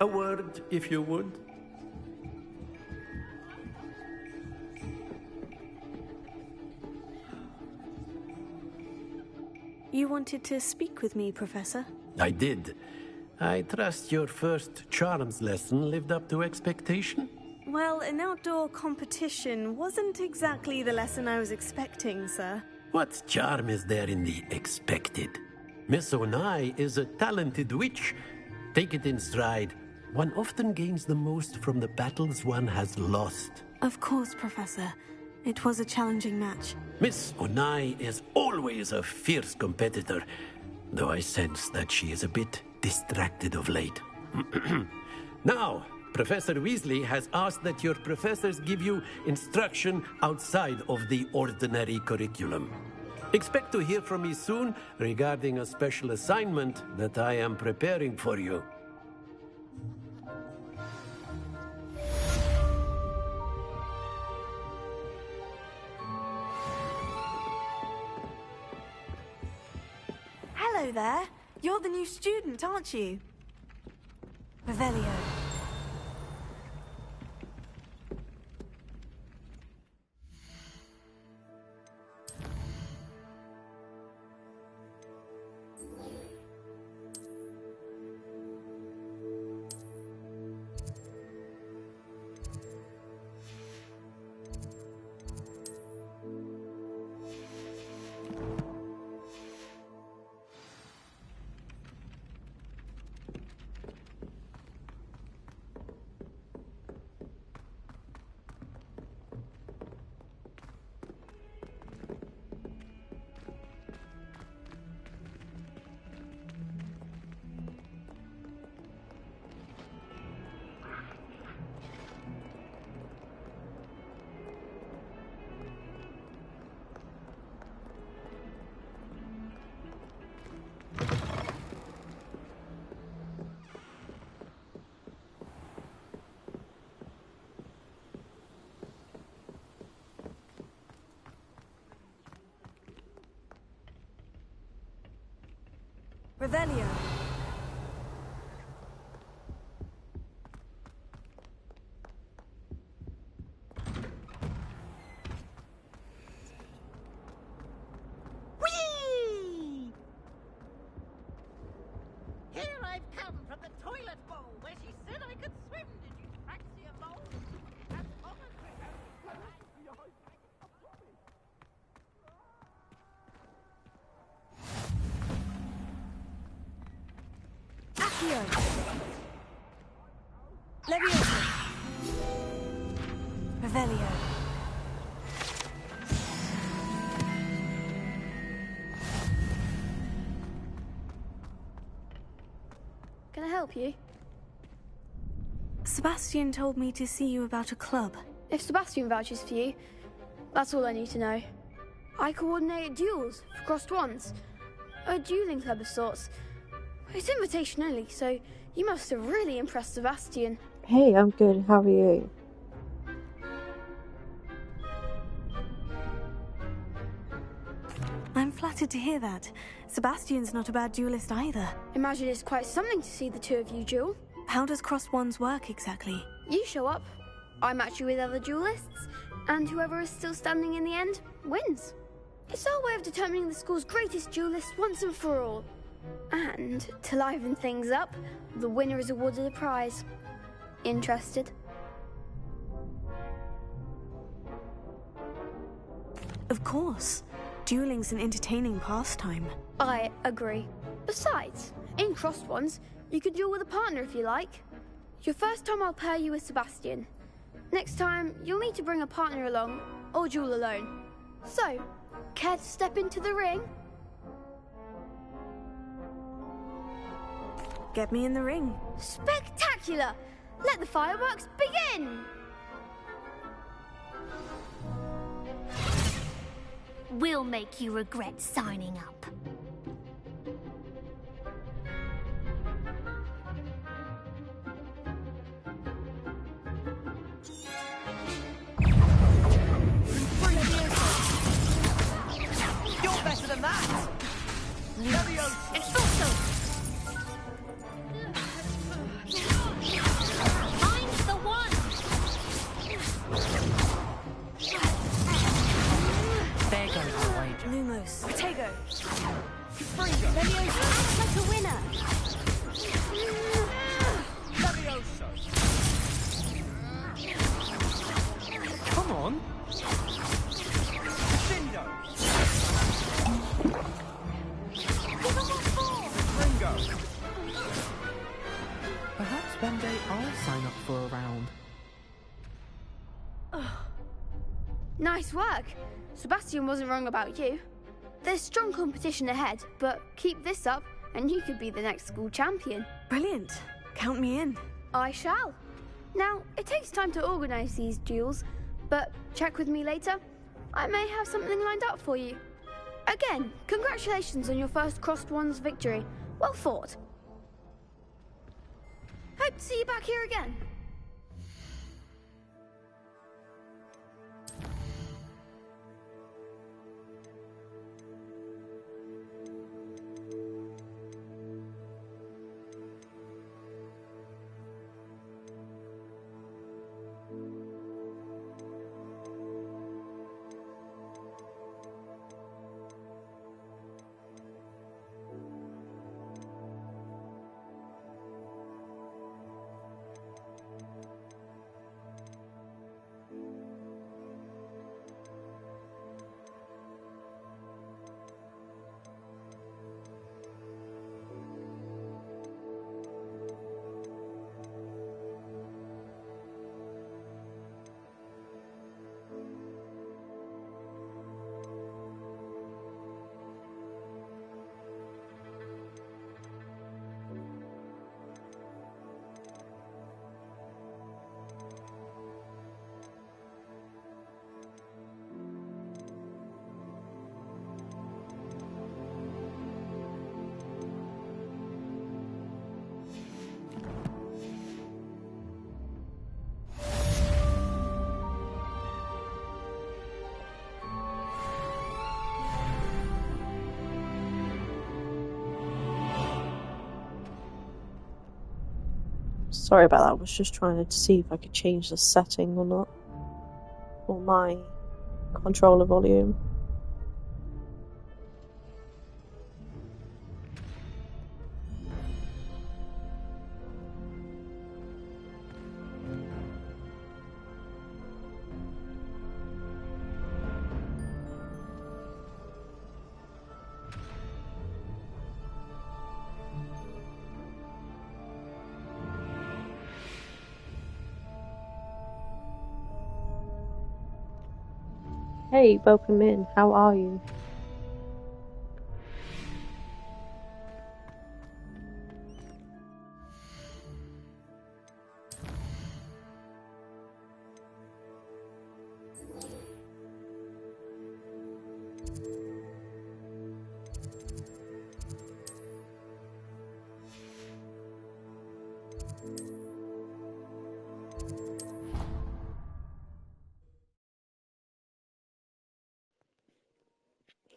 A word, if you would. You wanted to speak with me, Professor? I did. I trust your first charms lesson lived up to expectation? Well, an outdoor competition wasn't exactly the lesson I was expecting, sir. What charm is there in the expected? Miss Onai is a talented witch. Take it in stride. One often gains the most from the battles one has lost. Of course, Professor. It was a challenging match. Miss Onai is always a fierce competitor, though I sense that she is a bit distracted of late. Now, Professor Weasley has asked that your professors give you instruction outside of the ordinary curriculum. Expect to hear from me soon regarding a special assignment that I am preparing for you. Hello there. You're the new student, aren't you? Revelio. Revelio. Whee! Here I've come from the toilet bowl where she said I could swim. Did you fancy a bowl? As obviously Accio. Leviosa. Revelio. Can I help you? Sebastian told me to see you about a club. If Sebastian vouches for you, that's all I need to know. I coordinate duels for crossed wands. A dueling club of sorts. It's invitation only, so you must have really impressed Sebastian. Hey, I'm good. How are you? I'm flattered to hear that. Sebastian's not a bad duelist either. Imagine it's quite something to see the two of you duel. How does crossed wands work exactly? You show up, I match you with other duelists, and whoever is still standing in the end wins. It's our way of determining the school's greatest duelist once and for all. And to liven things up, the winner is awarded a prize. Interested? Of course. Dueling's an entertaining pastime. I agree. Besides, in crossed ones, you could duel with a partner if you like. Your first time I'll pair you with Sebastian. Next time, you'll need to bring a partner along, or duel alone. So, care to step into the ring? Get me in the ring. Spectacular! Let the fireworks begin! We'll make you regret signing up. You're better than that! Leviosa! Expulso! One day I'll sign up for a round. Nice work. Sebastian wasn't wrong about you. There's strong competition ahead, but keep this up and you could be the next school champion. Brilliant. Count me in. I shall. Now, it takes time to organise these duels, but check with me later. I may have something lined up for you. Again, congratulations on your first Crossed Wands victory. Well fought. Hope to see you back here again. Sorry about that, I was just trying to see if I could change the setting or not. Or my controller volume. Hey, welcome in. How are you?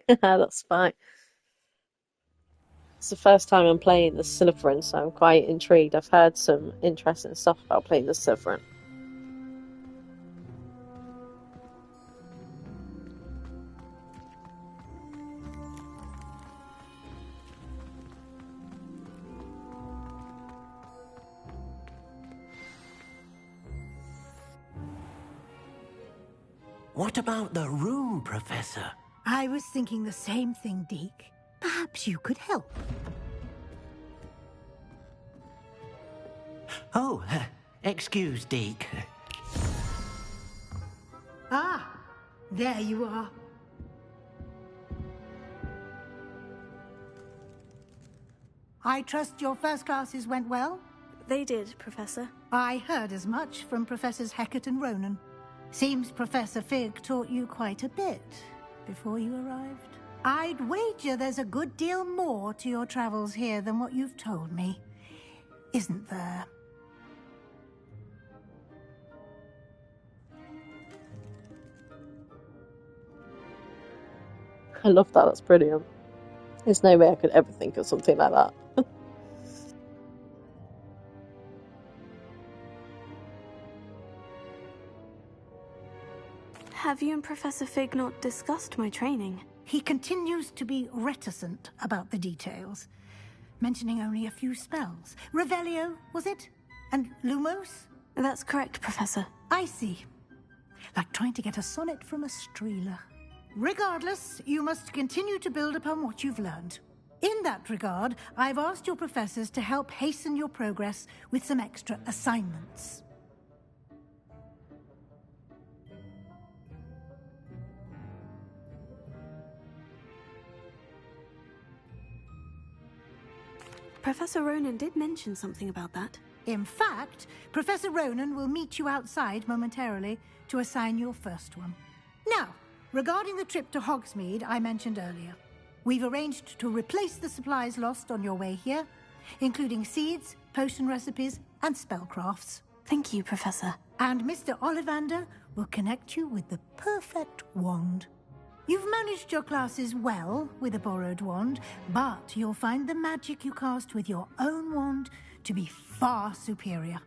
That's fine. It's the first time I'm playing the Slytherin, so I'm quite intrigued. I've heard some interesting stuff about playing the Slytherin. What about the room, Professor? I was thinking the same thing, Deke. Perhaps you could help. Oh, excuse, Deke. Ah, there you are. I trust your first classes went well? They did, Professor. I heard as much from Professors Hecat and Ronan. Seems Professor Fig taught you quite a bit before you arrived. I'd wager there's a good deal more to your travels here than what you've told me. Isn't there? I love that, that's brilliant. There's no way I could ever think of something like that. Have you and Professor Fig not discussed my training? He continues to be reticent about the details, mentioning only a few spells. Revelio, was it? And Lumos? That's correct, Professor. I see. Like trying to get a sonnet from a streeler. Regardless, you must continue to build upon what you've learned. In that regard, I've asked your professors to help hasten your progress with some extra assignments. Professor Ronan did mention something about that. In fact, Professor Ronan will meet you outside momentarily to assign your first one. Now, regarding the trip to Hogsmeade I mentioned earlier, we've arranged to replace the supplies lost on your way here, including seeds, potion recipes, and spellcrafts. Thank you, Professor. And Mr. Ollivander will connect you with the perfect wand. You've managed your classes well with a borrowed wand, but you'll find the magic you cast with your own wand to be far superior.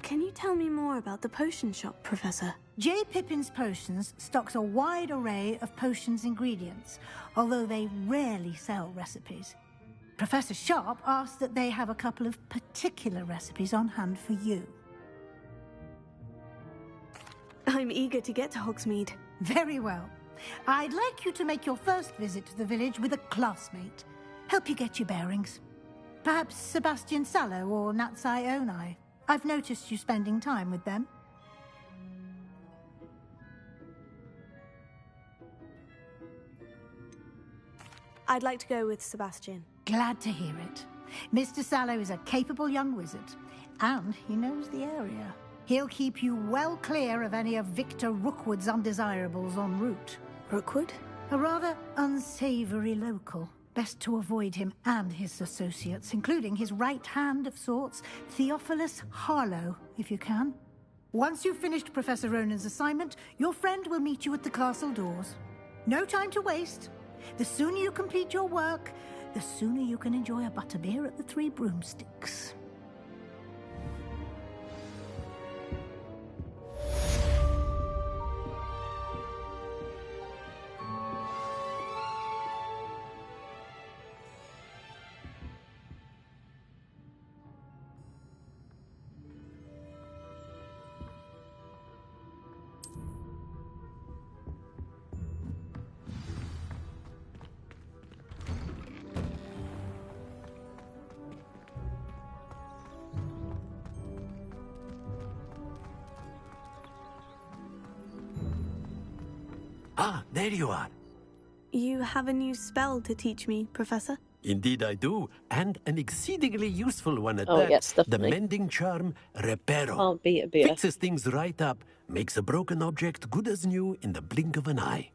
Can you tell me more about the potion shop, Professor? J. Pippin's Potions stocks a wide array of potions ingredients, although they rarely sell recipes. Professor Sharp asked that they have a couple of particular recipes on hand for you. I'm eager to get to Hogsmeade. Very well. I'd like you to make your first visit to the village with a classmate. Help you get your bearings. Perhaps Sebastian Sallow or Natsai Onai. I've noticed you spending time with them. I'd like to go with Sebastian. Glad to hear it. Mr. Sallow is a capable young wizard, and he knows the area. He'll keep you well clear of any of Victor Rookwood's undesirables en route. Rookwood? A rather unsavory local. Best to avoid him and his associates, including his right hand of sorts, Theophilus Harlow, if you can. Once you've finished Professor Ronan's assignment, your friend will meet you at the castle doors. No time to waste. The sooner you complete your work, the sooner you can enjoy a butterbeer at the Three Broomsticks. Ah, there you are. You have a new spell to teach me, Professor? Indeed I do, and an exceedingly useful one at Oh, that. yes, The definitely. mending charm, Reparo. Can't beat a beer. Fixes things right up, makes a broken object good as new in the blink of an eye.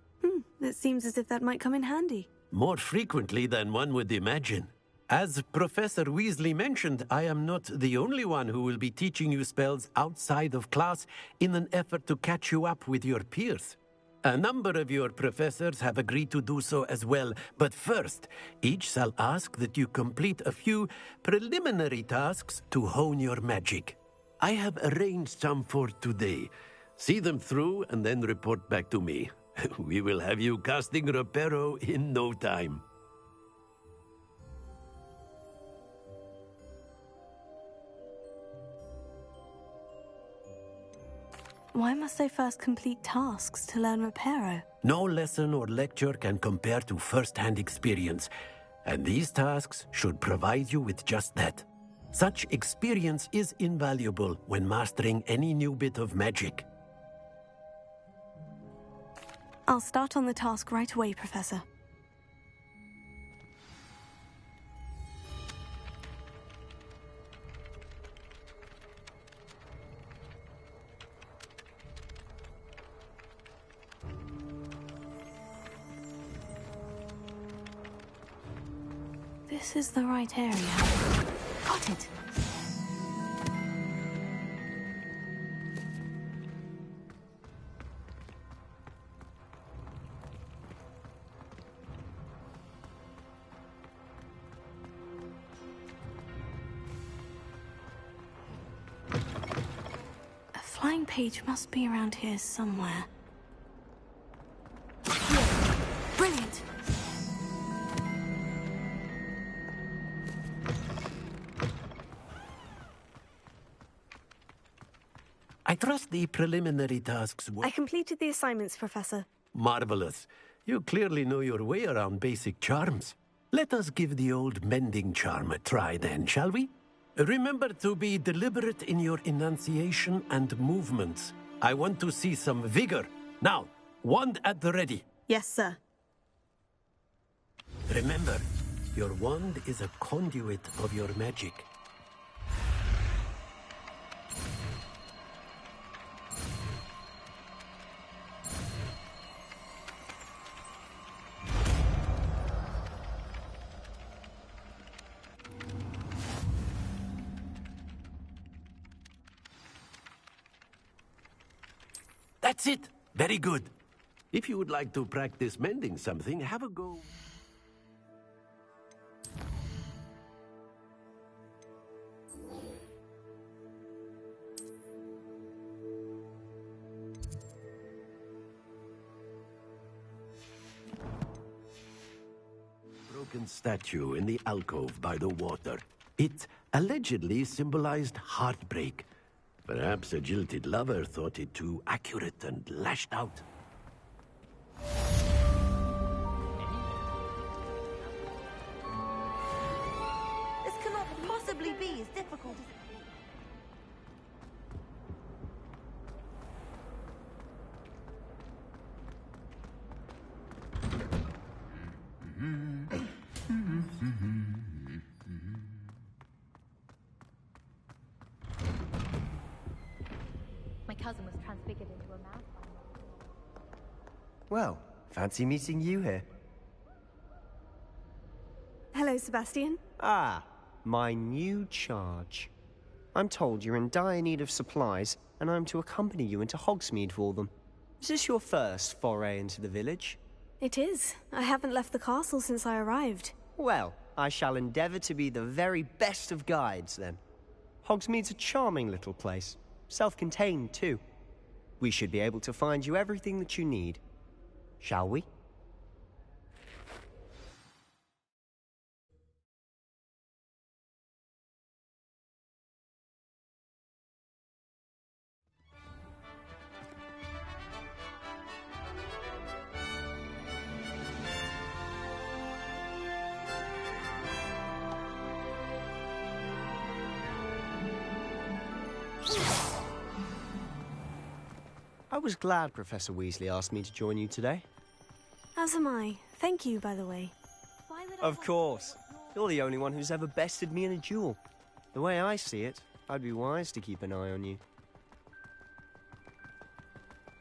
It seems as if that might come in handy. More frequently than one would imagine. As Professor Weasley mentioned, I am not the only one who will be teaching you spells outside of class in an effort to catch you up with your peers. A number of your professors have agreed to do so as well, but first, each shall ask that you complete a few preliminary tasks to hone your magic. I have arranged some for today. See them through and then report back to me. We will have you casting Reparo in no time. Why must I first complete tasks to learn Reparo? No lesson or lecture can compare to first-hand experience, and these tasks should provide you with just that. Such experience is invaluable when mastering any new bit of magic. I'll start on the task right away, Professor. This is the right area. Got it. A flying page must be around here somewhere. Here. Brilliant! I trust the preliminary tasks were... I completed the assignments, Professor. Marvelous. You clearly know your way around basic charms. Let us give the old mending charm a try then, shall we? Remember to be deliberate in your enunciation and movements. I want to see some vigor. Now, wand at the ready. Yes, sir. Remember, your wand is a conduit of your magic. That's it. Very good. If you would like to practice mending something, have a go. Broken statue in the alcove by the water. It allegedly symbolized heartbreak. Perhaps a jilted lover thought it too accurate and lashed out. This cannot possibly be as difficult as... My cousin was transfigured into a mouse. Well, fancy meeting you here. Hello, Sebastian. Ah, my new charge. I'm told you're in dire need of supplies, and I'm to accompany you into Hogsmeade for them. Is this your first foray into the village? It is. I haven't left the castle since I arrived. Well, I shall endeavour to be the very best of guides, then. Hogsmeade's a charming little place. Self-contained, too. We should be able to find you everything that you need. Shall we? I was glad Professor Weasley asked me to join you today. As am I. Thank you, by the way. Of course. You're the only one who's ever bested me in a duel. The way I see it, I'd be wise to keep an eye on you.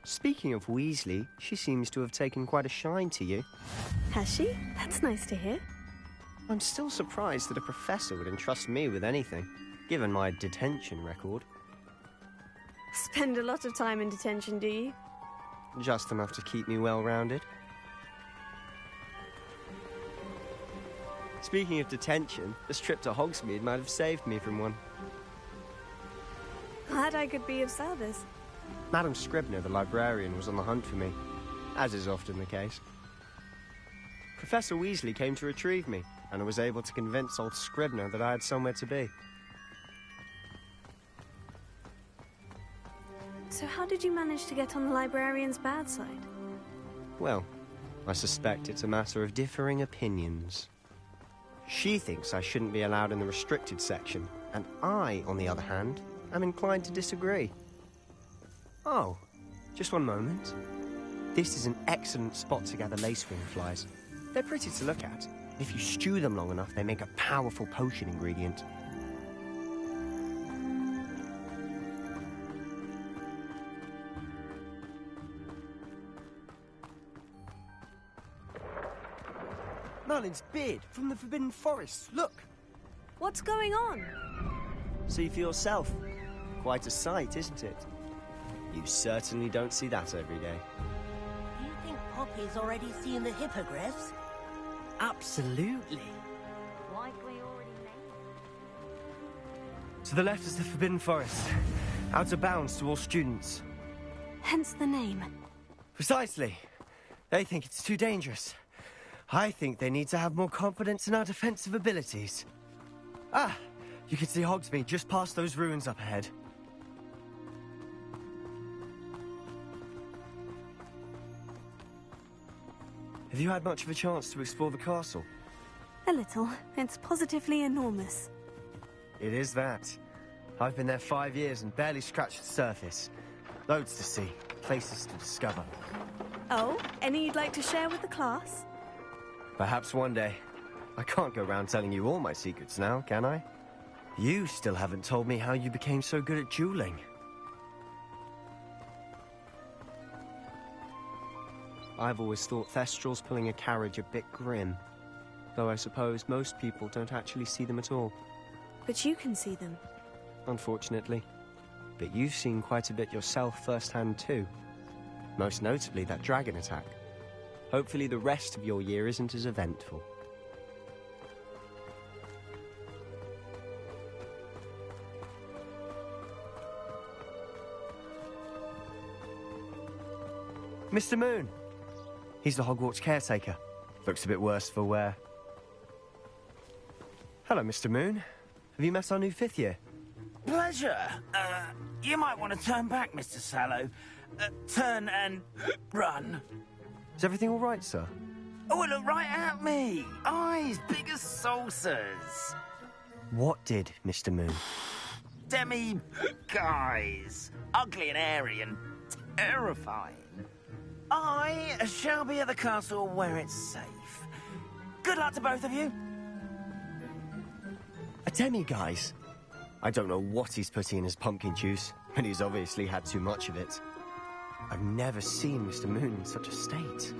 Speaking of Weasley, she seems to have taken quite a shine to you. Has she? That's nice to hear. I'm still surprised that a professor would entrust me with anything, given my detention record. Spend a lot of time in detention, do you? Just enough to keep me well-rounded. Speaking of detention, this trip to Hogsmeade might have saved me from one. Glad I could be of service. Madam Scribner, the librarian, was on the hunt for me, as is often the case. Professor Weasley came to retrieve me, and I was able to convince old Scribner that I had somewhere to be. So how did you manage to get on the librarian's bad side? Well, I suspect it's a matter of differing opinions. She thinks I shouldn't be allowed in the restricted section, and I, on the other hand, am inclined to disagree. Oh, just one moment. This is an excellent spot to gather lacewing flies. They're pretty to look at. If you stew them long enough, they make a powerful potion ingredient. Merlin's beard from the Forbidden Forest. Look! What's going on? See for yourself. Quite a sight, isn't it? You certainly don't see that every day. Do you think Poppy's already seen the hippogriffs? Absolutely. Like we already know. To the left is the Forbidden Forest. Out of bounds to all students. Hence the name. Precisely. They think it's too dangerous. I think they need to have more confidence in our defensive abilities. Ah, you can see Hogsmeade just past those ruins up ahead. Have you had much of a chance to explore the castle? A little. It's positively enormous. It is that. I've been there 5 years and barely scratched the surface. Loads to see, places to discover. Oh, any you'd like to share with the class? Perhaps one day. I can't go around telling you all my secrets now, can I? You still haven't told me how you became so good at dueling. I've always thought Thestrals pulling a carriage a bit grim. Though I suppose most people don't actually see them at all. But you can see them. Unfortunately. But you've seen quite a bit yourself firsthand too. Most notably that dragon attack. Hopefully the rest of your year isn't as eventful. Mr. Moon! He's the Hogwarts caretaker. Looks a bit worse for wear. Hello, Mr. Moon. Have you met our new 5th year? Pleasure. You might want to turn back, Mr. Sallow. Turn and run. Is everything all right, sir? Oh, look right at me. Eyes big as saucers. What did, Mr. Moon? Guys. Ugly and airy and terrifying. I shall be at the castle where it's safe. Good luck to both of you. A demi-guise? I don't know what he's putting in his pumpkin juice, but he's obviously had too much of it. I've never seen Mr. Moon in such a state.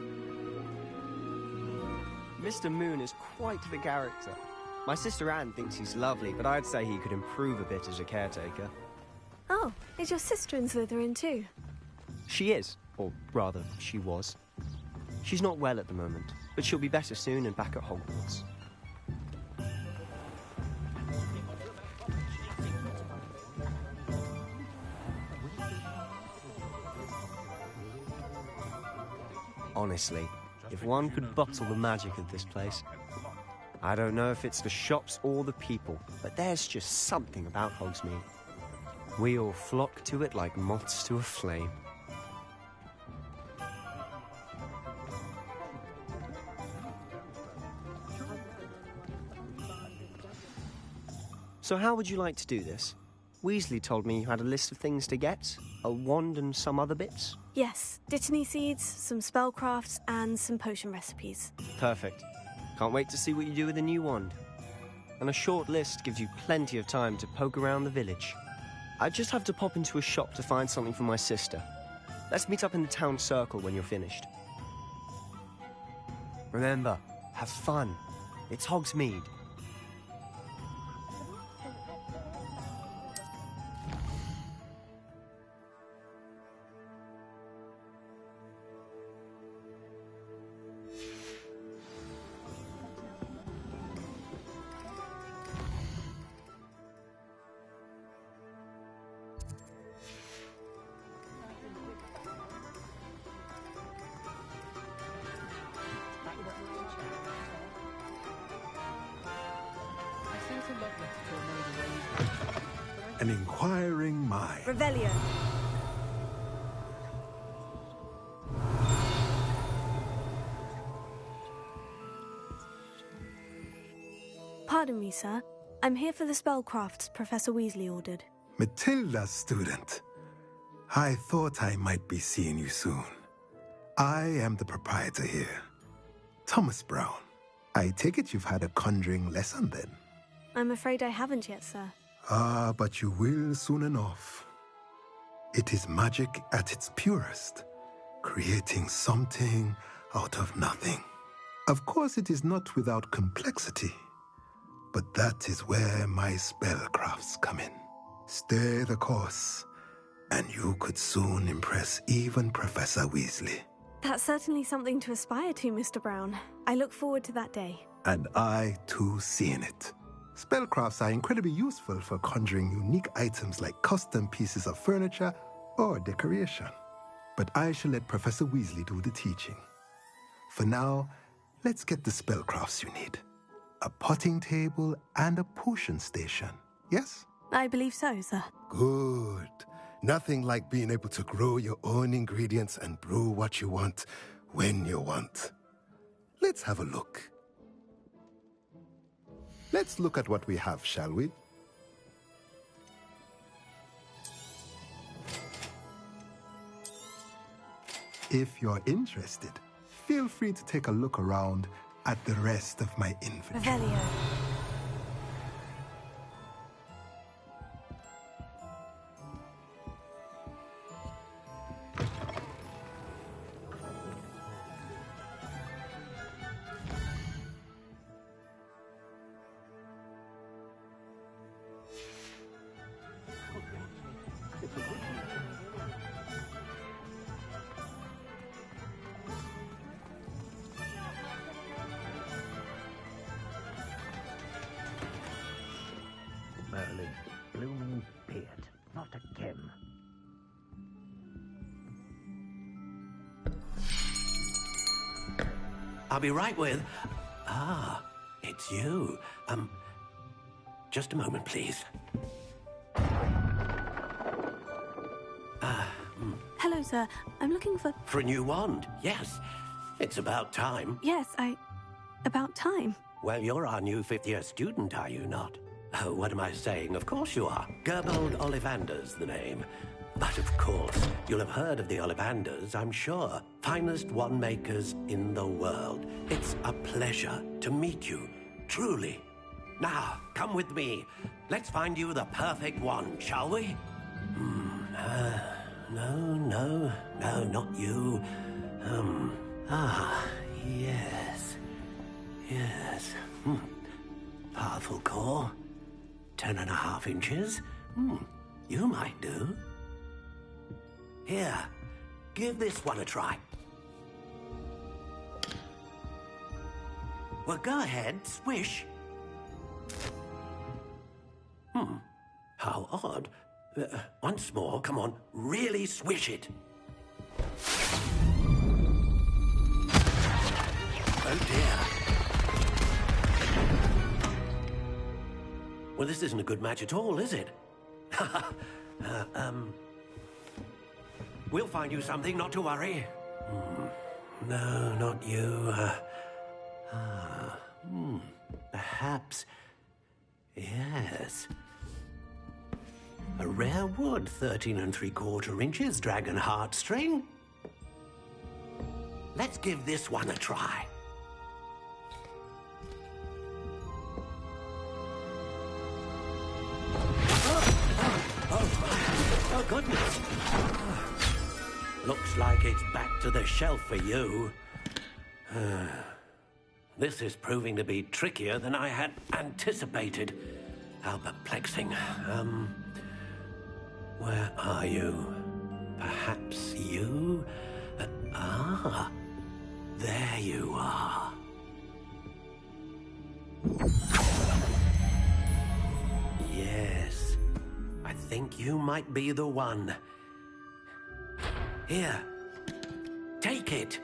Mr. Moon is quite the character. My sister Anne thinks he's lovely, but I'd say he could improve a bit as a caretaker. Oh, is your sister in Slytherin too? She is, or rather, she was. She's not well at the moment, but she'll be better soon and back at Hogwarts. Honestly, if one could bottle the magic of this place. I don't know if it's the shops or the people, but there's just something about Hogsmeade. We all flock to it like moths to a flame. So how would you like to do this? Weasley told me you had a list of things to get, a wand and some other bits. Yes, Dittany seeds, some spellcrafts, and some potion recipes. Perfect. Can't wait to see what you do with the new wand. And a short list gives you plenty of time to poke around the village. I just have to pop into a shop to find something for my sister. Let's meet up in the town circle when you're finished. Remember, have fun. It's Hogsmeade. An inquiring mind. Revelio. Pardon me, sir. I'm here for the spellcrafts Professor Weasley ordered. Matilda's student. I thought I might be seeing you soon. I am the proprietor here, Thomas Brown. I take it you've had a conjuring lesson then? I'm afraid I haven't yet, sir. Ah, but you will soon enough. It is magic at its purest, creating something out of nothing. Of course, it is not without complexity, but that is where my spellcrafts come in. Stay the course, and you could soon impress even Professor Weasley. That's certainly something to aspire to, Mr. Brown. I look forward to that day. And I, too, seeing it. Spellcrafts are incredibly useful for conjuring unique items like custom pieces of furniture or decoration. But I shall let Professor Weasley do the teaching. For now, let's get the spellcrafts you need. A potting table and a potion station, yes? I believe so, sir. Good. Nothing like being able to grow your own ingredients and brew what you want when you want. Let's have a look. Let's look at what we have, shall we? If you're interested, feel free to take a look around at the rest of my inventory. Revelio. Merlin, blooming beard, not again. I'll be right with... Ah, it's you. Just a moment, please. Hello, sir. I'm looking for... For a new wand, yes. It's about time. Yes, about time. Well, you're our new fifth-year student, are you not? Oh, what am I saying? Of course you are. Gerbold Ollivander's the name. But of course, you'll have heard of the Ollivanders, I'm sure. Finest wand makers in the world. It's a pleasure to meet you, truly. Now, come with me. Let's find you the perfect wand, shall we? No, not you. Yes. Powerful core. 10.5 inches. You might do. Here, give this one a try. Well, go ahead, swish. How odd. Once more, come on, really swish it. Oh dear. Well, this isn't a good match at all, is it? We'll find you something, not to worry. No, not you. Perhaps... Yes. A rare wood, 13 3/4 inches, dragon heartstring. Let's give this one a try. Oh, goodness. Looks like it's back to the shelf for you. This is proving to be trickier than I had anticipated. How perplexing. Where are you? Perhaps you? There you are. Yes, I think you might be the one. Here, take it.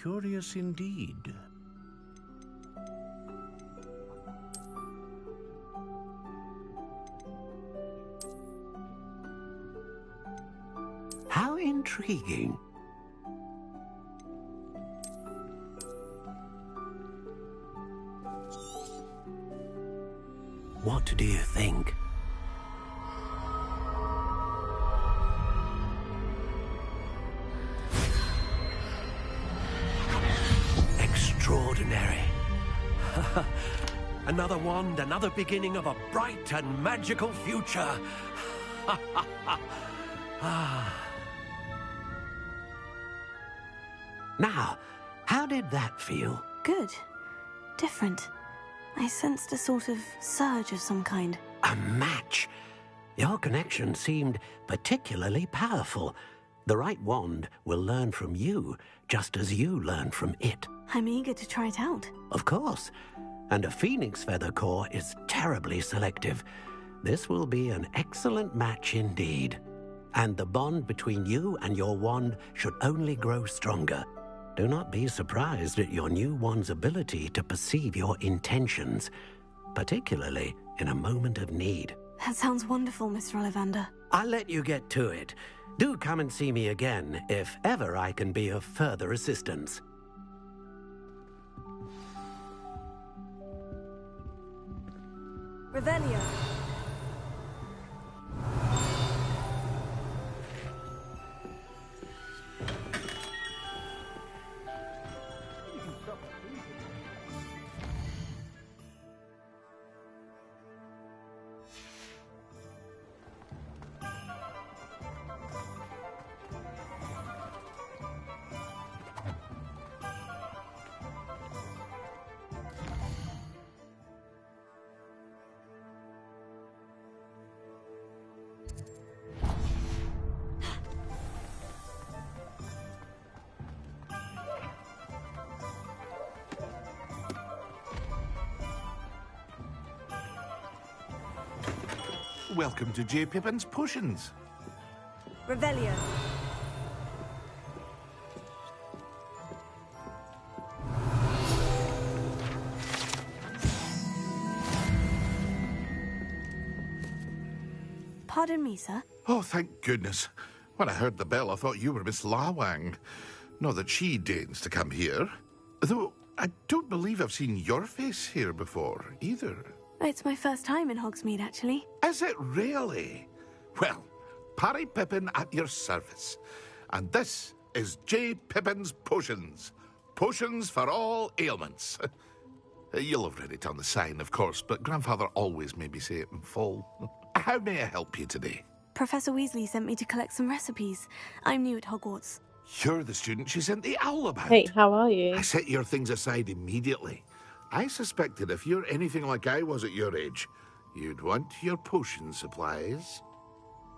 Curious indeed. How intriguing. What do you think? Extraordinary. Another wand, another beginning of a bright and magical future. Now, how did that feel? Good. Different. I sensed a sort of surge of some kind. A match. Your connection seemed particularly powerful. The right wand will learn from you, just as you learn from it. I'm eager to try it out. Of course. And a phoenix feather core is terribly selective. This will be an excellent match indeed. And the bond between you and your wand should only grow stronger. Do not be surprised at your new wand's ability to perceive your intentions. particularly in a moment of need. That sounds wonderful, Mr. Ollivander. I'll let you get to it. Do come and see me again if ever I can be of further assistance. Revelio. Welcome to J. Pippin's Potions. Revelio. Pardon me, sir. Oh, thank goodness. When I heard the bell, I thought you were Miss Lawang. Not that she deigns to come here. Though I don't believe I've seen your face here before, either. It's my first time in Hogsmeade, actually. Is it really? Well, Parry Pippin at your service. And this is J. Pippin's Potions. Potions for all ailments. You'll have read it on the sign, of course, but Grandfather always made me say it in full. How may I help you today? Professor Weasley sent me to collect some recipes. I'm new at Hogwarts. You're the student she sent the owl about. Hey, how are you? I set your things aside immediately. I suspected if you're anything like I was at your age, you'd want your potion supplies.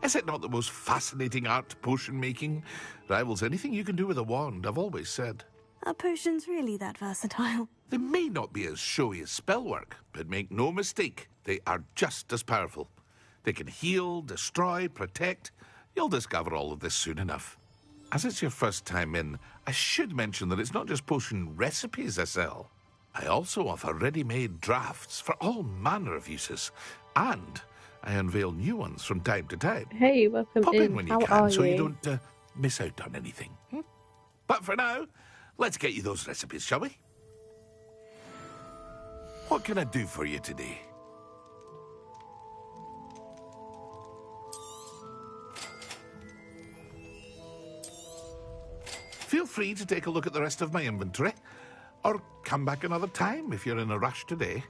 Is it not the most fascinating art, potion making? Rivals anything you can do with a wand, I've always said. Are potions really that versatile? They may not be as showy as spellwork, but make no mistake, they are just as powerful. They can heal, destroy, protect. You'll discover all of this soon enough. As it's your first time in, I should mention that it's not just potion recipes I sell. I also offer ready-made drafts for all manner of uses, and I unveil new ones from time to time. Hey, welcome Pop in when you How can, are so you? you don't miss out on anything. But for now, let's get you those recipes, shall we? What can I do for you today? Feel free to take a look at the rest of my inventory, or come back another time if you're in a rush today.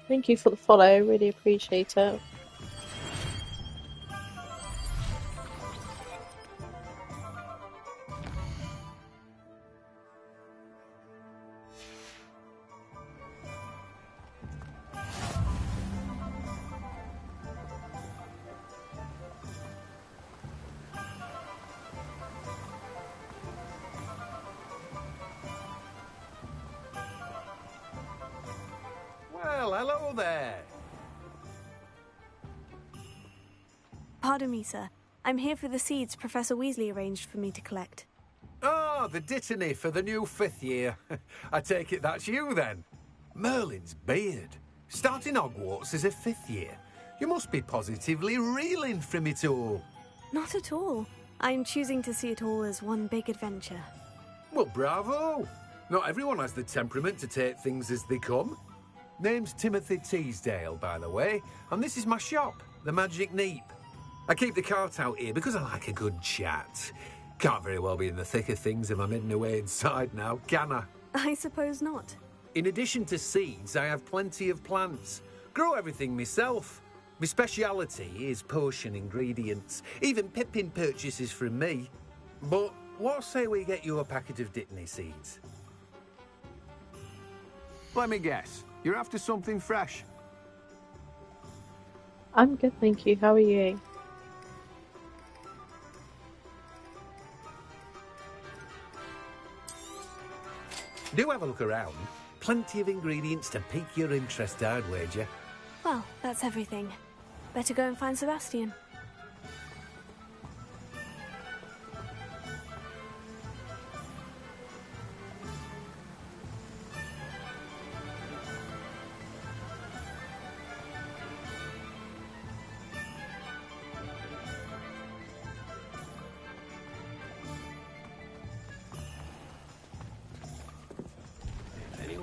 Thank you for the follow, really appreciate it. Well, hello there. Pardon me, sir. I'm here for the seeds Professor Weasley arranged for me to collect. Oh, the dittany for the new 5th year. I take it that's you, then. Merlin's beard. Starting Hogwarts as a 5th year. You must be positively reeling from it all. Not at all. I'm choosing to see it all as one big adventure. Well, bravo. Not everyone has the temperament to take things as they come. Name's Timothy Teasdale, by the way, and this is my shop, the Magic Neep. I keep the cart out here because I like a good chat. Can't very well be in the thick of things if I'm hidden away inside now, can I? I suppose not. In addition to seeds, I have plenty of plants. Grow everything myself. My speciality is potion ingredients. Even Pippin purchases from me. But what say we get you a packet of Dittany seeds? Let me guess. You're after something fresh. I'm good, thank you. How are you? Do have a look around. Plenty of ingredients to pique your interest, I'd wager. Well, that's everything. Better go and find Sebastian.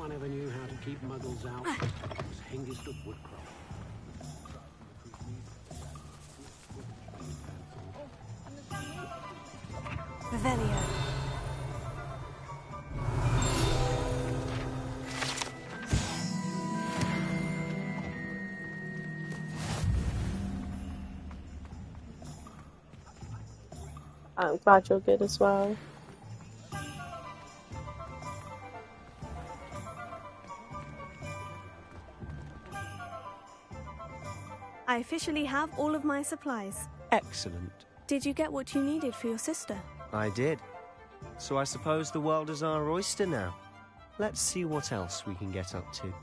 one ever knew how to keep muggles out, it was Hengist of Woodcroft. Revelio. I'm glad you're good as well. I officially have all of my supplies. Excellent. Did you get what you needed for your sister? I did. So I suppose the world is our oyster now. Let's see what else we can get up to.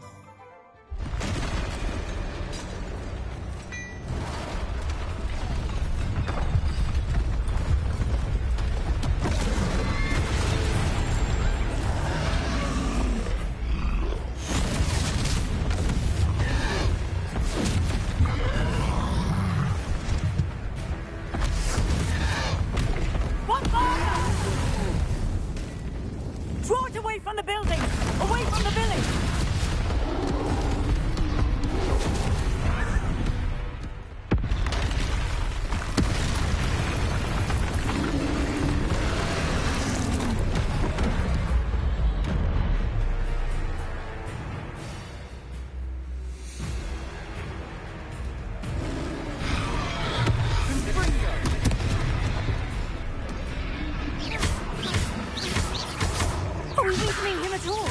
Draw it away from the building! Away from the village! Oh, we didn't meet him at all.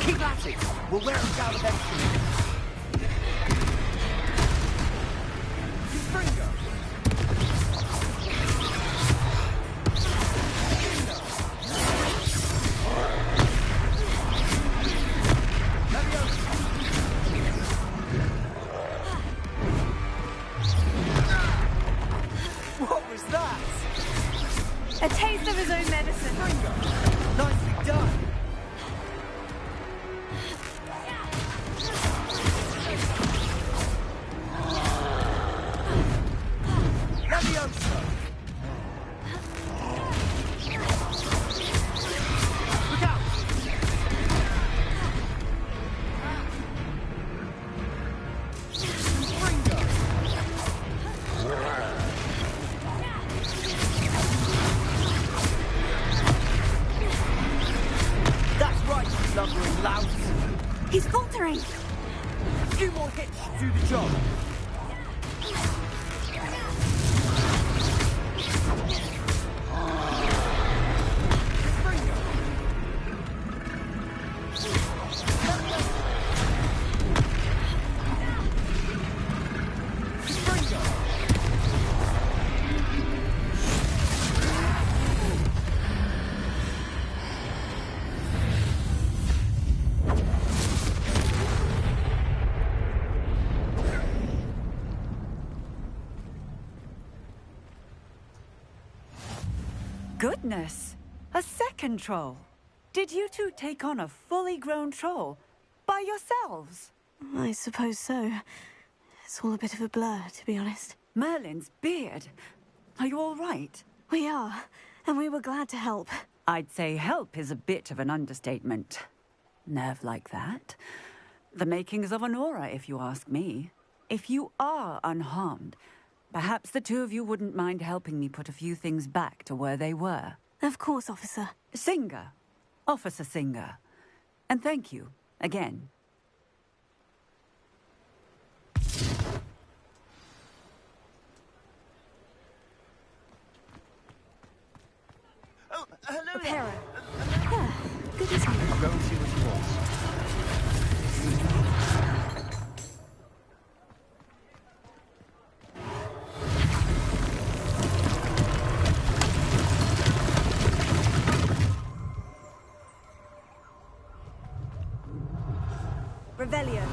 Keep at it. We'll wear him down eventually. What was that? A taste of his own medicine. Nicely done. Leviosa. Look out. That's right, you lumbering louse. He's faltering. A few more hits should do the job. Goodness! A second troll! Did you two take on a fully grown troll? By yourselves? I suppose so. It's all a bit of a blur, to be honest. Merlin's beard. Are you all right? We are, and we were glad to help. I'd say help is a bit of an understatement. Nerve like that. The makings of an aura, if you ask me. If you are unharmed, perhaps the two of you wouldn't mind helping me put a few things back to where they were. Of course, officer. Singer. Officer Singer. And thank you, again. Oh, hello there. Reparo. Yeah, good as new. I'll go and see what he wants. Revelio.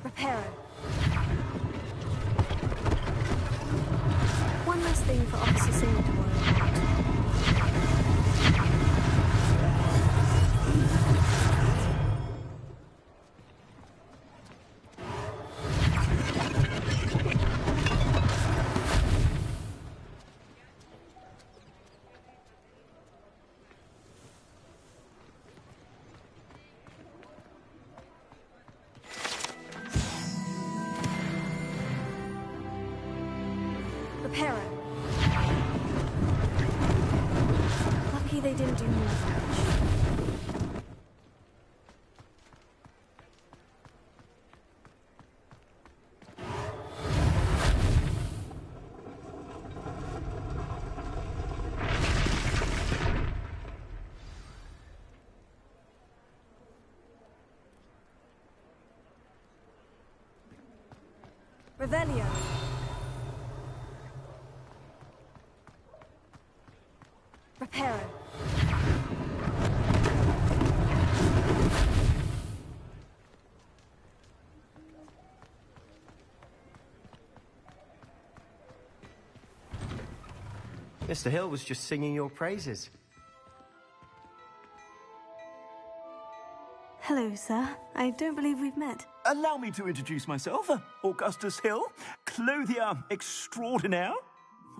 Reparo. One less thing for Officer Singer to worry about. Reparo. Lucky they didn't do more damage. Revelio. Reparo. Mr. Hill was just singing your praises. Hello, sir. I don't believe we've met. Allow me to introduce myself, Augustus Hill, clothier extraordinaire.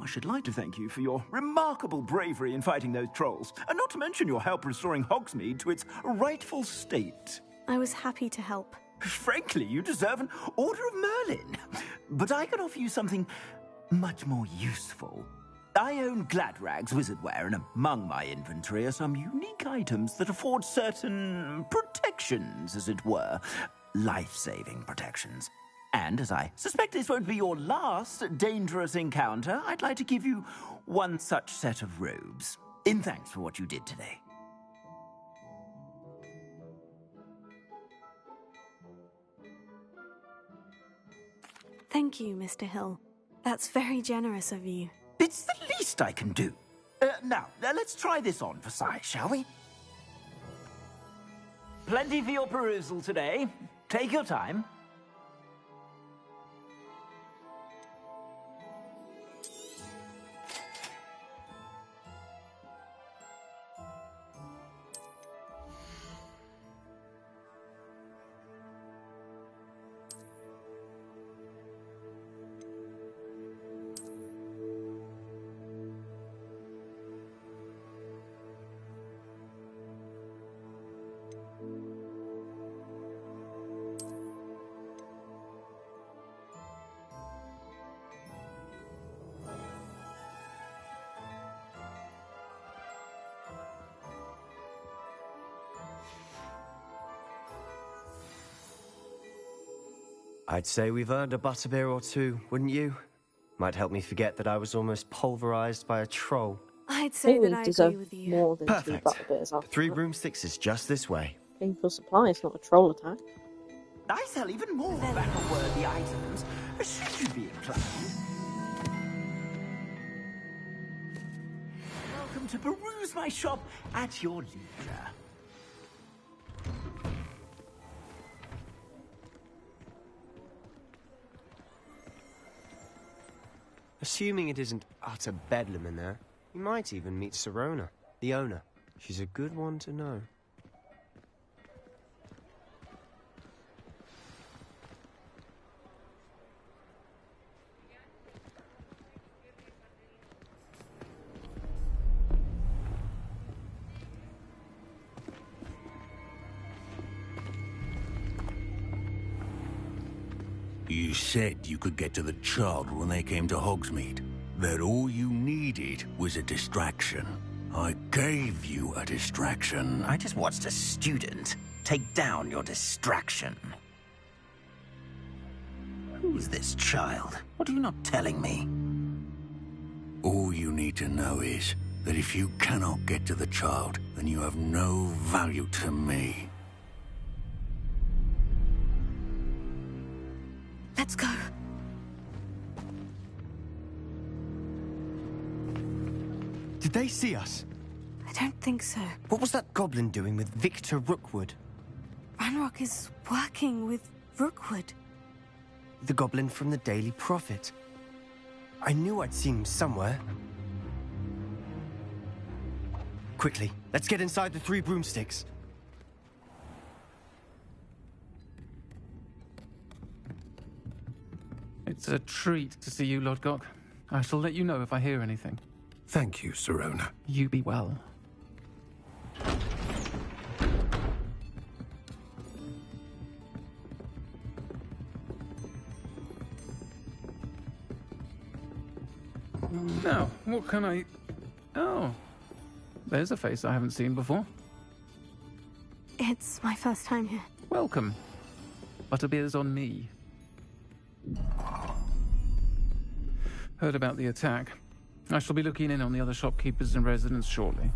I should like to thank you for your remarkable bravery in fighting those trolls, and not to mention your help restoring Hogsmeade to its rightful state. I was happy to help. Frankly, you deserve an Order of Merlin. But I can offer you something much more useful. I own Gladrag's wizardware, and among my inventory are some unique items that afford certain protections, as it were. Life-saving protections. And as I suspect this won't be your last dangerous encounter, I'd like to give you one such set of robes, in thanks for what you did today. Thank you, Mr. Hill. That's very generous of you. It's the least I can do. Now, let's try this on for size, shall we? Plenty for your perusal today. Take your time. I'd say we've earned a butterbeer or two, wouldn't you? Might help me forget that I was almost pulverized by a troll. I'd say that I agree with you. More than Perfect. 2 butterbeers after 3 that. broomsticks is just this way. Painful supply, not a troll attack. I sell even more battle-worthy items, should you be inclined. Welcome to peruse my shop at your leisure. Assuming it isn't utter bedlam in there, you might even meet Sirona, the owner. She's a good one to know. You said you could get to the child when they came to Hogsmeade. That all you needed was a distraction. I gave you a distraction. I just watched a student take down your distraction. Who's this child? What are you not telling me? All you need to know is that if you cannot get to the child, then you have no value to me. Let's go. Did they see us? I don't think so. What was that goblin doing with Victor Rookwood? Ranrock is working with Rookwood. The goblin from the Daily Prophet. I knew I'd seen him somewhere. Quickly, let's get inside the 3 broomsticks. It's a treat to see you, Lodgok. I shall let you know if I hear anything. Thank you, Sirona. You be well. Now, what can I... Oh, there's a face I haven't seen before. It's my first time here. Welcome. Butterbeer's on me. Heard about the attack. I shall be looking in on the other shopkeepers and residents shortly.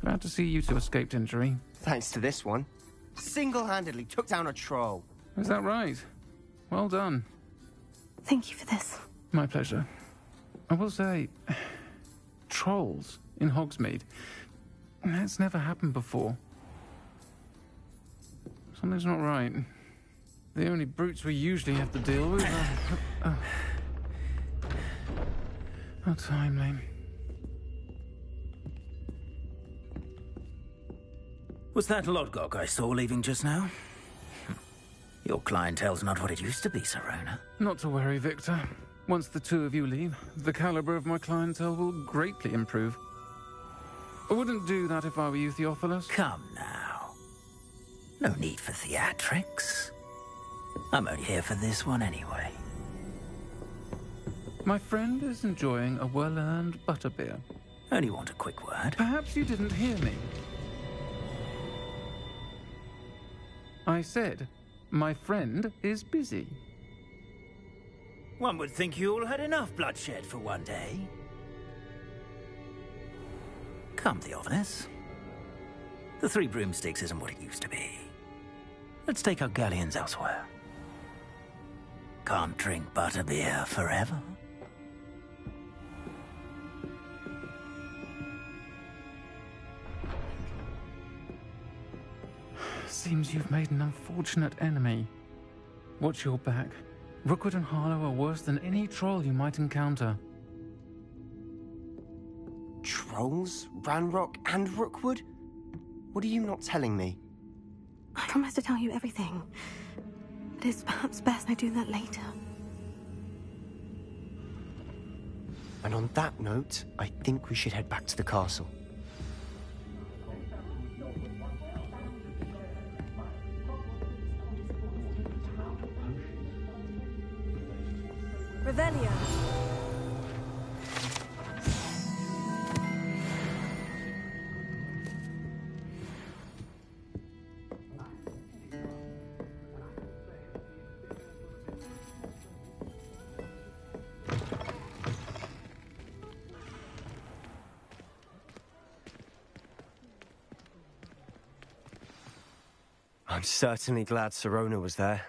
Glad to see you two escaped injury. Thanks to this one. Single-handedly took down a troll. Is that right? Well done. Thank you for this. My pleasure. I will say, trolls in Hogsmeade. That's never happened before. Something's not right. The only brutes we usually have to deal with are... How timely. Was that Lodgok I saw leaving just now? Your clientele's not what it used to be, Sirona. Not to worry, Victor. Once the two of you leave, the caliber of my clientele will greatly improve. I wouldn't do that if I were you, Theophilus. Come now. No need for theatrics. I'm only here for this one anyway. My friend is enjoying a well-earned butterbeer. Only want a quick word. Perhaps you didn't hear me. I said, my friend is busy. One would think you all had enough bloodshed for one day. Come, Theophilus. The Three Broomsticks isn't what it used to be. Let's take our galleons elsewhere. Can't drink butterbeer forever. Seems you've made an unfortunate enemy. Watch your back. Rookwood and Harlow are worse than any troll you might encounter. Trolls? Ranrock and Rookwood? What are you not telling me? I promise to tell you everything. But it's perhaps best I do that later. And on that note, I think we should head back to the castle. Revelio. I'm certainly glad Sirona was there.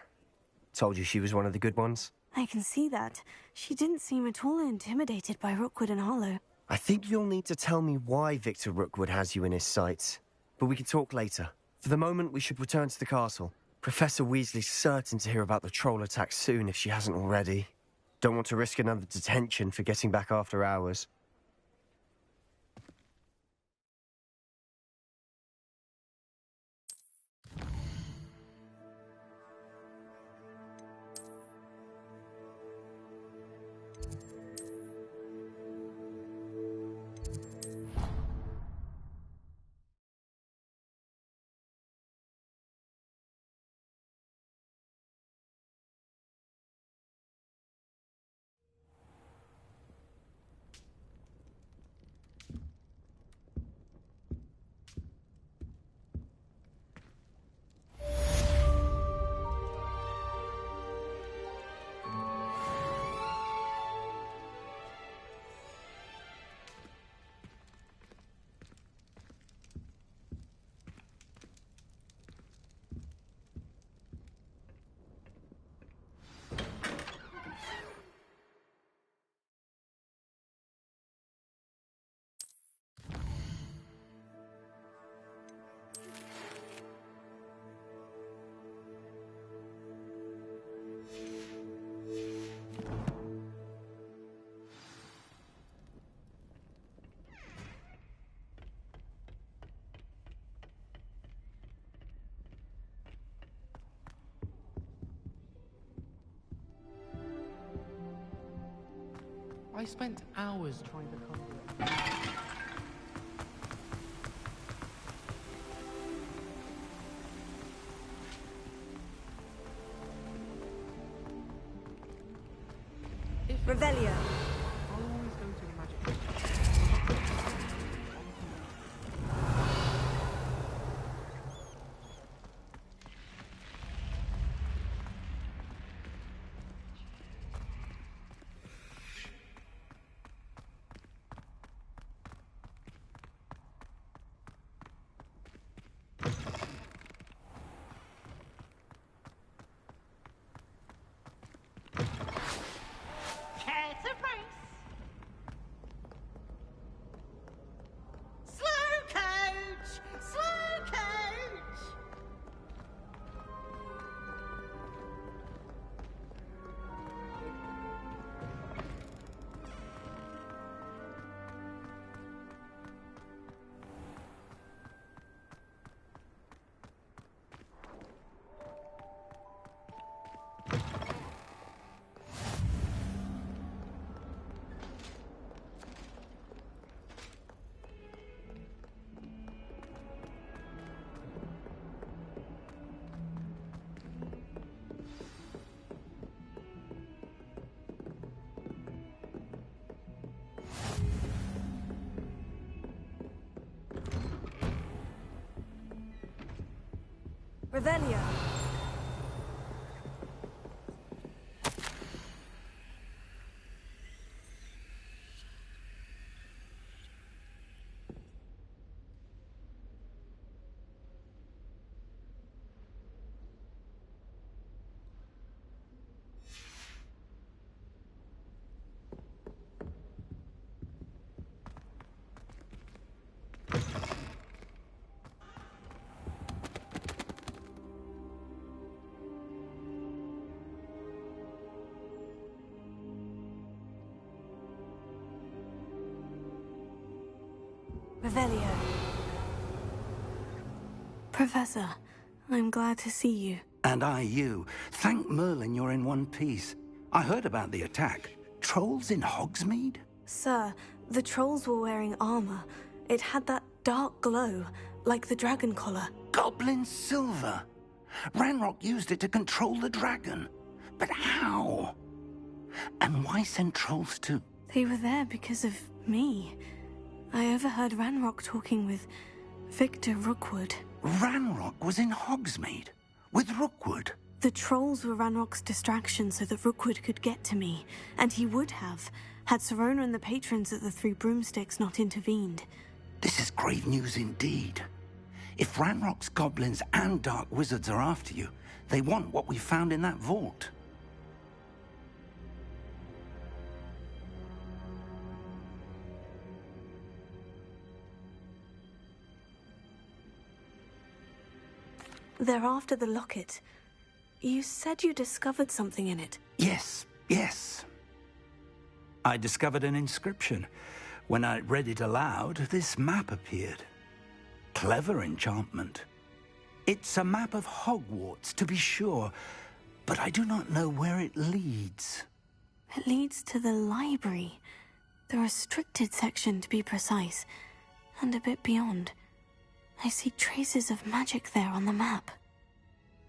Told you she was one of the good ones. I can see that. She didn't seem at all intimidated by Rookwood and Harlow. I think you'll need to tell me why Victor Rookwood has you in his sights. But we can talk later. For the moment, we should return to the castle. Professor Weasley's certain to hear about the troll attack soon if she hasn't already. Don't want to risk another detention for getting back after hours. I spent hours trying to come here. Revelio. I'll always go to the magic Revelio. Revelio. Professor, I'm glad to see you. And I you. Thank Merlin you're in one piece. I heard about the attack. Trolls in Hogsmeade? Sir, the trolls were wearing armor. It had that dark glow, like the dragon collar. Goblin silver. Ranrock used it to control the dragon. But how? And why send trolls to... They were there because of me. I overheard Ranrock talking with Victor Rookwood. Ranrock was in Hogsmeade? With Rookwood? The trolls were Ranrock's distraction so that Rookwood could get to me. And he would have, had Sirona and the patrons at the Three Broomsticks not intervened. This is grave news indeed. If Ranrock's goblins and dark wizards are after you, they want what we found in that vault. They're after the locket. You said you discovered something in it. Yes. I discovered an inscription. When I read it aloud, this map appeared. Clever enchantment. It's a map of Hogwarts, to be sure, but I do not know where it leads. It leads to the library. The restricted section, to be precise, and a bit beyond. I see traces of magic there on the map.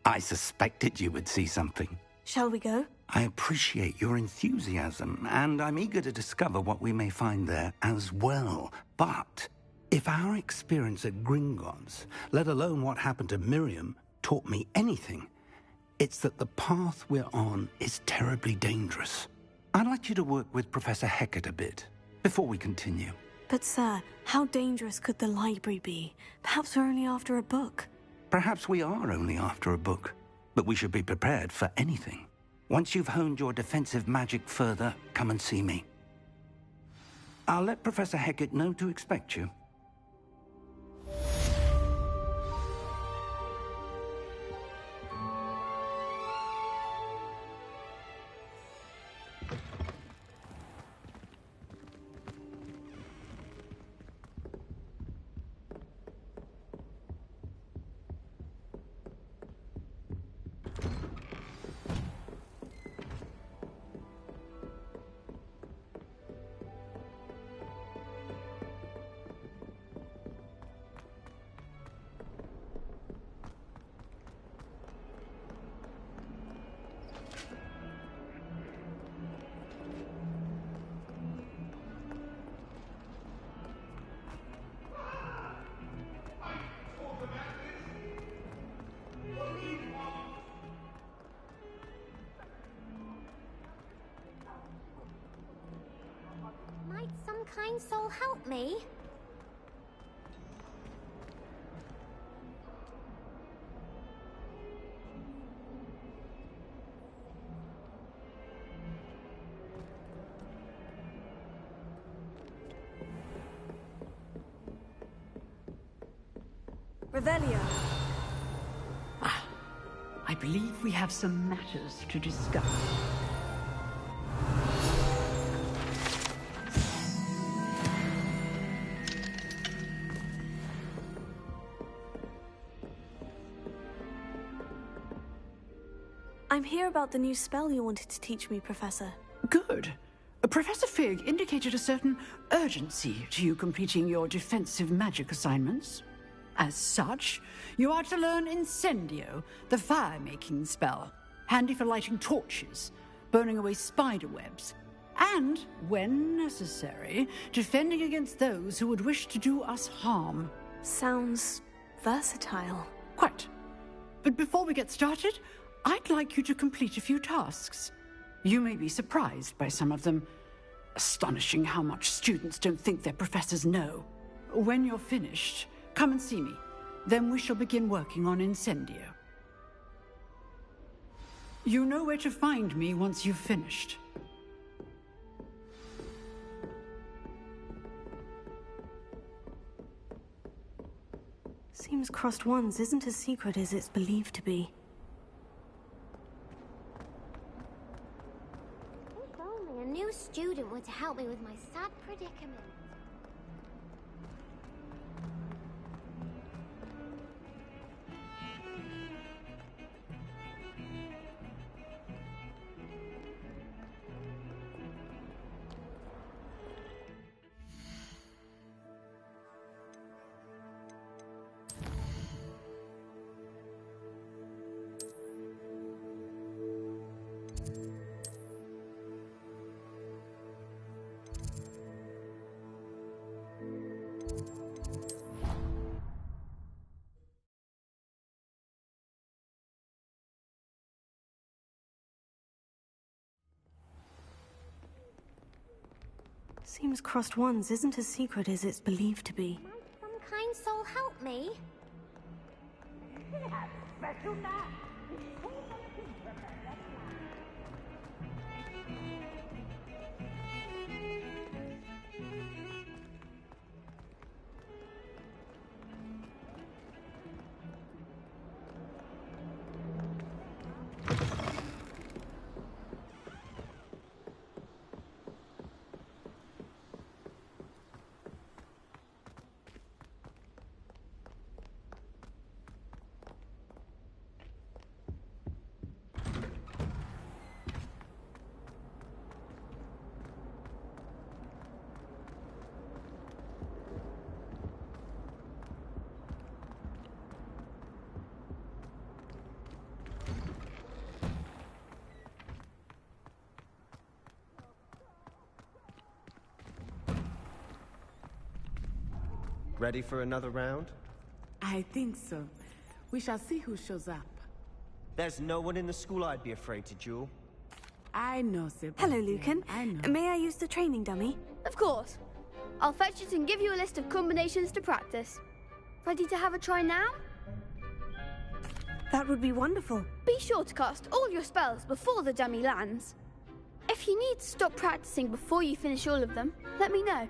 I suspected you would see something. Shall we go? I appreciate your enthusiasm, and I'm eager to discover what we may find there as well. But if our experience at Gringotts, let alone what happened to Miriam, taught me anything, it's that the path we're on is terribly dangerous. I'd like you to work with Professor Hecat a bit before we continue. But sir, how dangerous could the library be? Perhaps we're only after a book. Perhaps we are only after a book, but we should be prepared for anything. Once you've honed your defensive magic further, come and see me. I'll let Professor Hecat know to expect you. Might some kind soul help me? Revelio. I believe we have some matters to discuss. I'm here about the new spell you wanted to teach me, Professor. Good. Professor Fig indicated a certain urgency to you completing your defensive magic assignments. As such, you are to learn Incendio, the fire-making spell, handy for lighting torches, burning away spider webs, and, when necessary, defending against those who would wish to do us harm. Sounds versatile. Quite. But before we get started, I'd like you to complete a few tasks. You may be surprised by some of them. Astonishing how much students don't think their professors know. When you're finished, come and see me. Then we shall begin working on Incendio. You know where to find me once you've finished. Seems Crossed Wands isn't as secret as it's believed to be. If only a new student were to help me with my sad predicament. Seems Crossed Wands isn't as secret as it's believed to be. Might some kind soul help me? Ready for another round? I think so. We shall see who shows up. There's no one in the school I'd be afraid to duel. I know, Sebastian. Hello, Lucan. I know. May I use the training dummy? Of course. I'll fetch it and give you a list of combinations to practice. Ready to have a try now? That would be wonderful. Be sure to cast all your spells before the dummy lands. If you need to stop practicing before you finish all of them, let me know.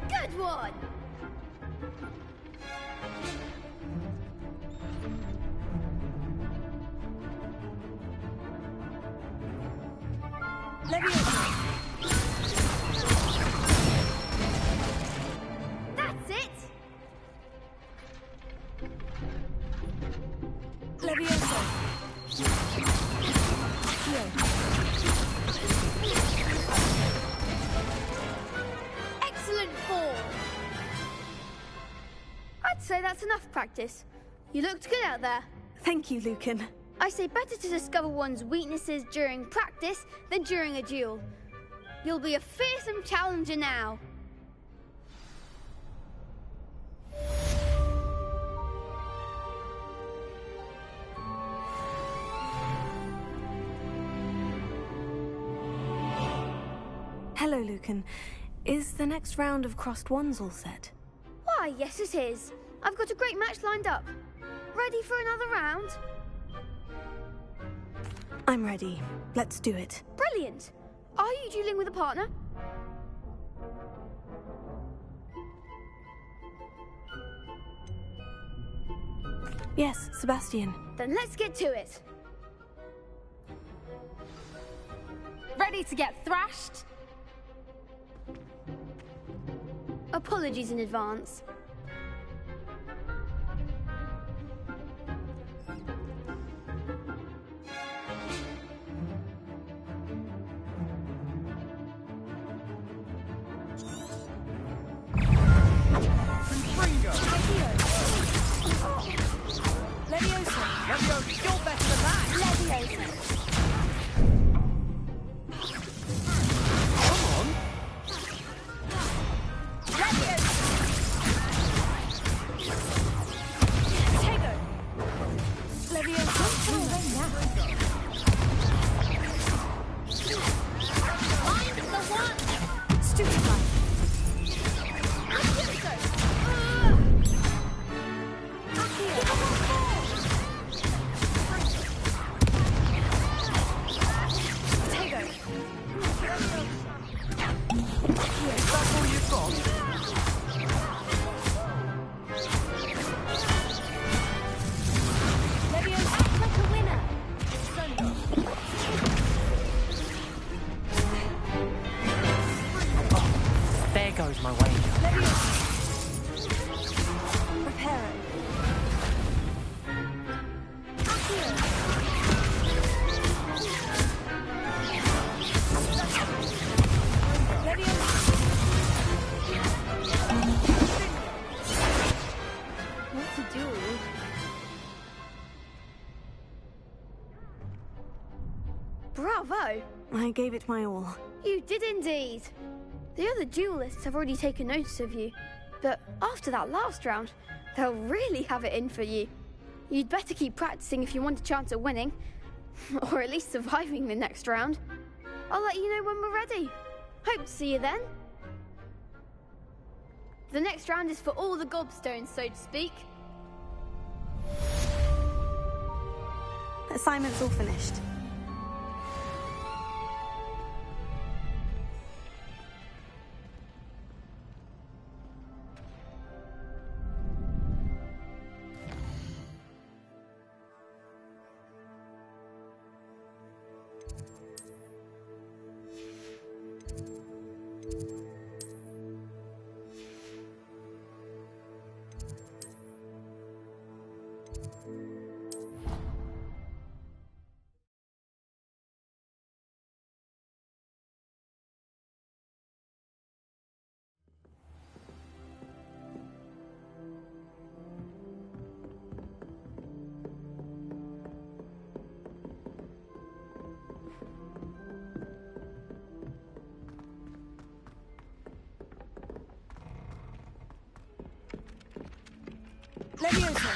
Good one! That's it! Levioso. Excellent form! I'd say that's enough practice. You looked good out there. Thank you, Lucan. I say better to discover one's weaknesses during practice than during a duel. You'll be a fearsome challenger now. Hello, Lucan. Is the next round of Crossed Wands all set? Why, yes it is. I've got a great match lined up. Ready for another round? I'm ready. Let's do it. Brilliant! Are you dueling with a partner? Yes, Sebastian. Then let's get to it. Ready to get thrashed? Apologies in advance. That's all you've got? Levio, act like a winner. There goes my wager. Reparo. What's a duel? Bravo! I gave it my all. You did indeed. The other duelists have already taken notice of you, but after that last round, they'll really have it in for you. You'd better keep practicing if you want a chance at winning, or at least surviving the next round. I'll let you know when we're ready. Hope to see you then. The next round is for all the gobstones, so to speak. Assignment's all finished. Leviosa.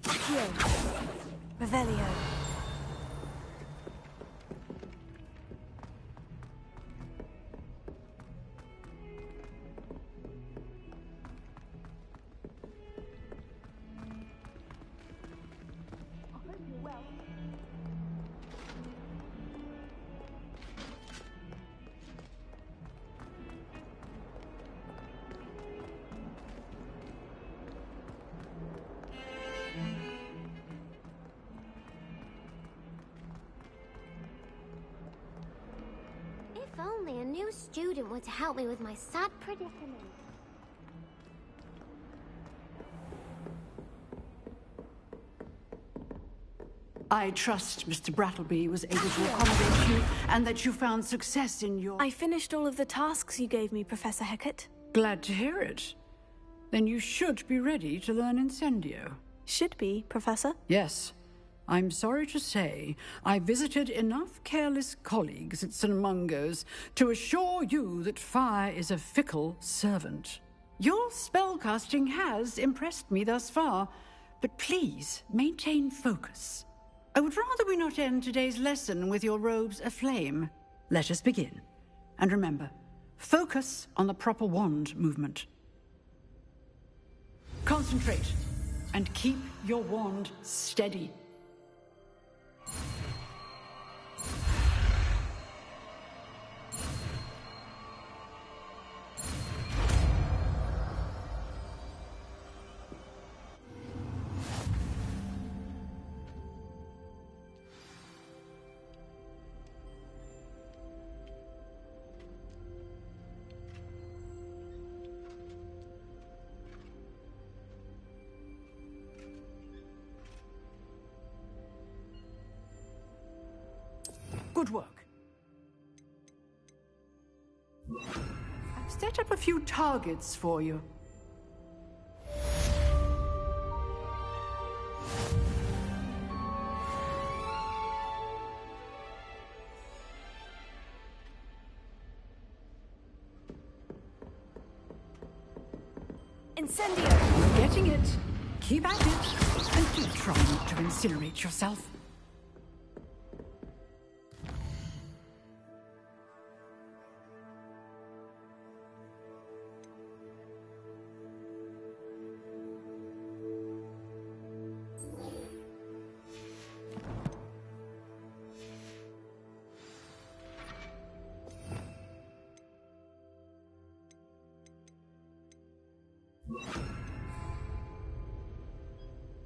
Accio. Revelio. If only a new student were to help me with my sad predicament. I trust Mr. Brattleby was able to accommodate you and that you found success in your... I finished all of the tasks you gave me, Professor Hecat. Glad to hear it. Then you should be ready to learn Incendio. Should be, Professor? Yes. I'm sorry to say, I visited enough careless colleagues at St. Mungo's to assure you that fire is a fickle servant. Your spellcasting has impressed me thus far, but please maintain focus. I would rather we not end today's lesson with your robes aflame. Let us begin. And remember, focus on the proper wand movement. Concentrate, and keep your wand steady. Good work. I've set up a few targets for you. Incendio! You're getting it. Keep at it. And do try not to incinerate yourself.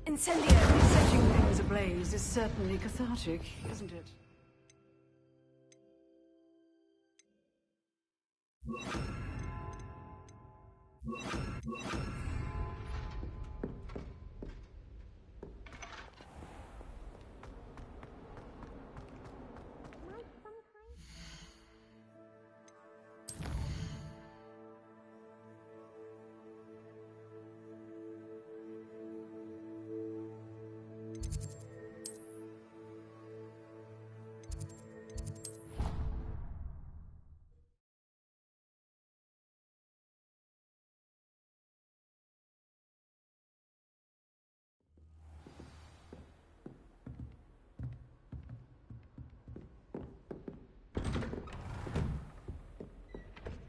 Incendio, setting things ablaze is certainly cathartic, isn't it?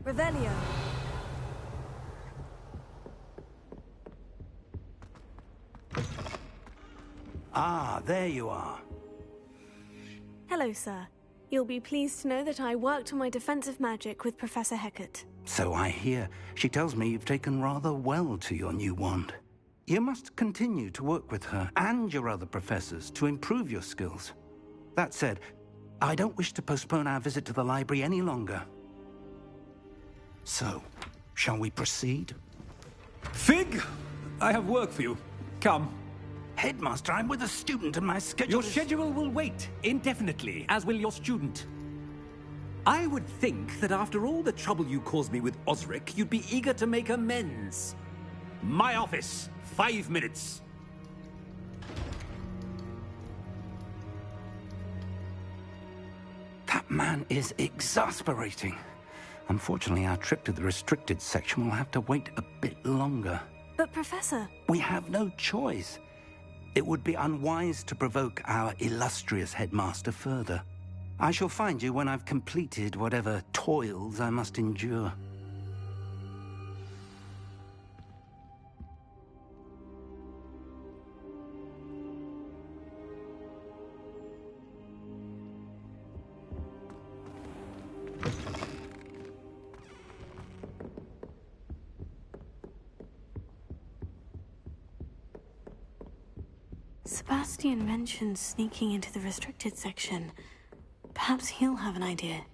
Revelio. Ah, there you are. Hello, sir. You'll be pleased to know that I worked on my defensive magic with Professor Hecat. So I hear. She tells me you've taken rather well to your new wand. You must continue to work with her and your other professors to improve your skills. That said, I don't wish to postpone our visit to the library any longer. So, shall we proceed? Fig! I have work for you. Come. Headmaster, I'm with a student and my schedule Your schedule will wait indefinitely, as will your student. I would think that after all the trouble you caused me with Osric, you'd be eager to make amends. My office, 5 minutes. That man is exasperating. Unfortunately, our trip to the restricted section will have to wait a bit longer. But, Professor... We have no choice. It would be unwise to provoke our illustrious headmaster further. I shall find you when I've completed whatever toils I must endure. Sebastian mentioned sneaking into the restricted section. Perhaps he'll have an idea.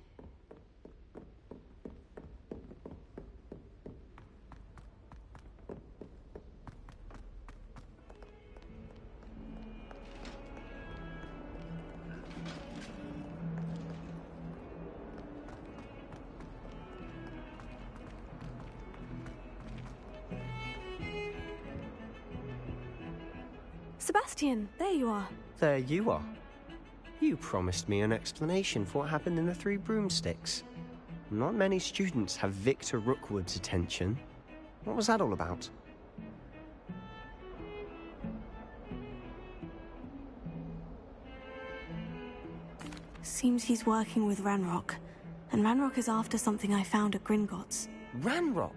Sebastian, there you are. There you are. You promised me an explanation for what happened in the Three Broomsticks. Not many students have Victor Rookwood's attention. What was that all about? Seems he's working with Ranrock. And Ranrock is after something I found at Gringotts. Ranrock?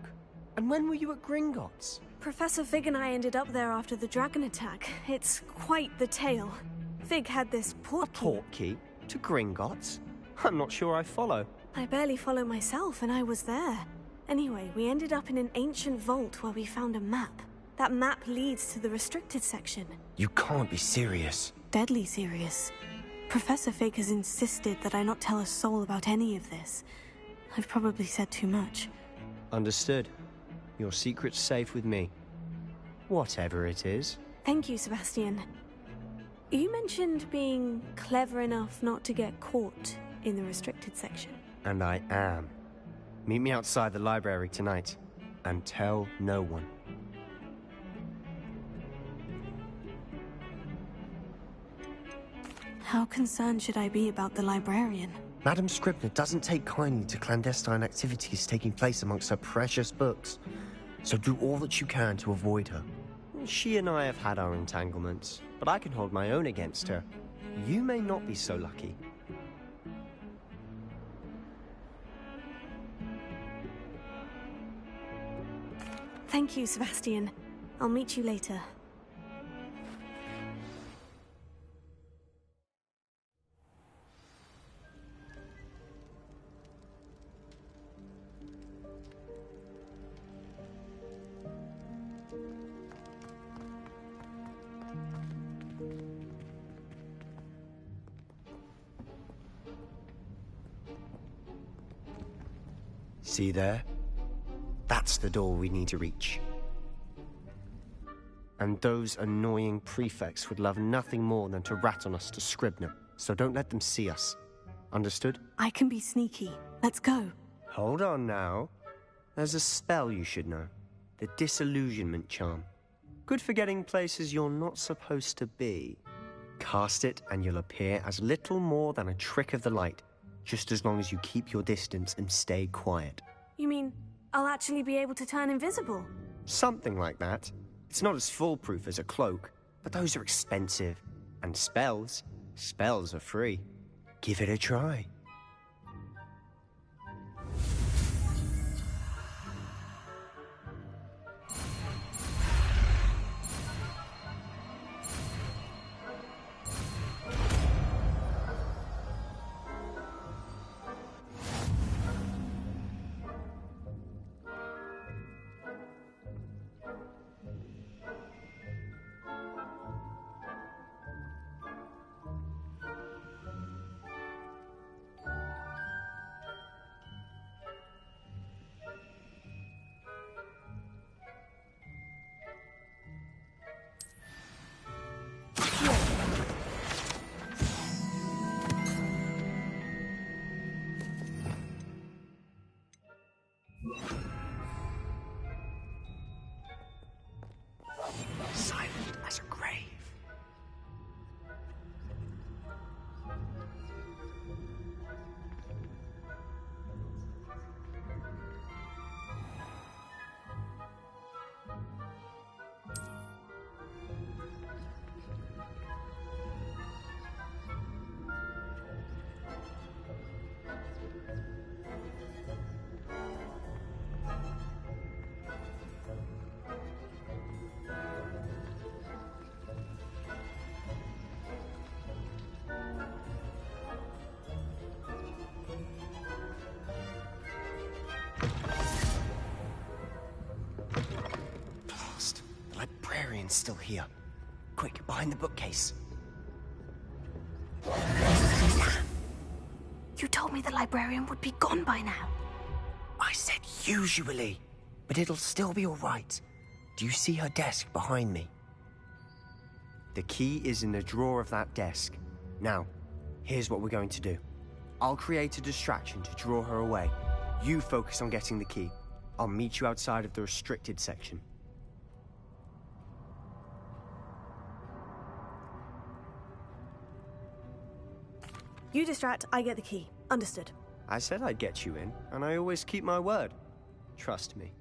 And when were you at Gringotts? Professor Fig and I ended up there after the dragon attack. It's quite the tale. Fig had this portkey. A portkey? To Gringotts? I'm not sure I follow. I barely follow myself, and I was there. Anyway, we ended up in an ancient vault where we found a map. That map leads to the restricted section. You can't be serious. Deadly serious. Professor Fig has insisted that I not tell a soul about any of this. I've probably said too much. Understood. Your secret's safe with me. Whatever it is. Thank you, Sebastian. You mentioned being clever enough not to get caught in the restricted section. And I am. Meet me outside the library tonight. And tell no one. How concerned should I be about the librarian? Madam Scribner doesn't take kindly to clandestine activities taking place amongst her precious books. So do all that you can to avoid her. She and I have had our entanglements, but I can hold my own against her. You may not be so lucky. Thank you, Sebastian. I'll meet you later. See there? That's the door we need to reach. And those annoying prefects would love nothing more than to rat on us to Scribner, so don't let them see us. Understood? I can be sneaky. Let's go. Hold on now. There's a spell you should know. The Disillusionment Charm. Good for getting places you're not supposed to be. Cast it and you'll appear as little more than a trick of the light, just as long as you keep your distance and stay quiet. You mean I'll actually be able to turn invisible? Something like that. It's not as foolproof as a cloak, but those are expensive. And spells are free. Give it a try. Silent as a grave. Librarian's still here. Quick, behind the bookcase. You told me the librarian would be gone by now. I said usually, but it'll still be all right. Do you see her desk behind me? The key is in the drawer of that desk. Now, here's what we're going to do. I'll create a distraction to draw her away. You focus on getting the key. I'll meet you outside of the restricted section. You distract, I get the key. Understood. I said I'd get you in, and I always keep my word. Trust me.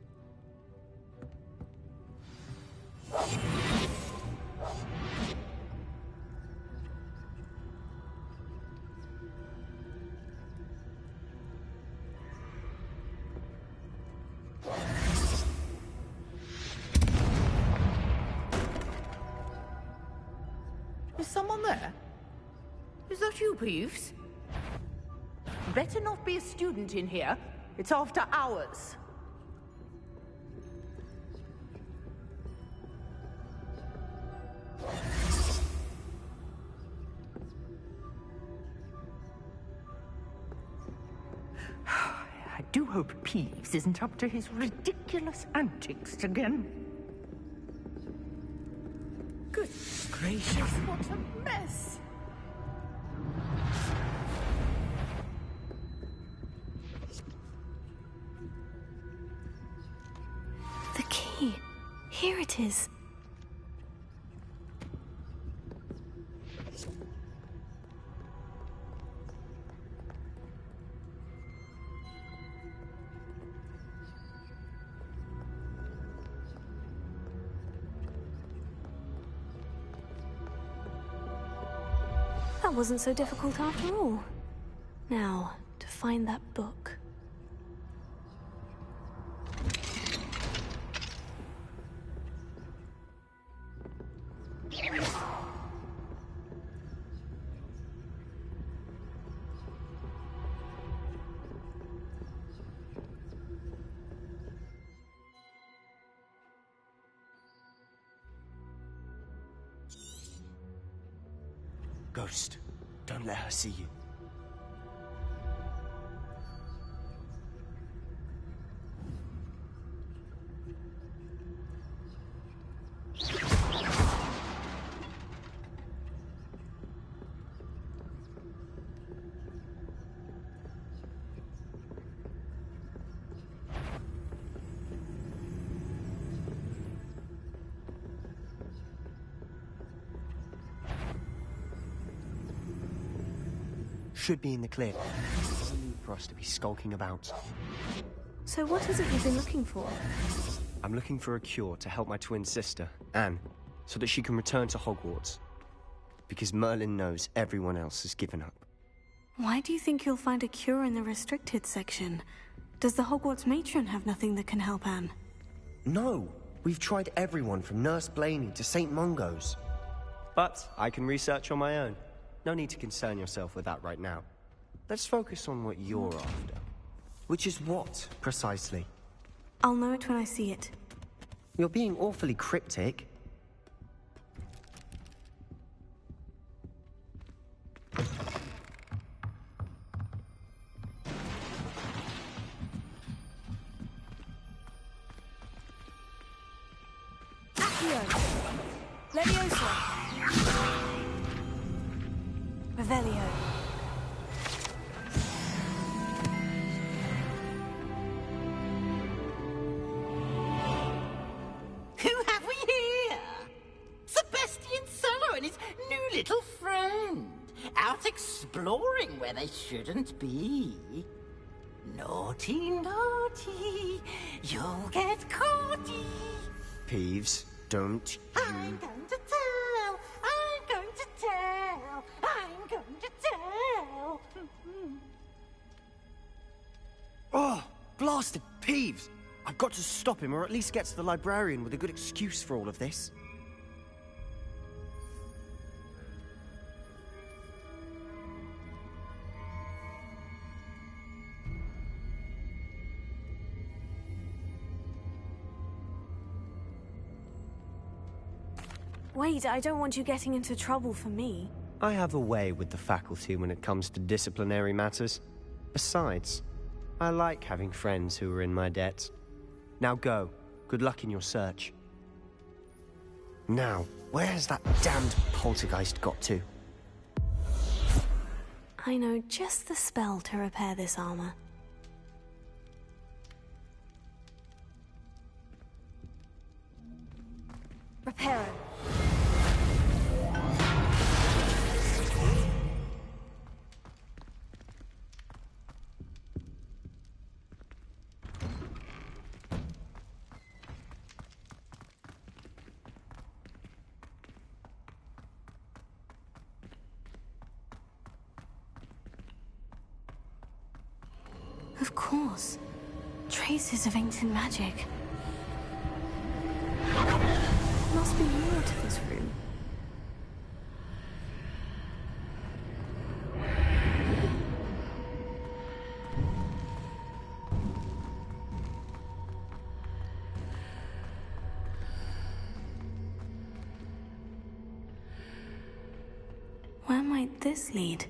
Is someone there? Is that you, Peeves? Better not be a student in here. It's after hours. I do hope Peeves isn't up to his ridiculous antics again. Good gracious, what a mess! The key. Here it is. That wasn't so difficult after all. Now, to find that book. Ghost, don't let her see you. should be in the clear. No need for us to be skulking about. So what is it you've been looking for? I'm looking for a cure to help my twin sister, Anne, so that she can return to Hogwarts. Because Merlin knows everyone else has given up. Why do you think you'll find a cure in the restricted section? Does the Hogwarts matron have nothing that can help Anne? No! We've tried everyone from Nurse Blaney to St. Mungo's. But I can research on my own. No need to concern yourself with that right now. Let's focus on what you're after. Which is what, precisely? I'll know it when I see it. You're being awfully cryptic. Leviosa. Revelio. Who have we here? Sebastian Cello and his new little friend. Out exploring where they shouldn't be. Naughty, naughty. You'll get caughty. Peeves, don't you... I'm going to tell. I'm going to tell. I'm going to tell. Oh, blasted Peeves! I've got to stop him, or at least get to the librarian with a good excuse for all of this. Wait, I don't want you getting into trouble for me. I have a way with the faculty when it comes to disciplinary matters. Besides, I like having friends who are in my debt. Now go. Good luck in your search. Now, where has that damned poltergeist got to? I know just the spell to repair this armor. Repair it. Of course. Traces of ancient magic. Must be more to this room. Where might this lead?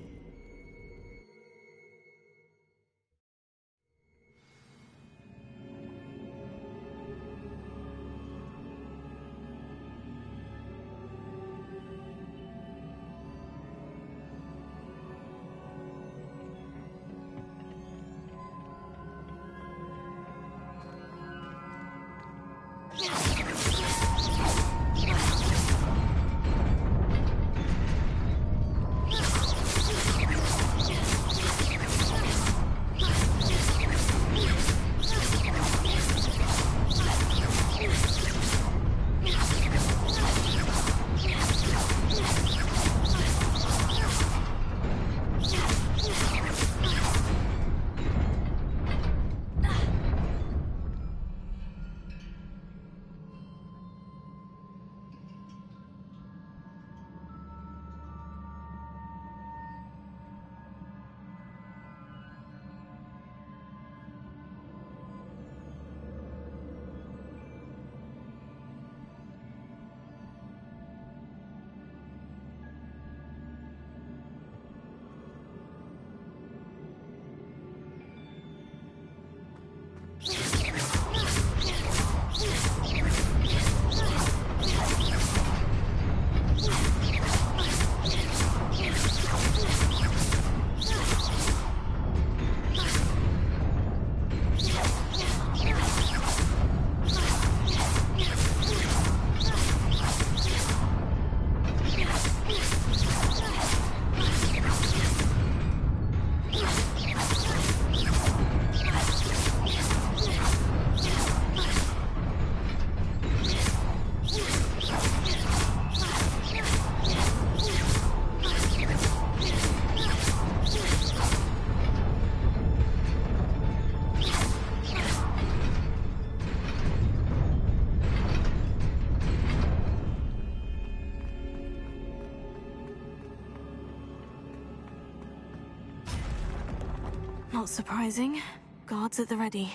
Not surprising. Guards at the ready.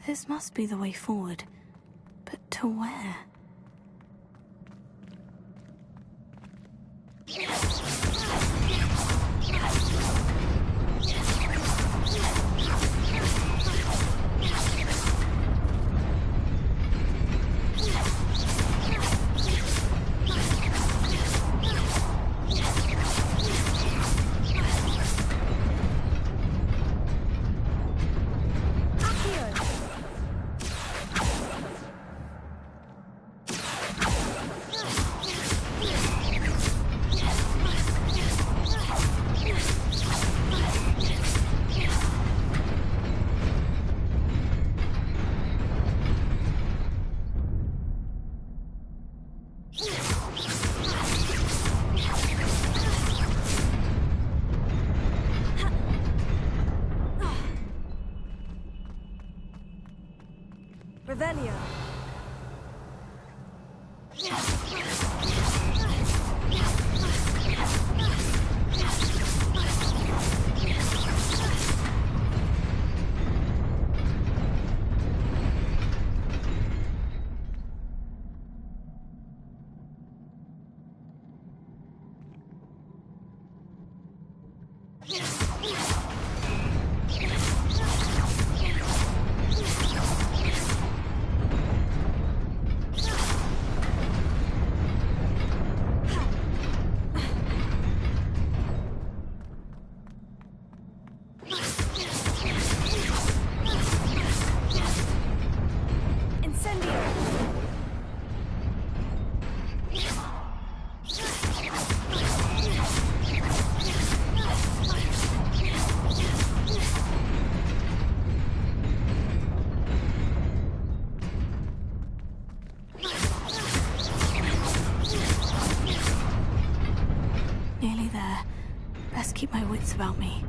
This must be the way forward. But to where? Revelio. Nearly there. Best keep my wits about me.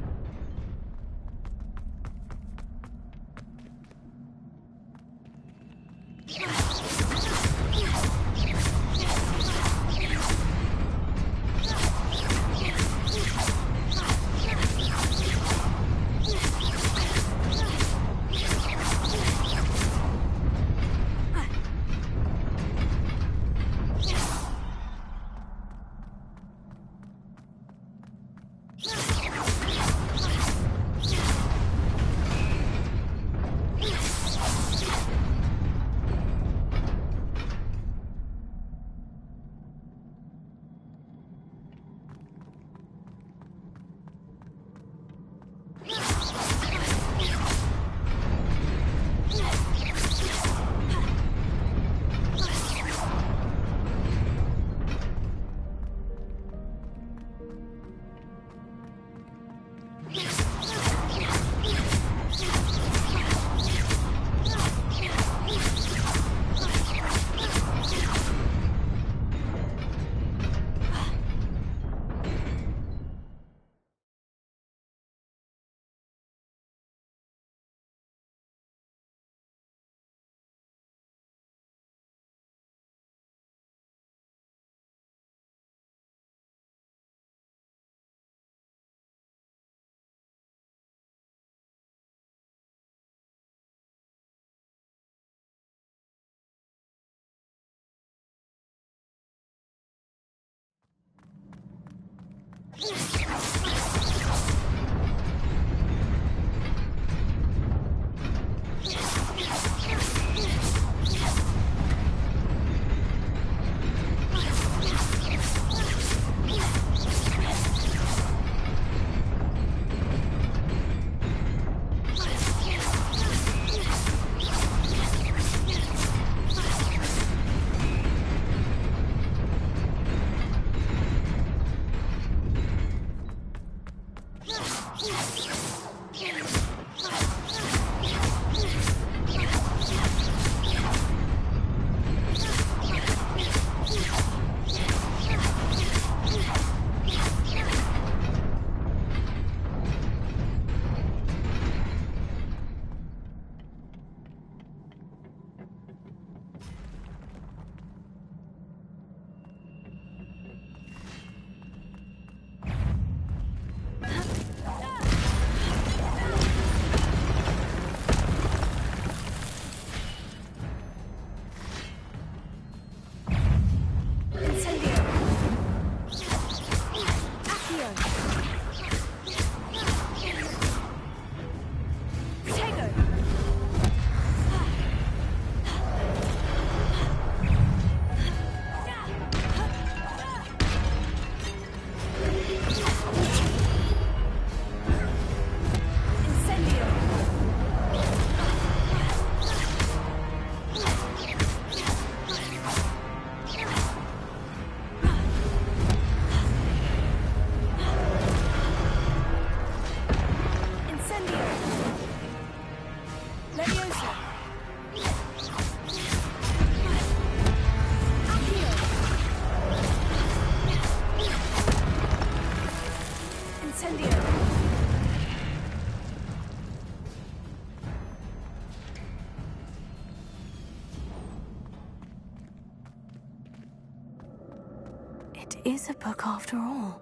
is a book after all.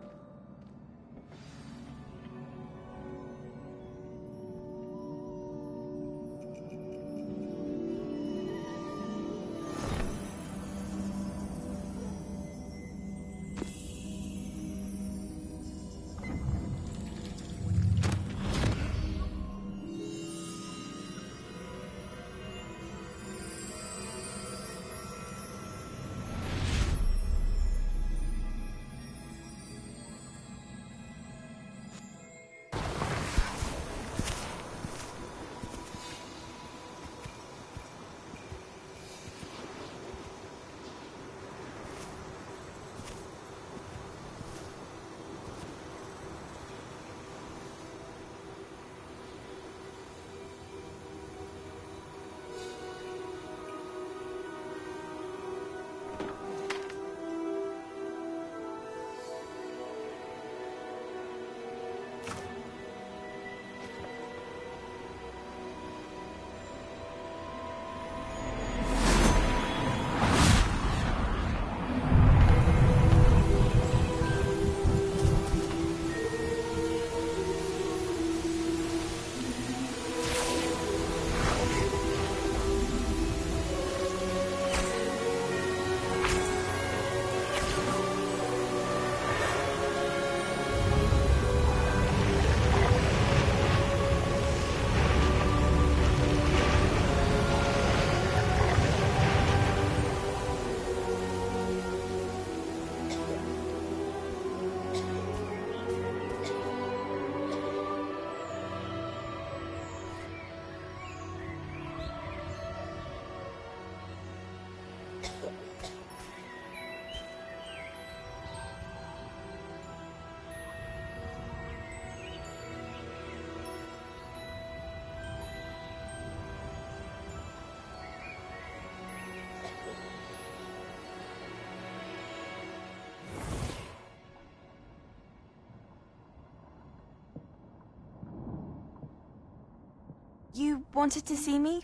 You wanted to see me?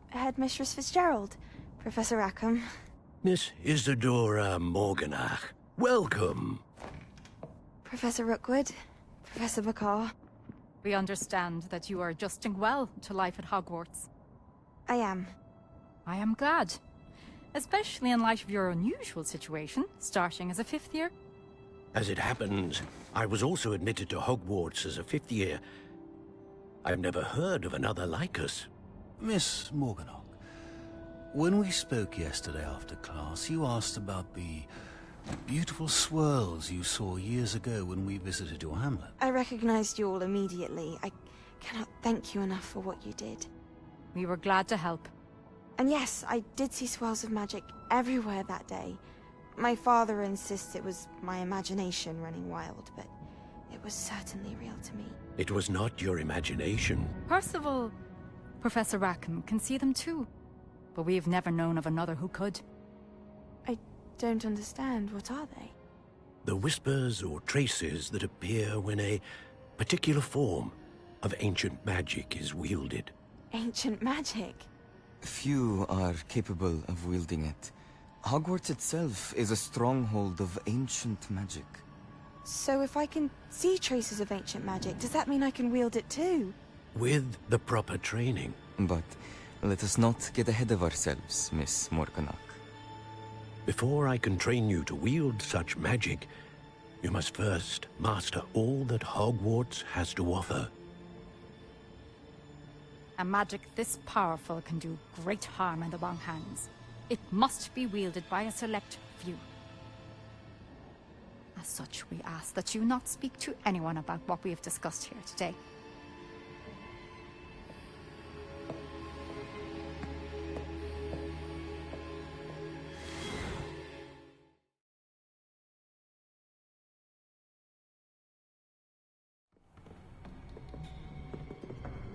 Headmistress Fitzgerald, Professor Rackham. Miss Isadora Morganach, welcome. Professor Rookwood, Professor McCaw. We understand that you are adjusting well to life at Hogwarts. I am. I am glad. Especially in light of your unusual situation, starting as a 5th year. As it happens, I was also admitted to Hogwarts as a 5th year. I've never heard of another like us. Miss Morganach, when we spoke yesterday after class, you asked about the beautiful swirls you saw years ago when we visited your hamlet. I recognized you all immediately. I cannot thank you enough for what you did. We were glad to help. And yes, I did see swirls of magic everywhere that day. My father insists it was my imagination running wild, but it was certainly real to me. It was not your imagination. Percival, Professor Rackham can see them too. But we have never known of another who could. I don't understand. What are they? The whispers or traces that appear when a particular form of ancient magic is wielded. Ancient magic? Few are capable of wielding it. Hogwarts itself is a stronghold of ancient magic. So if I can see traces of ancient magic, does that mean I can wield it too? With the proper training. But let us not get ahead of ourselves, Miss Morganach. Before I can train you to wield such magic, you must first master all that Hogwarts has to offer. A magic this powerful can do great harm in the wrong hands. It must be wielded by a select few. As such, we ask that you not speak to anyone about what we have discussed here today.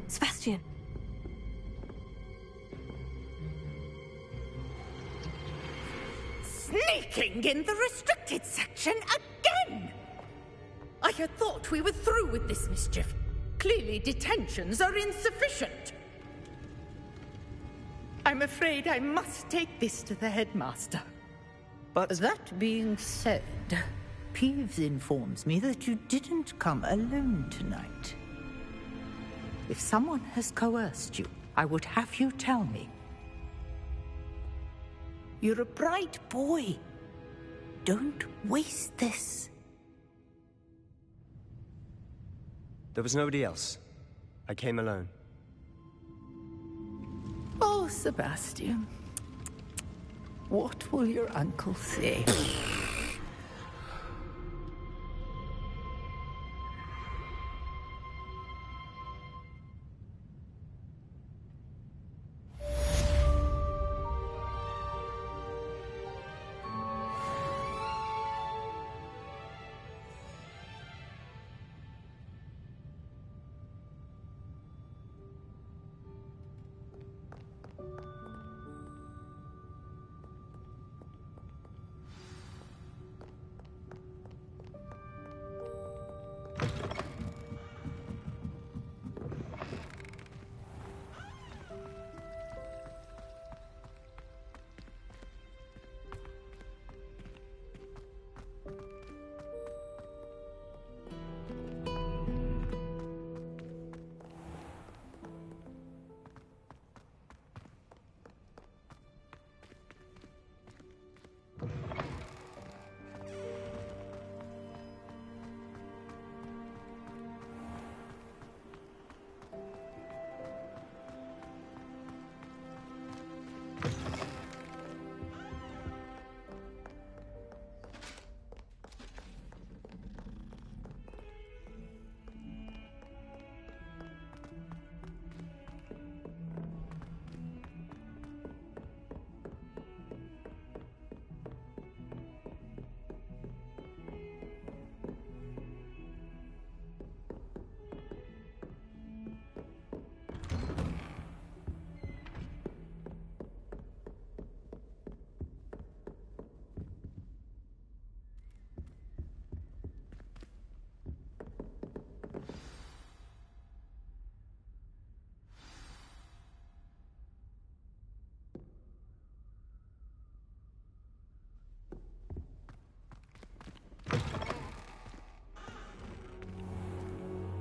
Sebastian! Sneaking in the restricted section again! I had thought we were through with this mischief. Clearly detentions are insufficient. I'm afraid I must take this to the headmaster. But that being said, Peeves informs me that you didn't come alone tonight. If someone has coerced you, I would have you tell me. You're a bright boy. Don't waste this. There was nobody else. I came alone. Oh, Sebastian. What will your uncle say?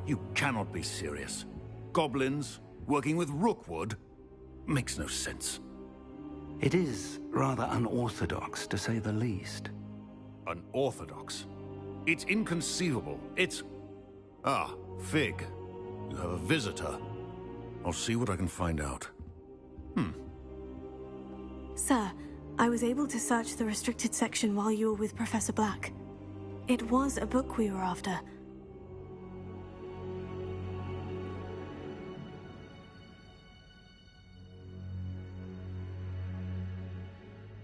You cannot be serious. Goblins working with Rookwood? Makes no sense. It is rather unorthodox, to say the least. Unorthodox? It's inconceivable. It's... Ah, Fig. You have a visitor. I'll see what I can find out. Sir, I was able to search the restricted section while you were with Professor Black. It was a book we were after.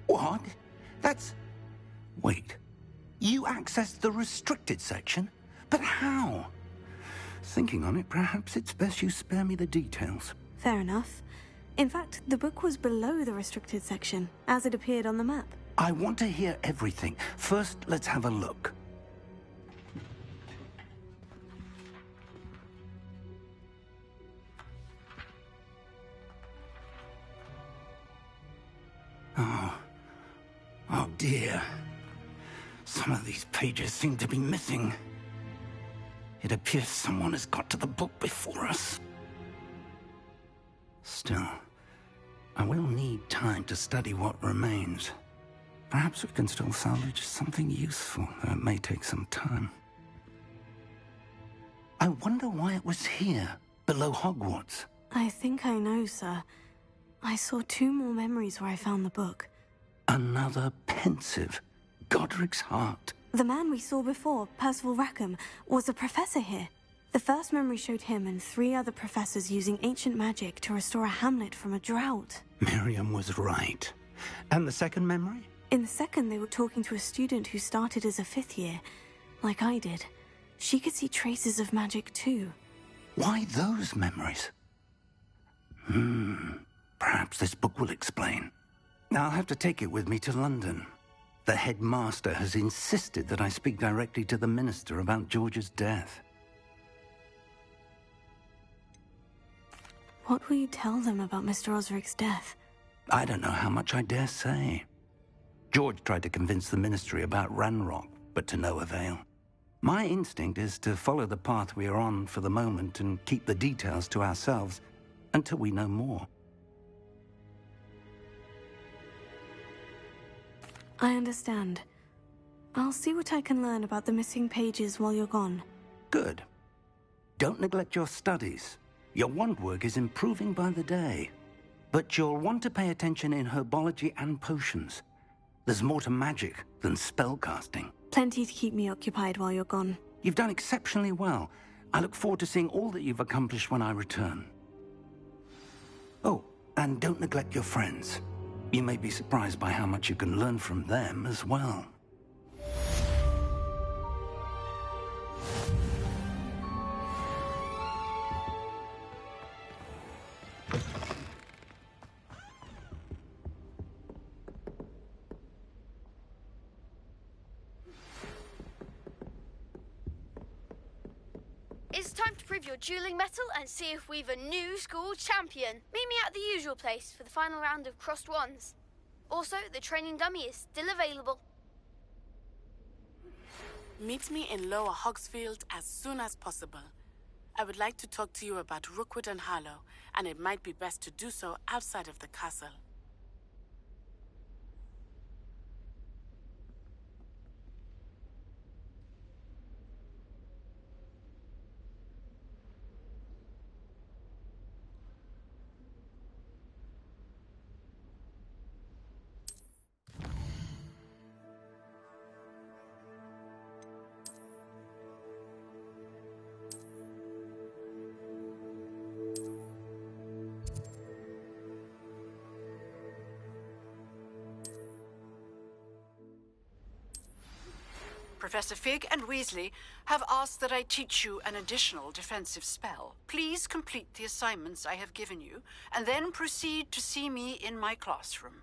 What? That's... Wait. You accessed the restricted section? But how? Thinking on it, perhaps it's best you spare me the details. Fair enough. In fact, the book was below the restricted section, as it appeared on the map. I want to hear everything. First, let's have a look. Oh dear. Some of these pages seem to be missing. It appears someone has got to the book before us. Still, I will need time to study what remains. Perhaps we can still salvage something useful, though it may take some time. I wonder why it was here, below Hogwarts. I think I know, sir. I saw 2 more memories where I found the book. Another pensive. Godric's heart. The man we saw before, Percival Rackham, was a professor here. The first memory showed him and 3 other professors using ancient magic to restore a hamlet from a drought. Miriam was right. And the second memory? In the second, they were talking to a student who started as a 5th year, like I did. She could see traces of magic too. Why those memories? Perhaps this book will explain. I'll have to take it with me to London. The headmaster has insisted that I speak directly to the minister about George's death. What will you tell them about Mr. Osric's death? I don't know how much I dare say. George tried to convince the ministry about Ranrock, but to no avail. My instinct is to follow the path we are on for the moment and keep the details to ourselves until we know more. I understand. I'll see what I can learn about the missing pages while you're gone. Good. Don't neglect your studies. Your wand work is improving by the day. But you'll want to pay attention in herbology and potions. There's more to magic than spellcasting. Plenty to keep me occupied while you're gone. You've done exceptionally well. I look forward to seeing all that you've accomplished when I return. Oh, and don't neglect your friends. You may be surprised by how much you can learn from them as well. It's time to prove your dueling mettle and see if we've a new school champion. Meet me at the usual place for the final round of crossed wands. Also, the training dummy is still available. Meet me in Lower Hogsfield as soon as possible. I would like to talk to you about Rookwood and Harlow, and it might be best to do so outside of the castle. Professor Fig and Weasley have asked that I teach you an additional defensive spell. Please complete the assignments I have given you, and then proceed to see me in my classroom.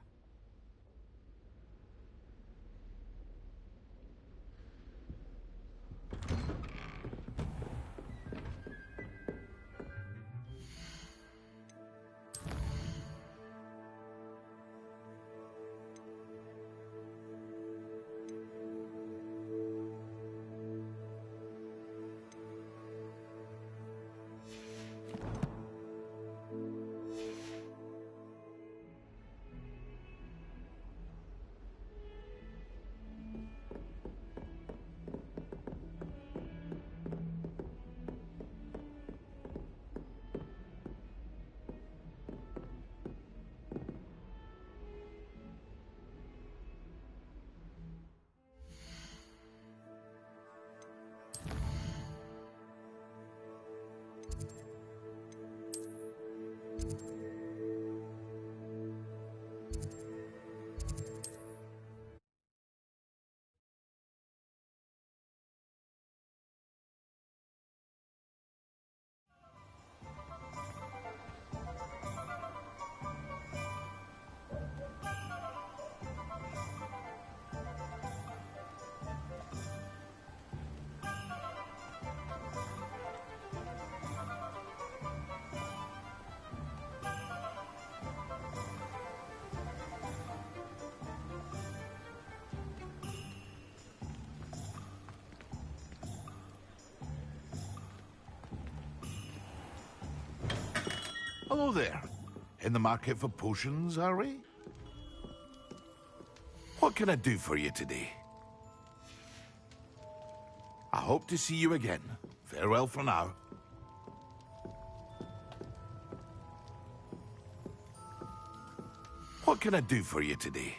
Hello there. In the market for potions, are we? What can I do for you today? I hope to see you again. Farewell for now. What can I do for you today?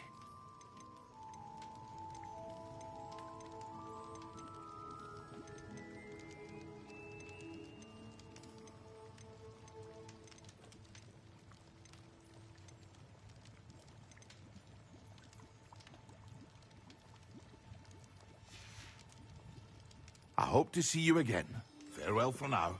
I hope to see you again. Farewell for now.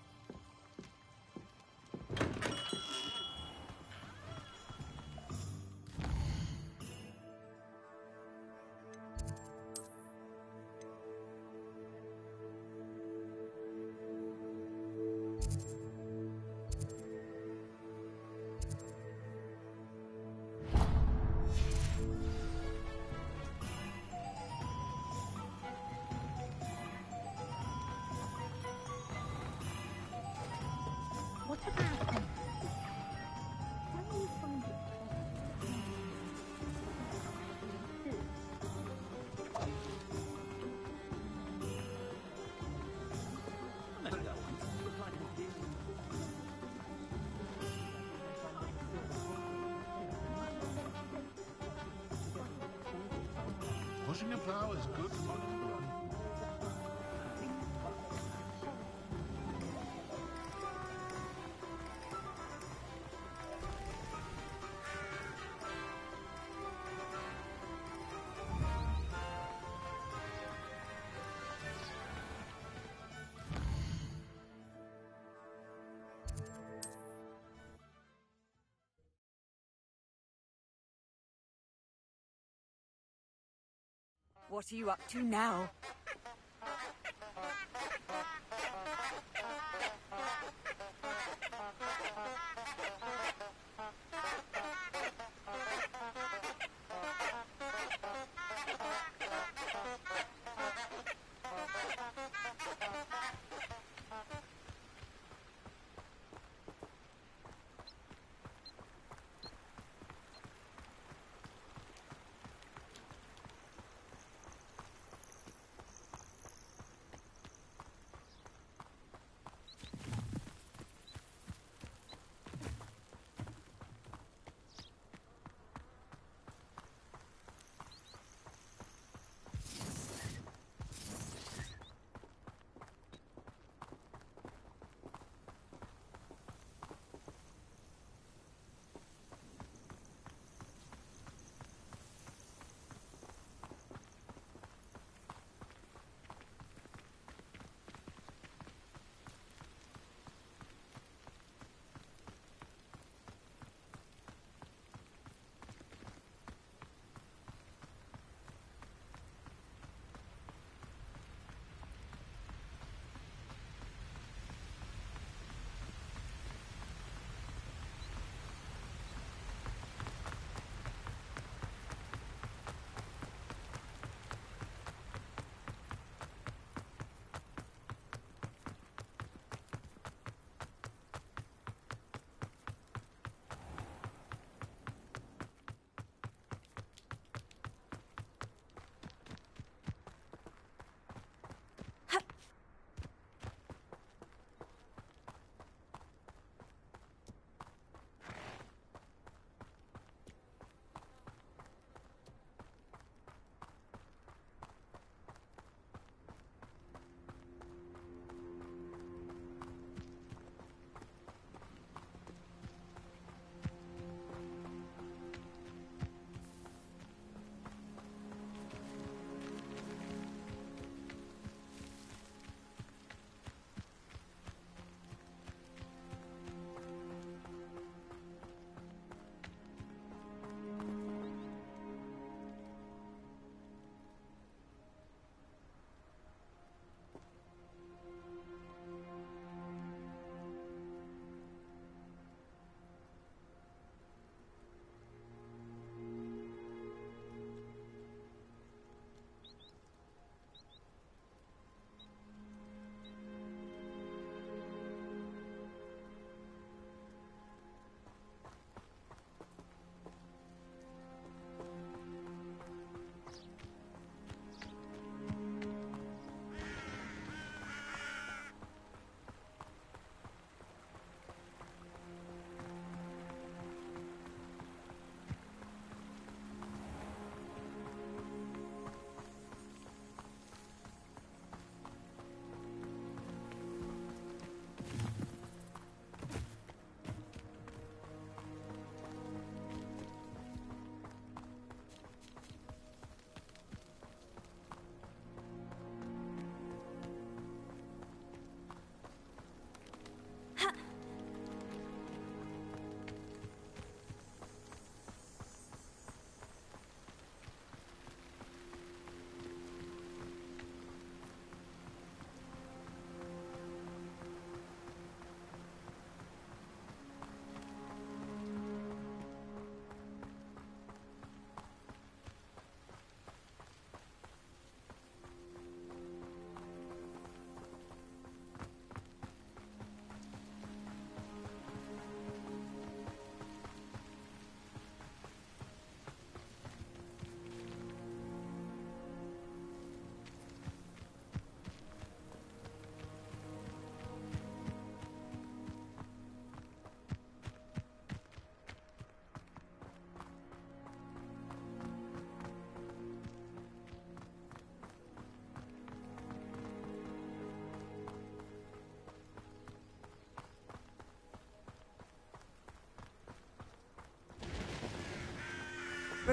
Pushing your power is good for everyone. What are you up to now?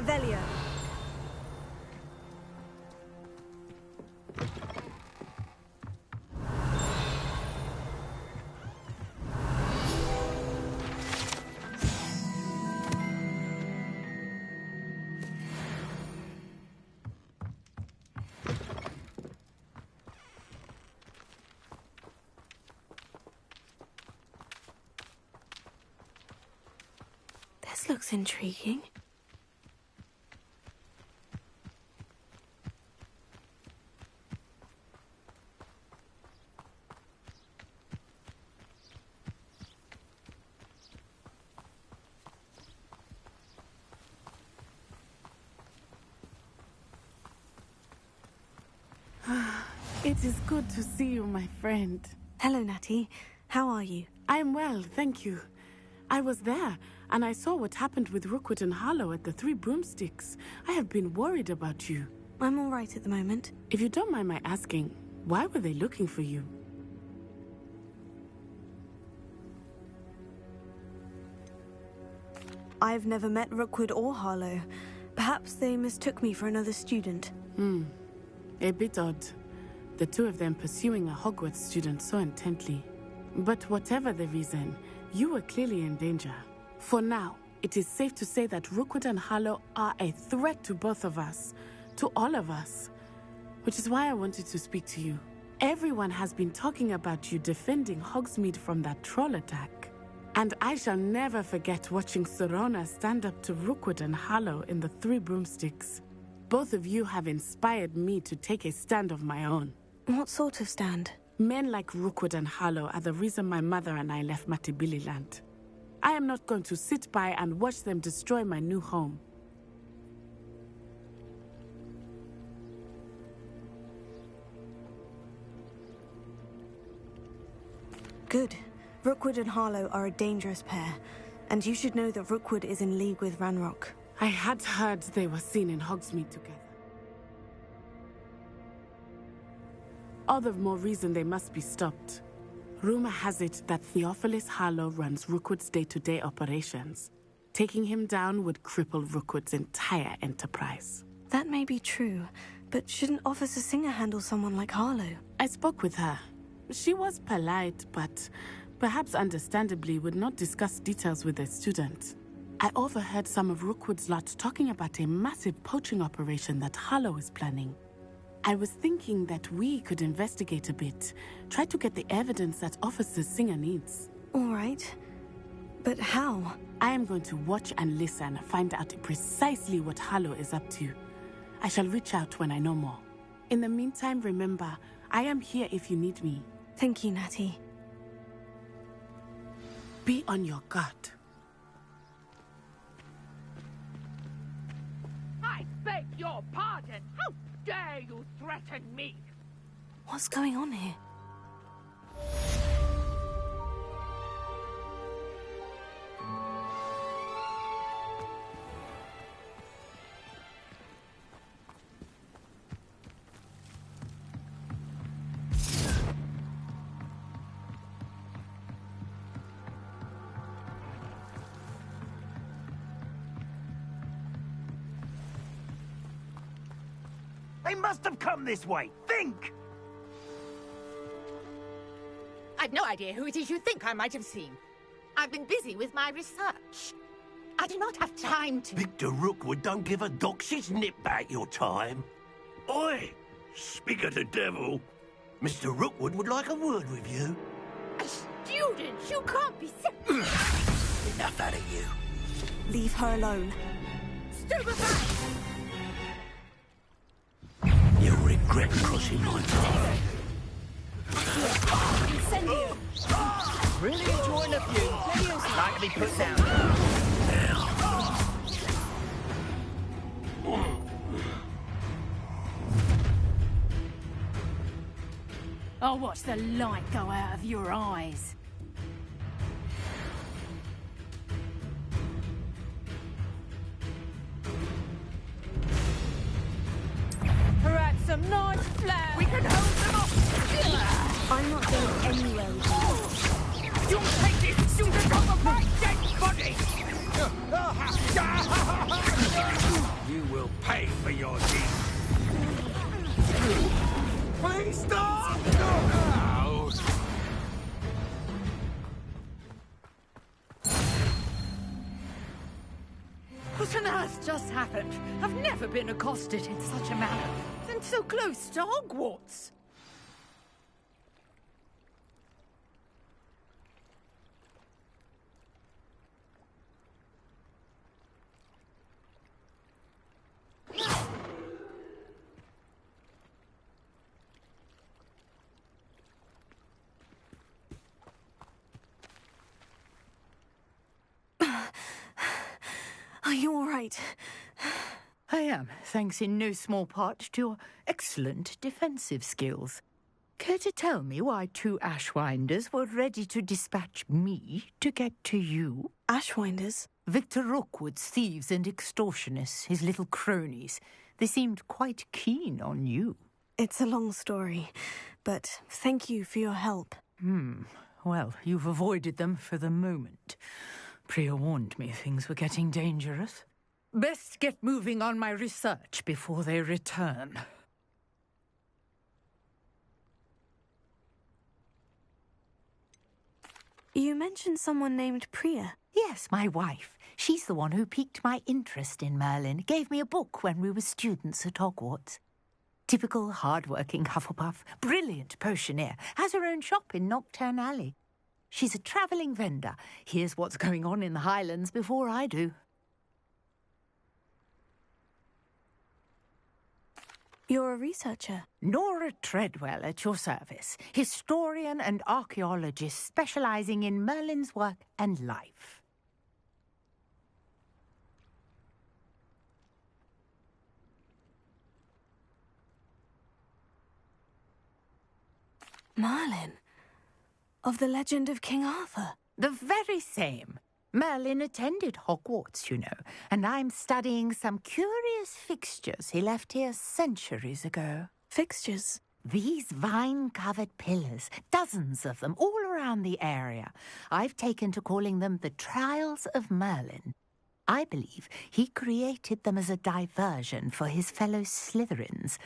Revelio. This looks intriguing. It is good to see you, my friend. Hello, Natty. How are you? I am well, thank you. I was there, and I saw what happened with Rookwood and Harlow at the Three Broomsticks. I have been worried about you. I'm all right at the moment. If you don't mind my asking, why were they looking for you? I've never met Rookwood or Harlow. Perhaps they mistook me for another student. A bit odd. The two of them pursuing a Hogwarts student so intently. But whatever the reason, you were clearly in danger. For now, it is safe to say that Rookwood and Harlow are a threat to both of us. To all of us. Which is why I wanted to speak to you. Everyone has been talking about you defending Hogsmeade from that troll attack. And I shall never forget watching Sorona stand up to Rookwood and Harlow in the Three Broomsticks. Both of you have inspired me to take a stand of my own. What sort of stand? Men like Rookwood and Harlow are the reason my mother and I left Matabeleland. I am not going to sit by and watch them destroy my new home. Good. Rookwood and Harlow are a dangerous pair, and you should know that Rookwood is in league with Ranrock. I had heard they were seen in Hogsmeade together. All the more reason they must be stopped. Rumor has it that Theophilus Harlow runs Rookwood's day-to-day operations. Taking him down would cripple Rookwood's entire enterprise. That may be true, but shouldn't Officer Singer handle someone like Harlow? I spoke with her. She was polite, but perhaps understandably would not discuss details with a student. I overheard some of Rookwood's lot talking about a massive poaching operation that Harlow is planning. I was thinking that we could investigate a bit, try to get the evidence that Officer Singer needs. All right. But how? I am going to watch and listen, find out precisely what Harlow is up to. I shall reach out when I know more. In the meantime, remember, I am here if you need me. Thank you, Natty. Be on your guard. I beg your pardon. How dare you threaten me? What's going on here? They must have come this way. Think! I've no idea who it is you think I might have seen. I've been busy with my research. I do not have time to... Victor Rookwood don't give a doxy's nip back your time. Oi! Speak of the devil. Mr. Rookwood would like a word with you. A student? You can't be Enough out of you. Leave her alone. Stupefy! You'll regret crossing my path. Incendio! Really enjoying the view. Like to be put down. I'll watch the light go out of your eyes. Perhaps some nice flowers. We can hold them off. I'm not going anywhere with you. You'll take this! You'll become a my dead body! You will pay for your deeds. Please stop! No! What on earth just happened? I've never been accosted in such a manner. And so close to Hogwarts. Are you all right? I am, thanks in no small part to your excellent defensive skills. Care to tell me why 2 Ashwinders were ready to dispatch me to get to you? Ashwinders? Victor Rookwood's thieves and extortionists, his little cronies. They seemed quite keen on you. It's a long story, but thank you for your help. Well, you've avoided them for the moment. Priya warned me things were getting dangerous. Best get moving on my research before they return. You mentioned someone named Priya. Yes, my wife. She's the one who piqued my interest in Merlin. Gave me a book when we were students at Hogwarts. Typical hard-working Hufflepuff. Brilliant potioneer. Has her own shop in Knockturn Alley. She's a travelling vendor. Hears what's going on in the Highlands before I do. You're a researcher? Nora Treadwell at your service. Historian and archaeologist specialising in Merlin's work and life. Merlin? Of the legend of King Arthur? The very same. Merlin attended Hogwarts, you know, and I'm studying some curious fixtures he left here centuries ago. Fixtures? These vine-covered pillars, dozens of them, all around the area. I've taken to calling them the Trials of Merlin. I believe he created them as a diversion for his fellow Slytherins.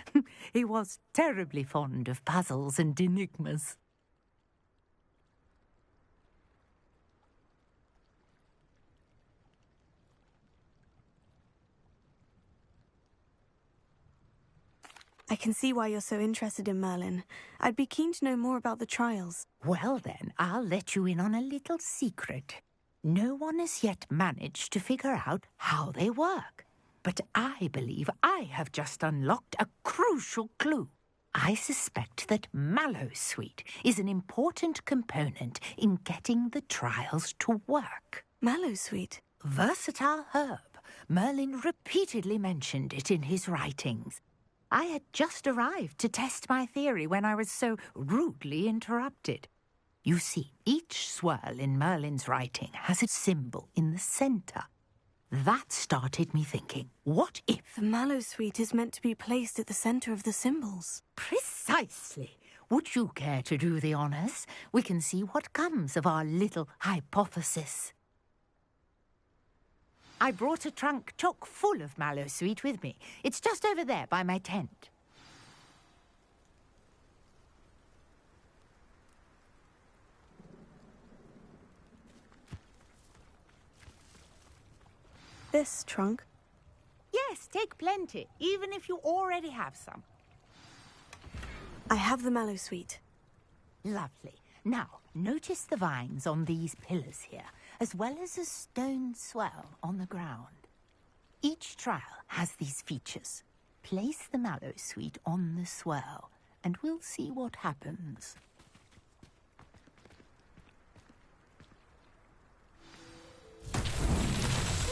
He was terribly fond of puzzles and enigmas. I can see why you're so interested in Merlin. I'd be keen to know more about the trials. Well then, I'll let you in on a little secret. No one has yet managed to figure out how they work. But I believe I have just unlocked a crucial clue. I suspect that Mallowsweet is an important component in getting the trials to work. Mallowsweet? Versatile herb. Merlin repeatedly mentioned it in his writings. I had just arrived to test my theory when I was so rudely interrupted. You see, each swirl in Merlin's writing has a symbol in the centre. That started me thinking, what if... The Mallowsweet is meant to be placed at the centre of the symbols. Precisely. Would you care to do the honours? We can see what comes of our little hypothesis. I brought a trunk chock full of Mallowsweet with me. It's just over there by my tent. This trunk? Yes, take plenty, even if you already have some. I have the Mallowsweet. Lovely. Now, notice the vines on these pillars here, as well as a stone swell on the ground. Each trial has these features. Place the Mallowsweet on the swell, and we'll see what happens.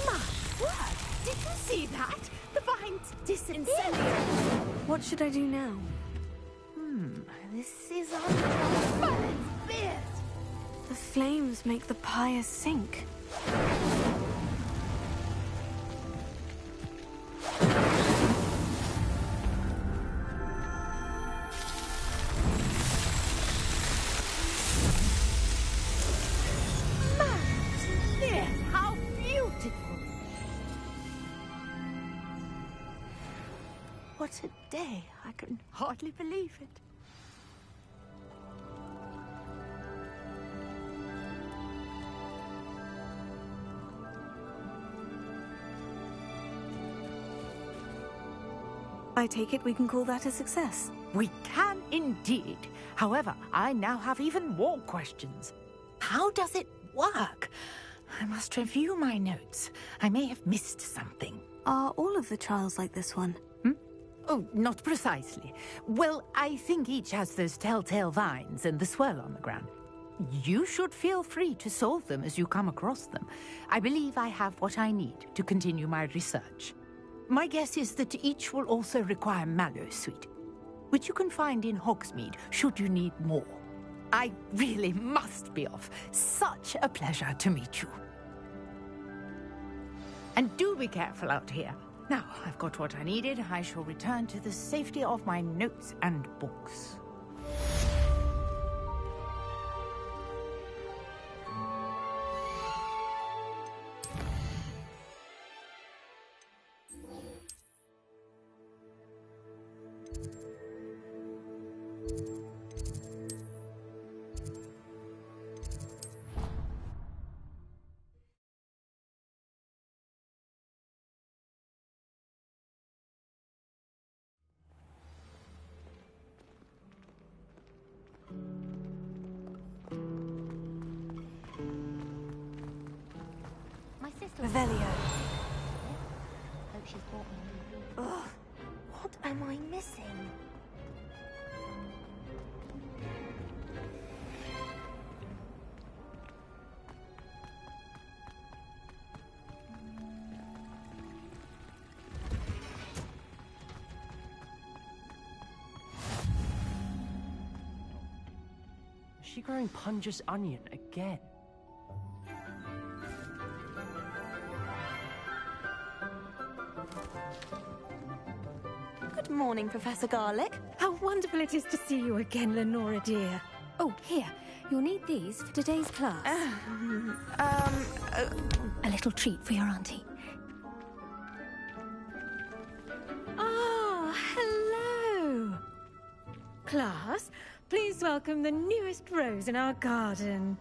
My word! Did you see that? The vines disappeared. What should I do now? This is untransparent bit. The flames make the pyre sink. Yes, how beautiful! What a day. I can hardly believe it. I take it we can call that a success. We can indeed. However, I now have even more questions. How does it work? I must review my notes. I may have missed something. Are all of the trials like this one? Oh, not precisely. Well, I think each has those telltale vines and the swirl on the ground. You should feel free to solve them as you come across them. I believe I have what I need to continue my research. My guess is that each will also require mallow sweet, which you can find in Hogsmeade should you need more. I really must be off. Such a pleasure to meet you. And do be careful out here. Now, I've got what I needed. I shall return to the safety of my notes and books. Revelio. Hope she's bought me. Ugh, what am I missing? Is she growing Punja's onion again? Good morning, Professor Garlick. How wonderful it is to see you again, Lenora dear. Oh, here. You'll need these for today's class. A little treat for your auntie. Ah, hello. Class, please welcome the newest rose in our garden.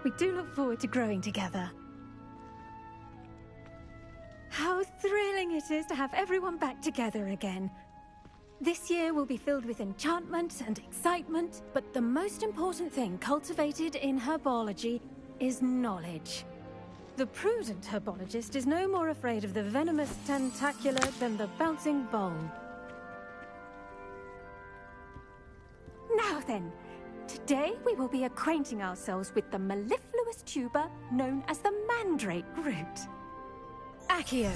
We do look forward to growing together. How thrilling it is to have everyone back together again. This year will be filled with enchantment and excitement, but the most important thing cultivated in herbology is knowledge. The prudent herbologist is no more afraid of the venomous tentacular than the bouncing bowl. Now then, today we will be acquainting ourselves with the mellifluous tuber known as the mandrake root. Accio.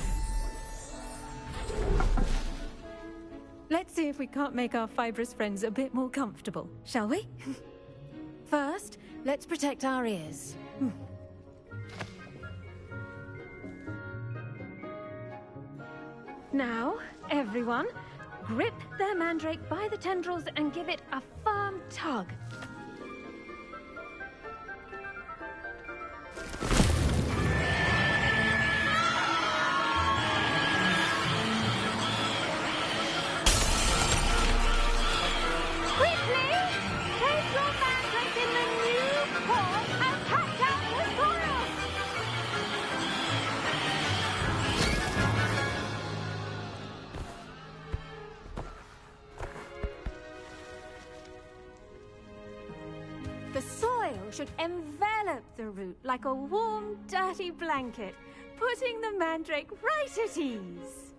Let's see if we can't make our fibrous friends a bit more comfortable, shall we? First, let's protect our ears. Now, everyone, grip their mandrake by the tendrils and give it a firm tug. Should envelop the root like a warm, dirty blanket, putting the mandrake right at ease.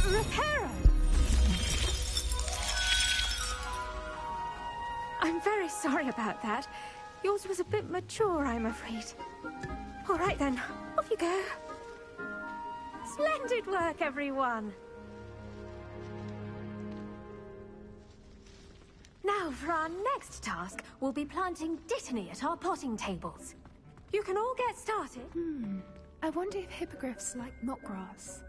Reparo! I'm very sorry about that. Yours was a bit mature, I'm afraid. All right then, off you go. Splendid work, everyone. Now, for our next task, we'll be planting dittany at our potting tables. You can all get started. I wonder if hippogriffs like knotgrass.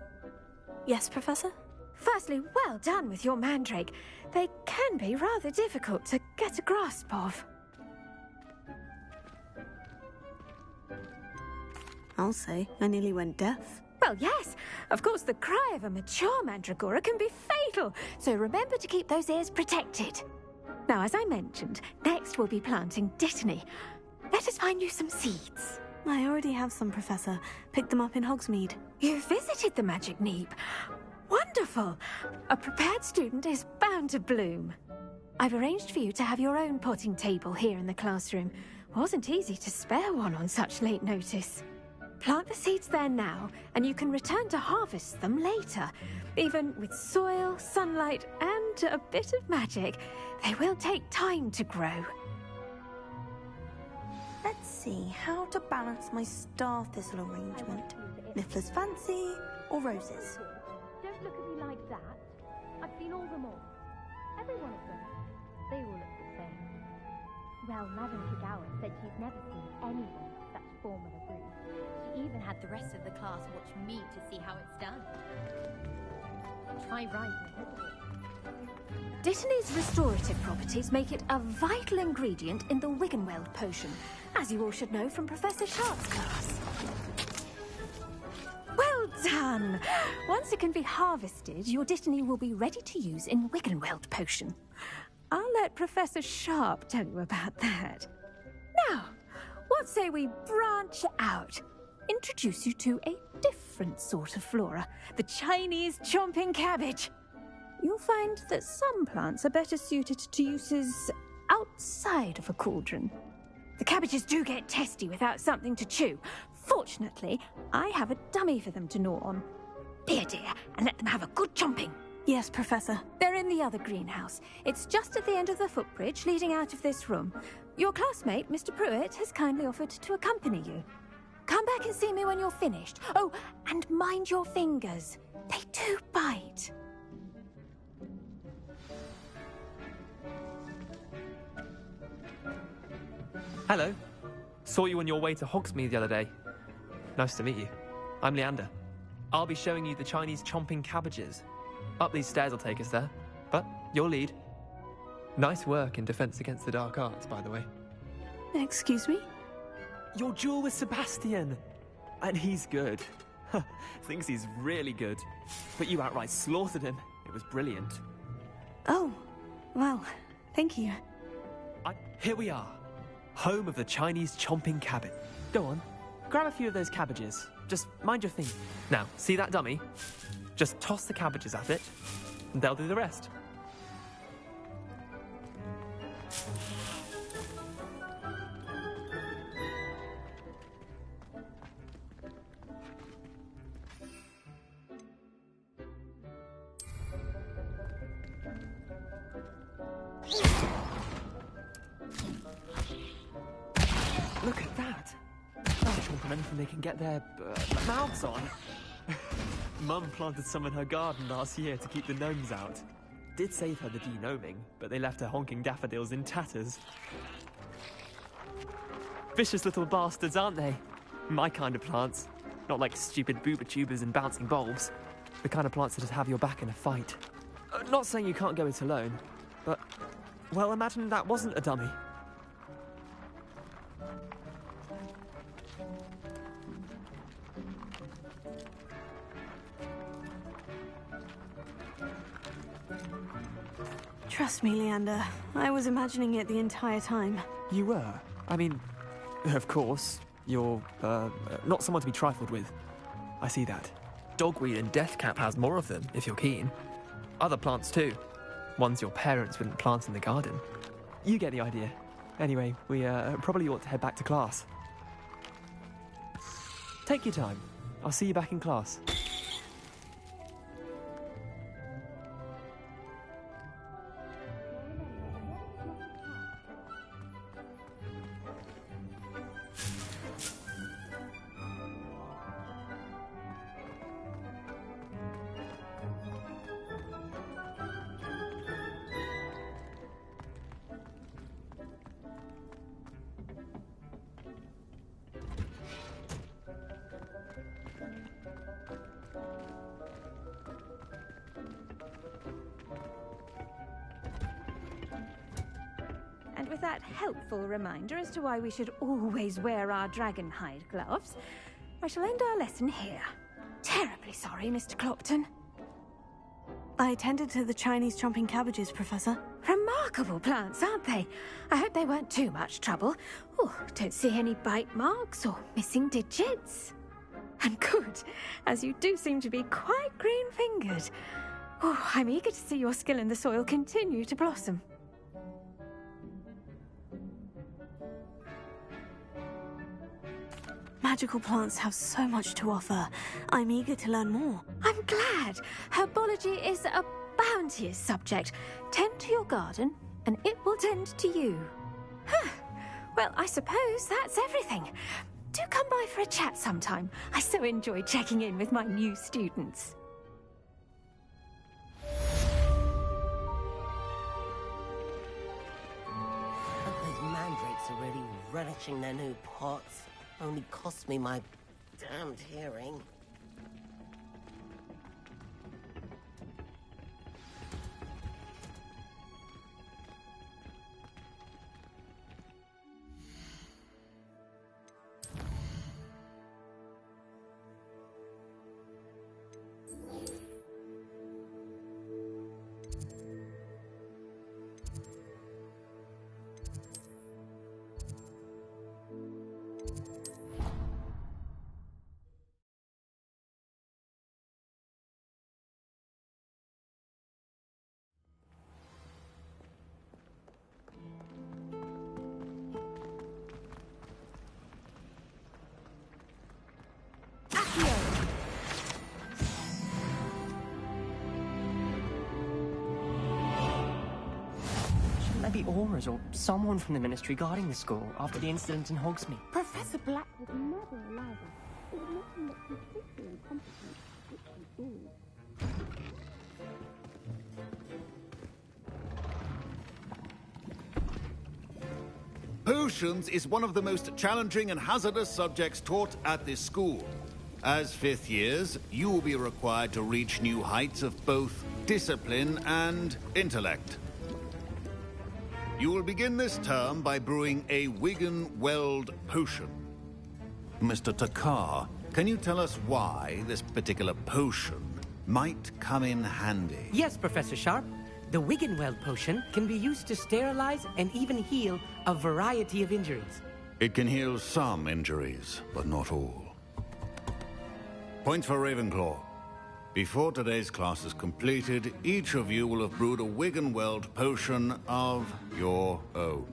Yes, Professor? Firstly, well done with your mandrake. They can be rather difficult to get a grasp of. I'll say, I nearly went deaf. Well, Well, yes. Of course, the cry of a mature mandragora can be fatal, so remember to keep those ears protected. Now, as I mentioned, next we'll be planting Dittany. Let us find you some seeds. I already have some, Professor. Picked them up in Hogsmeade. You visited the Magic Neep. Wonderful. A prepared student is bound to bloom. I've arranged for you to have your own potting table here in the classroom. Wasn't easy to spare one on such late notice. Plant the seeds there now, and you can return to harvest them later. Even with soil, sunlight, and a bit of magic, they will take time to grow. Let's see how to balance my star thistle arrangement. Niffler's fancy or roses? Don't look at me like that. I've seen all them all. Every one of them. They all look the same. Well, Madame Kagawa said she's never seen anyone with such form of a brood. She even had the rest of the class watch me to see how it's done. Try rising. Dittany's restorative properties make it a vital ingredient in the Wiggenweld potion, as you all should know from Professor Sharp's class. Well done! Once it can be harvested, your Dittany will be ready to use in Wiggenweld potion. I'll let Professor Sharp tell you about that. Now, what say we branch out? Introduce you to a different sort of flora, the Chinese chomping cabbage. You'll find that some plants are better suited to uses outside of a cauldron. The cabbages do get testy without something to chew. Fortunately, I have a dummy for them to gnaw on. Be a dear and let them have a good chomping. Yes, Professor. They're in the other greenhouse. It's just at the end of the footbridge leading out of this room. Your classmate, Mr. Pruitt, has kindly offered to accompany you. Come back and see me when you're finished. Oh, and mind your fingers. They do bite. Hello. Saw you on your way to Hogsmeade the other day. Nice to meet you. I'm Leander. I'll be showing you the Chinese chomping cabbages. Up these stairs will take us there, but you'll lead. Nice work in Defense Against the Dark Arts, by the way. Excuse me? Your duel with Sebastian! And he's good. Thinks he's really good. But you outright slaughtered him. It was brilliant. Oh, well, thank you. Here we are. Home of the Chinese chomping cabbage. Go on, grab a few of those cabbages. Just mind your thing. Now, see that dummy? Just toss the cabbages at it, and they'll do the rest. Look at that! They'll chomp on anything they can get their mouths on. Mum planted some in her garden last year to keep the gnomes out. Did save her the de-gnoming, but they left her honking daffodils in tatters. Vicious little bastards, aren't they? My kind of plants. Not like stupid booba tubers and bouncing bulbs. The kind of plants that just have your back in a fight. Not saying you can't go it alone, but, well, imagine that wasn't a dummy. Trust me, Leander. I was imagining it the entire time. You were? I mean, of course, you're, not someone to be trifled with. I see that. Dogweed and Deathcap has more of them, if you're keen. Other plants, too. Ones your parents wouldn't plant in the garden. You get the idea. Anyway, we, probably ought to head back to class. Take your time. I'll see you back in class. With that helpful reminder as to why we should always wear our dragon hide gloves, I shall end our lesson here. terribly sorry, Mr. Clopton. I attended to the Chinese chomping cabbages, Professor. Remarkable plants, aren't they? I hope they weren't too much trouble. Oh, don't see any bite marks or missing digits. And good, as you do seem to be quite green-fingered. Oh, I'm eager to see your skill in the soil continue to blossom. Magical plants have so much to offer. I'm eager to learn more. I'm glad. Herbology is a bounteous subject. Tend to your garden, and it will tend to you. Huh. Well, I suppose that's everything. Do come by for a chat sometime. I so enjoy checking in with my new students. Those mandrakes are really relishing their new pots. Only cost me my damned hearing. Be Aura's or someone from the Ministry guarding the school after the incident in Hogsmeade. Professor Black was never allowed. It was nothing but completely incompetent, which he is. Potions is one of the most challenging and hazardous subjects taught at this school. As fifth years, you will be required to reach new heights of both discipline and intellect. You will begin this term by brewing a Wigan-Weld potion. Mr. Takar, can you tell us why this particular potion might come in handy? Yes, Professor Sharp. The Wigan-Weld potion can be used to sterilize and even heal a variety of injuries. It can heal some injuries, but not all. Points for Ravenclaw. Before today's class is completed, each of you will have brewed a Wigan-Weld potion of your own.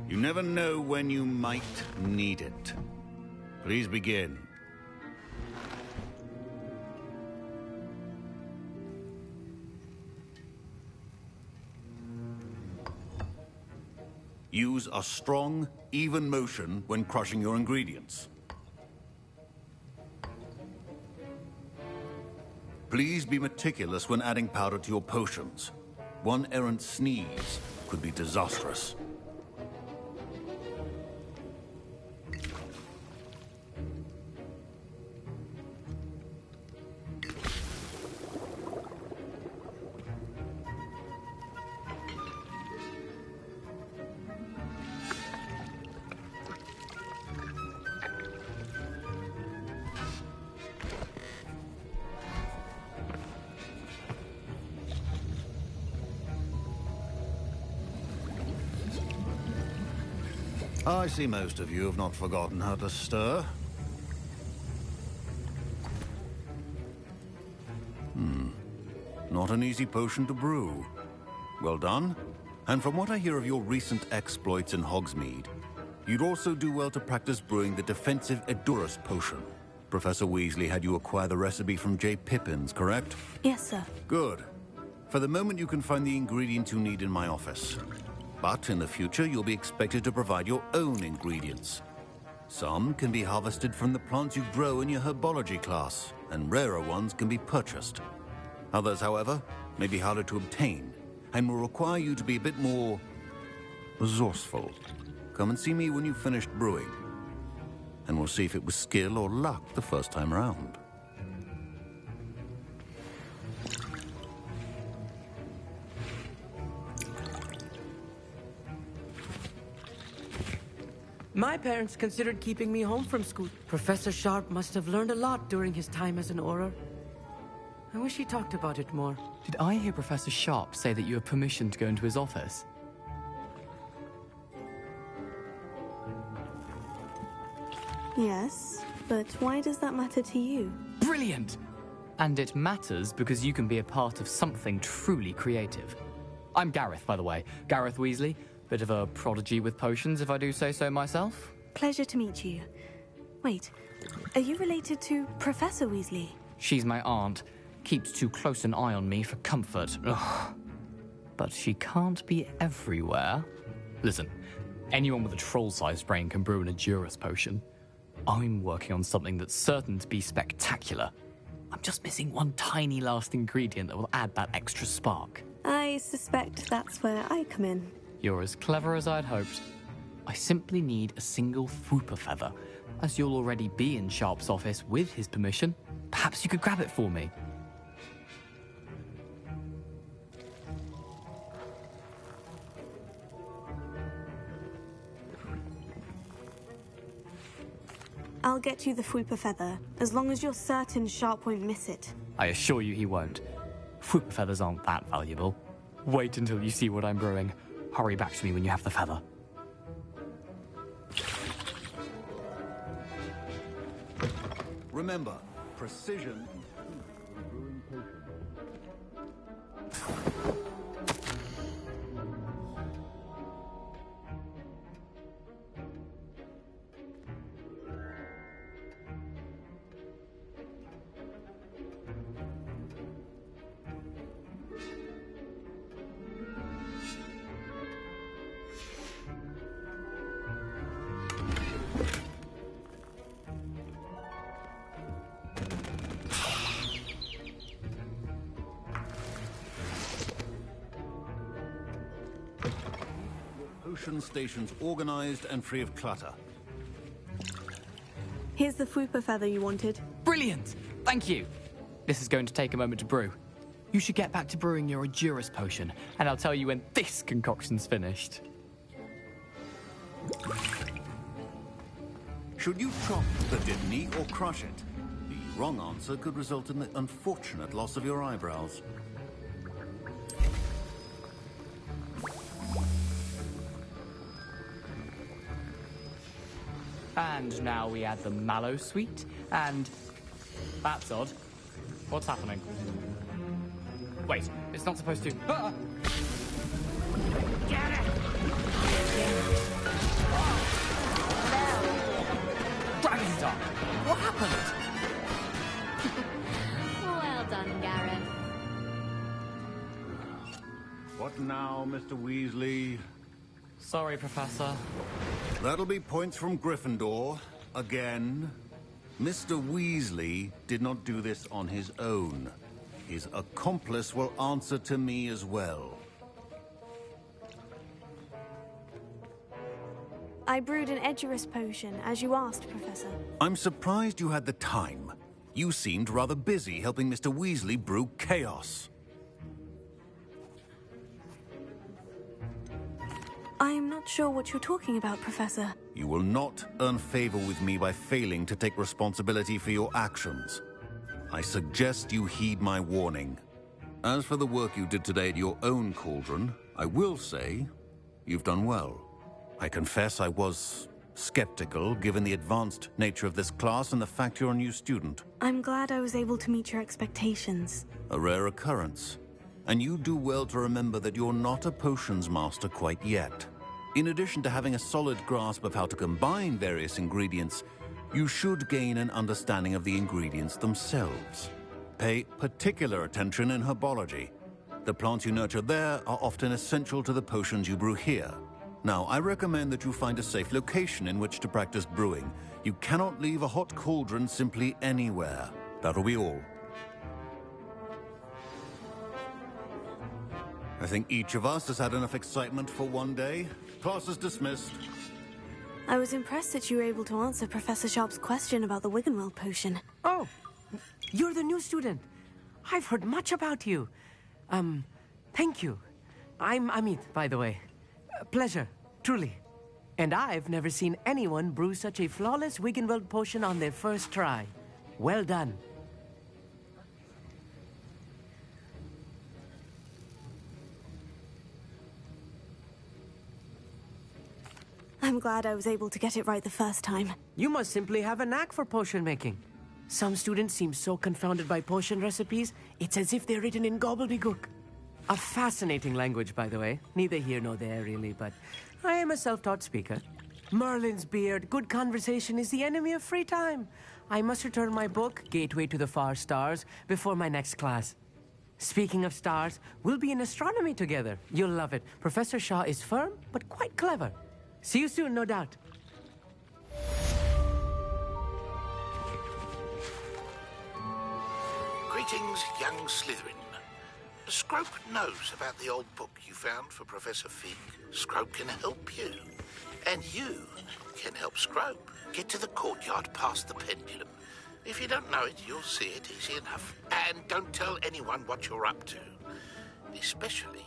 You never know when you might need it. Please begin. Use a strong, even motion when crushing your ingredients. Please be meticulous when adding powder to your potions. One errant sneeze could be disastrous. I see most of you have not forgotten how to stir. Not an easy potion to brew. Well done. And from what I hear of your recent exploits in Hogsmeade, you'd also do well to practice brewing the defensive Edurus potion. Professor Weasley had you acquire the recipe from J. Pippin's, correct? Yes, sir. Good. For the moment, you can find the ingredients you need in my office. But in the future, you'll be expected to provide your own ingredients. Some can be harvested from the plants you grow in your herbology class, and rarer ones can be purchased. Others, however, may be harder to obtain, and will require you to be a bit more resourceful. Come and see me when you've finished brewing, and we'll see if it was skill or luck the first time around. My parents considered keeping me home from school. Professor Sharp must have learned a lot during his time as an Auror. I wish he talked about it more. Did I hear Professor Sharp say that you have permission to go into his office? Yes, but why does that matter to you? Brilliant! And it matters because you can be a part of something truly creative. I'm Gareth, by the way. Gareth Weasley. Bit of a prodigy with potions, if I do say so myself. Pleasure to meet you. Wait, are you related to Professor Weasley? She's my aunt. Keeps too close an eye on me for comfort. Ugh. But she can't be everywhere. Listen, anyone with a troll-sized brain can brew an Edurus potion. I'm working on something that's certain to be spectacular. I'm just missing one tiny last ingredient that will add that extra spark. I suspect that's where I come in. You're as clever as I'd hoped. I simply need a single Fwooper feather. As you'll already be in Sharp's office with his permission, perhaps you could grab it for me. I'll get you the Fwooper feather, as long as you're certain Sharp won't miss it. I assure you he won't. Fwooper feathers aren't that valuable. Wait until you see what I'm brewing. Hurry back to me when you have the feather. Remember, precision. Potion stations organized and free of clutter. Here's the Fwooper feather you wanted. Brilliant! Thank you! This is going to take a moment to brew. You should get back to brewing your Edurus potion, and I'll tell you when this concoction's finished. Should you chop the Dibney or crush it? The wrong answer could result in the unfortunate loss of your eyebrows. And now we add the mallow sweet, and... That's odd. What's happening? Wait, it's not supposed to... Ah! Get it! Dragon's Dark! What happened? Well done, Gareth. What now, Mr. Weasley? Sorry, Professor. That'll be points from Gryffindor. Again. Mr. Weasley did not do this on his own. His accomplice will answer to me as well. I brewed an Edurus potion, as you asked, Professor. I'm surprised you had the time. You seemed rather busy helping Mr. Weasley brew chaos. I'm not sure what you're talking about, Professor. You will not earn favor with me by failing to take responsibility for your actions. I suggest you heed my warning. As for the work you did today at your own cauldron, I will say you've done well. I confess I was skeptical, given the advanced nature of this class and the fact you're a new student. I'm glad I was able to meet your expectations. A rare occurrence. And you do well to remember that you're not a potions master quite yet. In addition to having a solid grasp of how to combine various ingredients, you should gain an understanding of the ingredients themselves. Pay particular attention in herbology. The plants you nurture there are often essential to the potions you brew here. Now, I recommend that you find a safe location in which to practice brewing. You cannot leave a hot cauldron simply anywhere. That'll be all. I think each of us has had enough excitement for one day. Class is dismissed. I was impressed that you were able to answer Professor Sharp's question about the Wiggenweld potion. Oh, you're the new student. I've heard much about you. Thank you. I'm Amit, by the way. Pleasure, truly. And I've never seen anyone brew such a flawless Wiggenweld potion on their first try. Well done. I'm glad I was able to get it right the first time. You must simply have a knack for potion making. Some students seem so confounded by potion recipes, it's as if they're written in gobbledygook. A fascinating language, by the way. Neither here nor there, really, but I am a self-taught speaker. Merlin's beard, good conversation is the enemy of free time. I must return my book, Gateway to the Far Stars, before my next class. Speaking of stars, we'll be in astronomy together. You'll love it. Professor Shaw is firm, but quite clever. See you soon, no doubt. Greetings, young Slytherin. Scrope knows about the old book you found for Professor Fig. Scrope can help you. And you can help Scrope get to the courtyard past the pendulum. If you don't know it, you'll see it easy enough. And don't tell anyone what you're up to. Especially...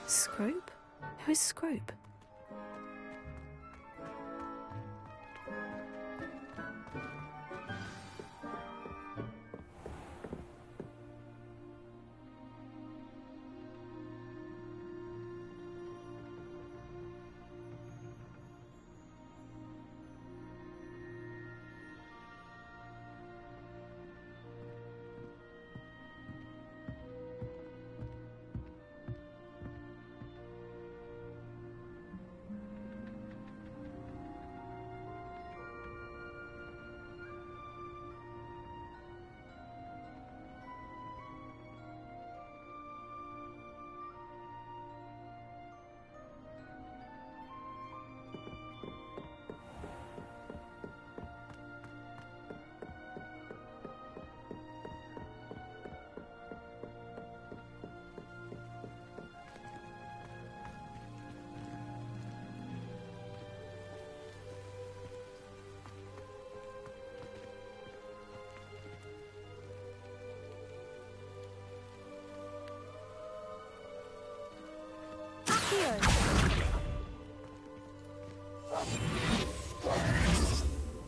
Scrope? Who is Scrope?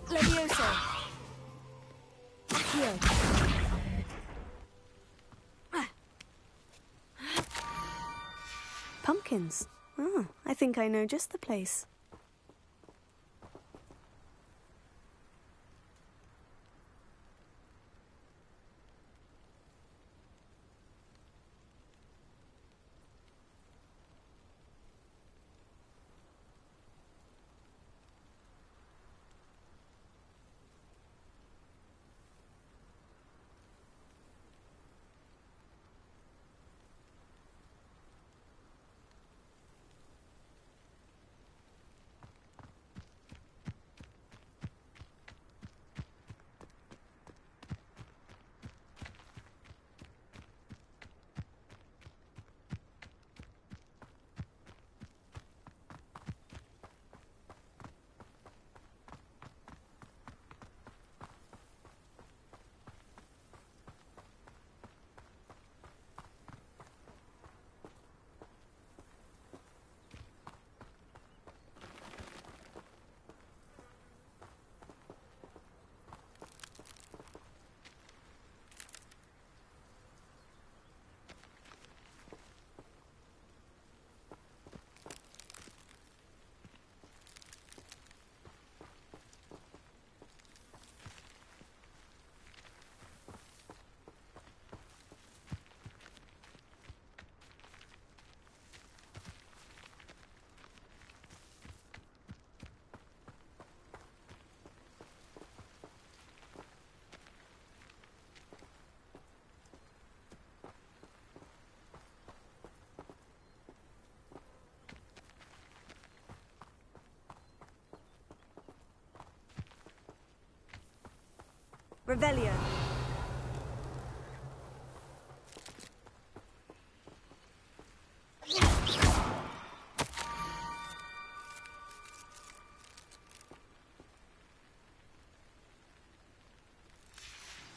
Levioso. Accio. Pumpkins. Ah, I think I know just the place. Revelio.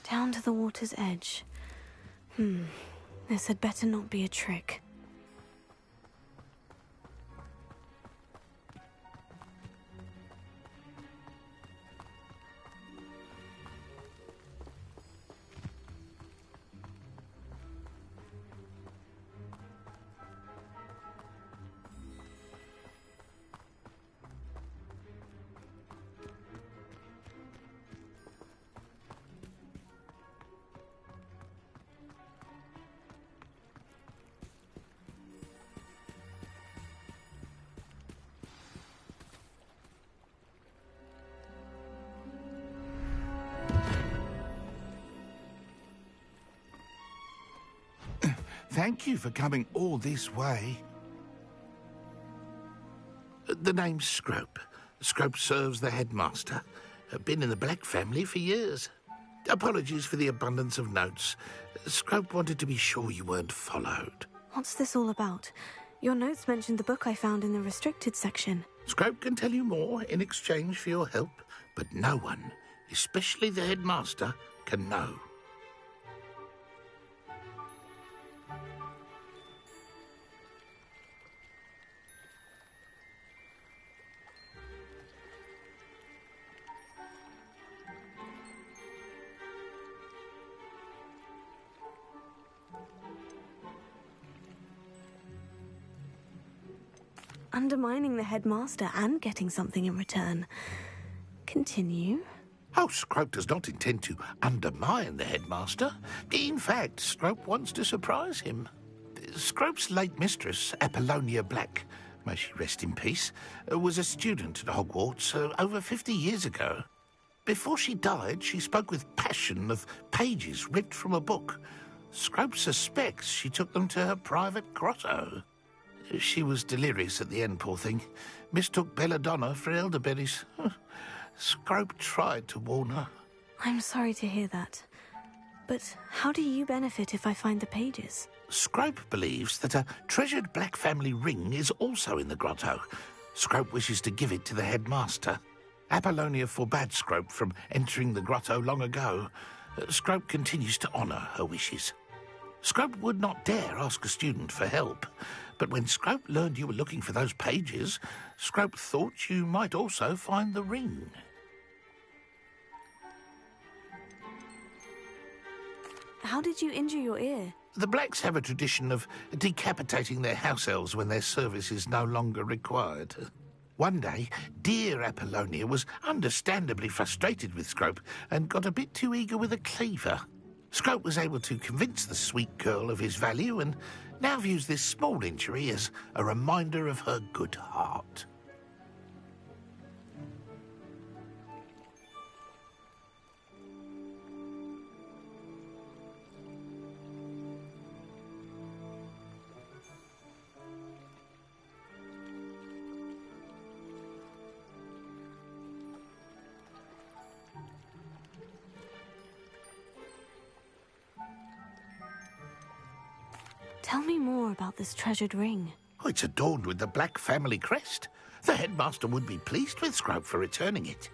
Down to the water's edge. This had better not be a trick. Thank you for coming all this way. The name's Scrope. Scrope serves the headmaster. Been in the Black family for years. Apologies for the abundance of notes. Scrope wanted to be sure you weren't followed. What's this all about? Your notes mentioned the book I found in the restricted section. Scrope can tell you more in exchange for your help, but no one, especially the headmaster, can know. Undermining the headmaster and getting something in return. Continue. Oh, Scrope does not intend to undermine the headmaster. In fact, Scrope wants to surprise him. Scrope's late mistress, Apollonia Black, may she rest in peace, was a student at Hogwarts over 50 years ago. Before she died, she spoke with passion of pages ripped from a book. Scrope suspects she took them to her private grotto. She was delirious at the end, poor thing. Mistook belladonna for elderberries. Scrope tried to warn her. I'm sorry to hear that. But how do you benefit if I find the pages? Scrope believes that a treasured Black family ring is also in the grotto. Scrope wishes to give it to the headmaster. Apollonia forbade Scrope from entering the grotto long ago. Scrope continues to honour her wishes. Scrope would not dare ask a student for help, but when Scrope learned you were looking for those pages, Scrope thought you might also find the ring. How did you injure your ear? The Blacks have a tradition of decapitating their house elves when their service is no longer required. One day, dear Apollonia was understandably frustrated with Scrope and got a bit too eager with a cleaver. Scrope was able to convince the sweet girl of his value and now views this small injury as a reminder of her good heart. Tell me more about this treasured ring. Oh, it's adorned with the Black family crest. The headmaster would be pleased with Scrope for returning it.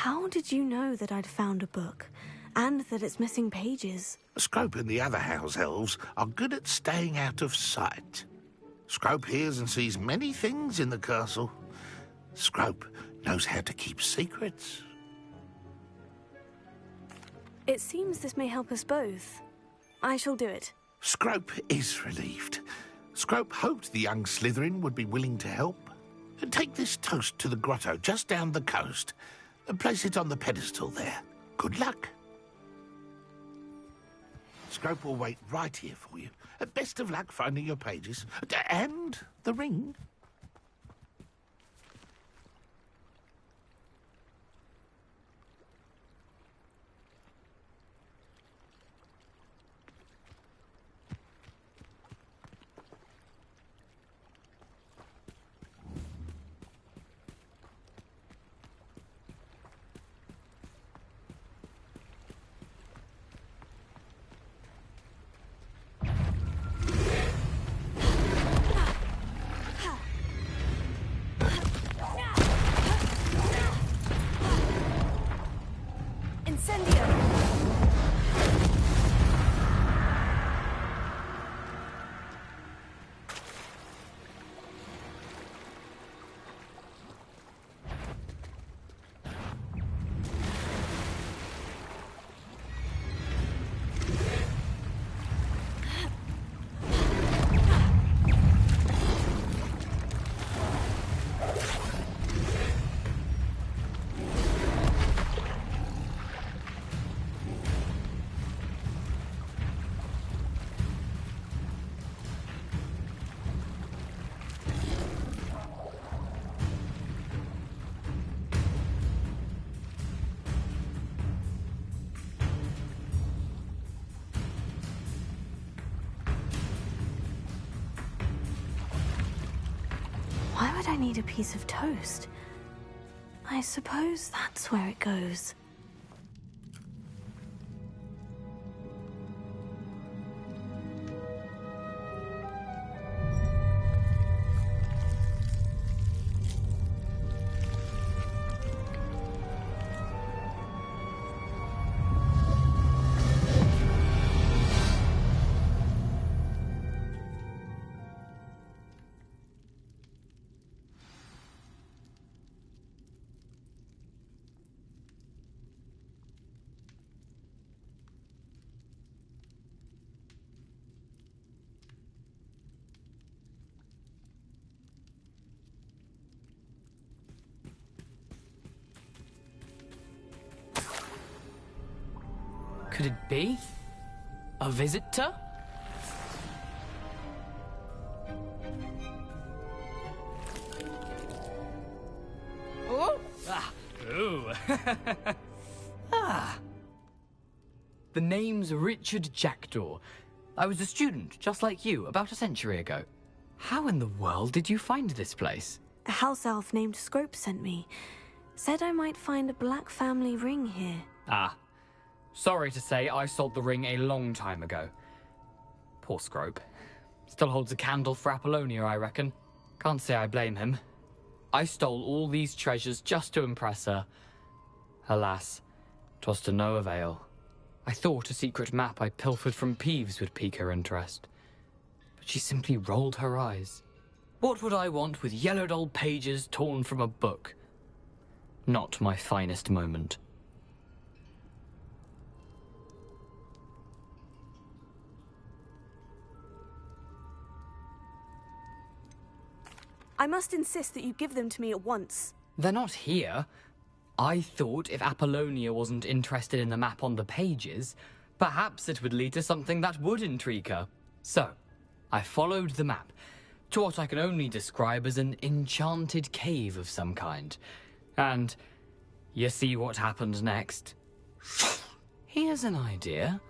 How did you know that I'd found a book, and that it's missing pages? Scrope and the other house elves are good at staying out of sight. Scrope hears and sees many things in the castle. Scrope knows how to keep secrets. It seems this may help us both. I shall do it. Scrope is relieved. Scrope hoped the young Slytherin would be willing to help. Take this toast to the grotto just down the coast and place it on the pedestal there. Good luck. Scrope will wait right here for you. Best of luck finding your pages. And the ring. Why would I need a piece of toast? I suppose that's where it goes. Could it be? A visitor? Oh! Ah! Ooh! Ah! The name's Richard Jackdaw. I was a student, just like you, about a century ago. How in the world did you find this place? A house elf named Scrope sent me. Said I might find a black family ring here. Ah. Sorry to say, I sold the ring a long time ago. Poor Scrope. Still holds a candle for Apollonia, I reckon. Can't say I blame him. I stole all these treasures just to impress her. Alas, 'twas to no avail. I thought a secret map I pilfered from Peeves would pique her interest. But she simply rolled her eyes. What would I want with yellowed old pages torn from a book? Not my finest moment. I must insist that you give them to me at once. They're not here. I thought if Apollonia wasn't interested in the map on the pages, perhaps it would lead to something that would intrigue her. So, I followed the map to what I can only describe as an enchanted cave of some kind. And you see what happened next? Here's an idea.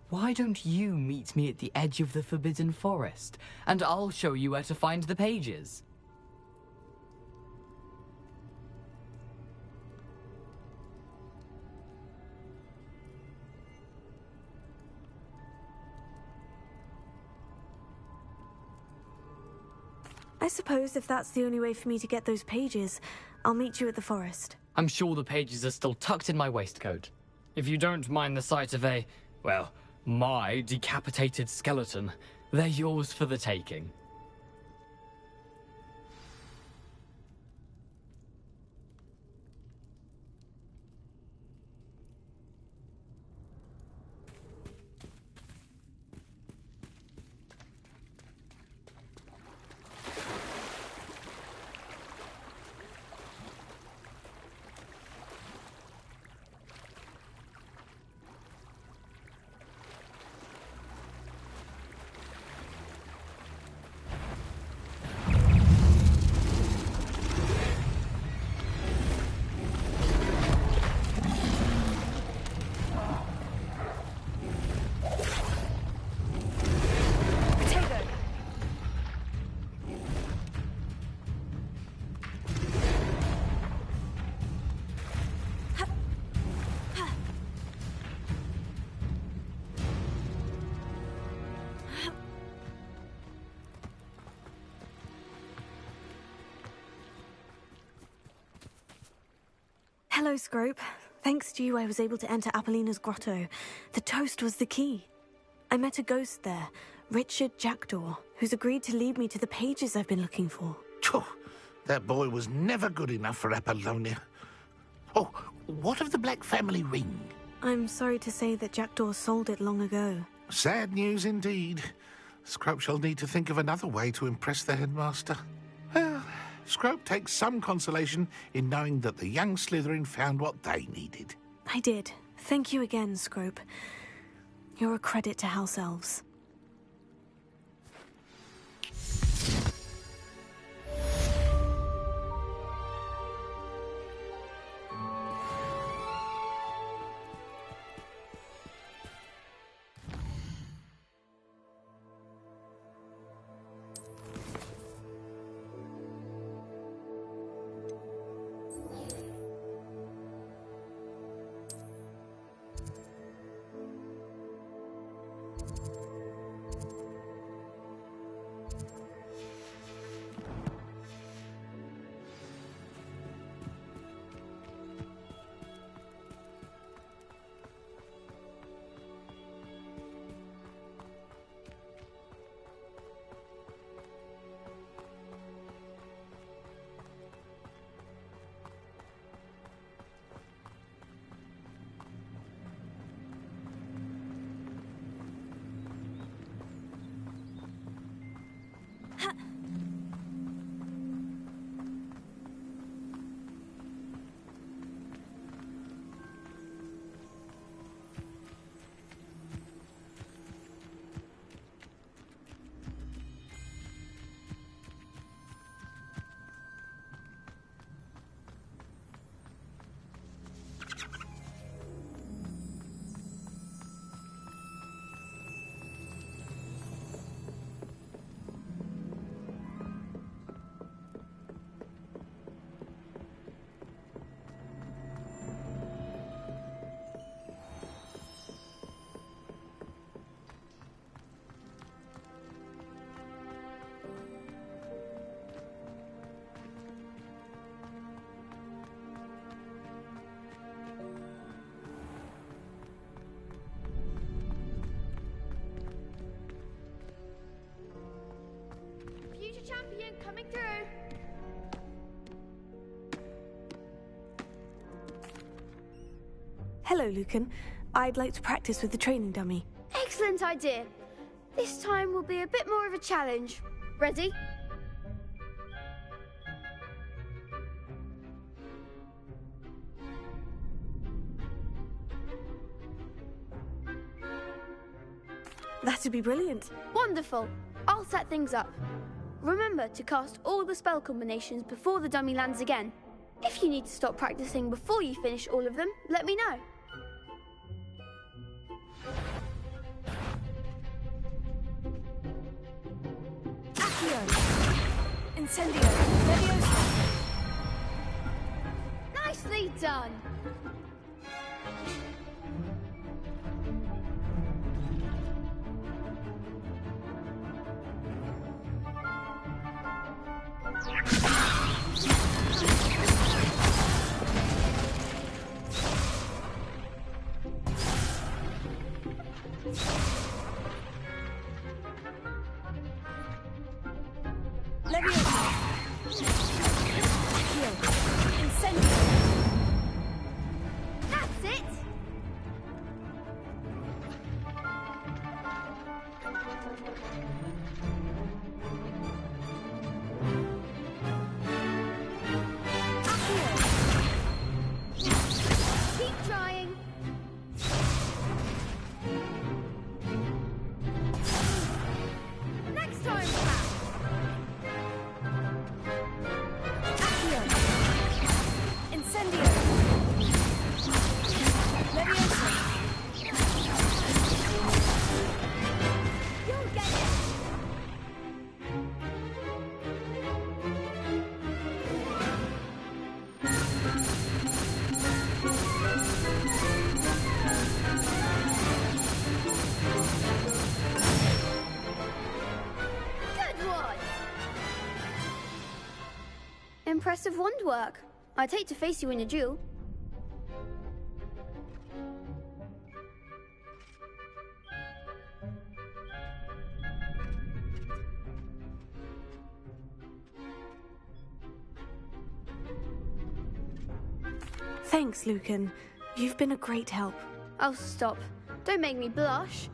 Why don't you meet me at the edge of the Forbidden Forest, and I'll show you where to find the pages. I suppose if that's the only way for me to get those pages, I'll meet you at the forest. I'm sure the pages are still tucked in my waistcoat. If you don't mind the sight of well, my decapitated skeleton, they're yours for the taking. Hello, Scrope. Thanks to you, I was able to enter Apollina's grotto. The toast was the key. I met a ghost there, Richard Jackdaw, who's agreed to lead me to the pages I've been looking for. That boy was never good enough for Apollonia. Oh, what of the Black family ring? I'm sorry to say that Jackdaw sold it long ago. Sad news indeed. Scrope shall need to think of another way to impress the headmaster. Well, Scrope takes some consolation in knowing that the young Slytherin found what they needed. I did. Thank you again, Scrope. You're a credit to House Elves. Champion coming through. Hello, Lucan. I'd like to practice with the training dummy. Excellent idea. This time will be a bit more of a challenge. Ready? That'd be brilliant. Wonderful. I'll set things up. Remember to cast all the spell combinations before the dummy lands again. If you need to stop practicing before you finish all of them, let me know. Accio! Incendio! Leviosa! Nicely done! Keep trying. Next time, perhaps. Accio. Incendio. Leviosa. You'll get it. Good one. Impressive wand work. I'd hate to face you in a duel. Thanks, Lucan. You've been a great help. Oh, stop. Don't make me blush.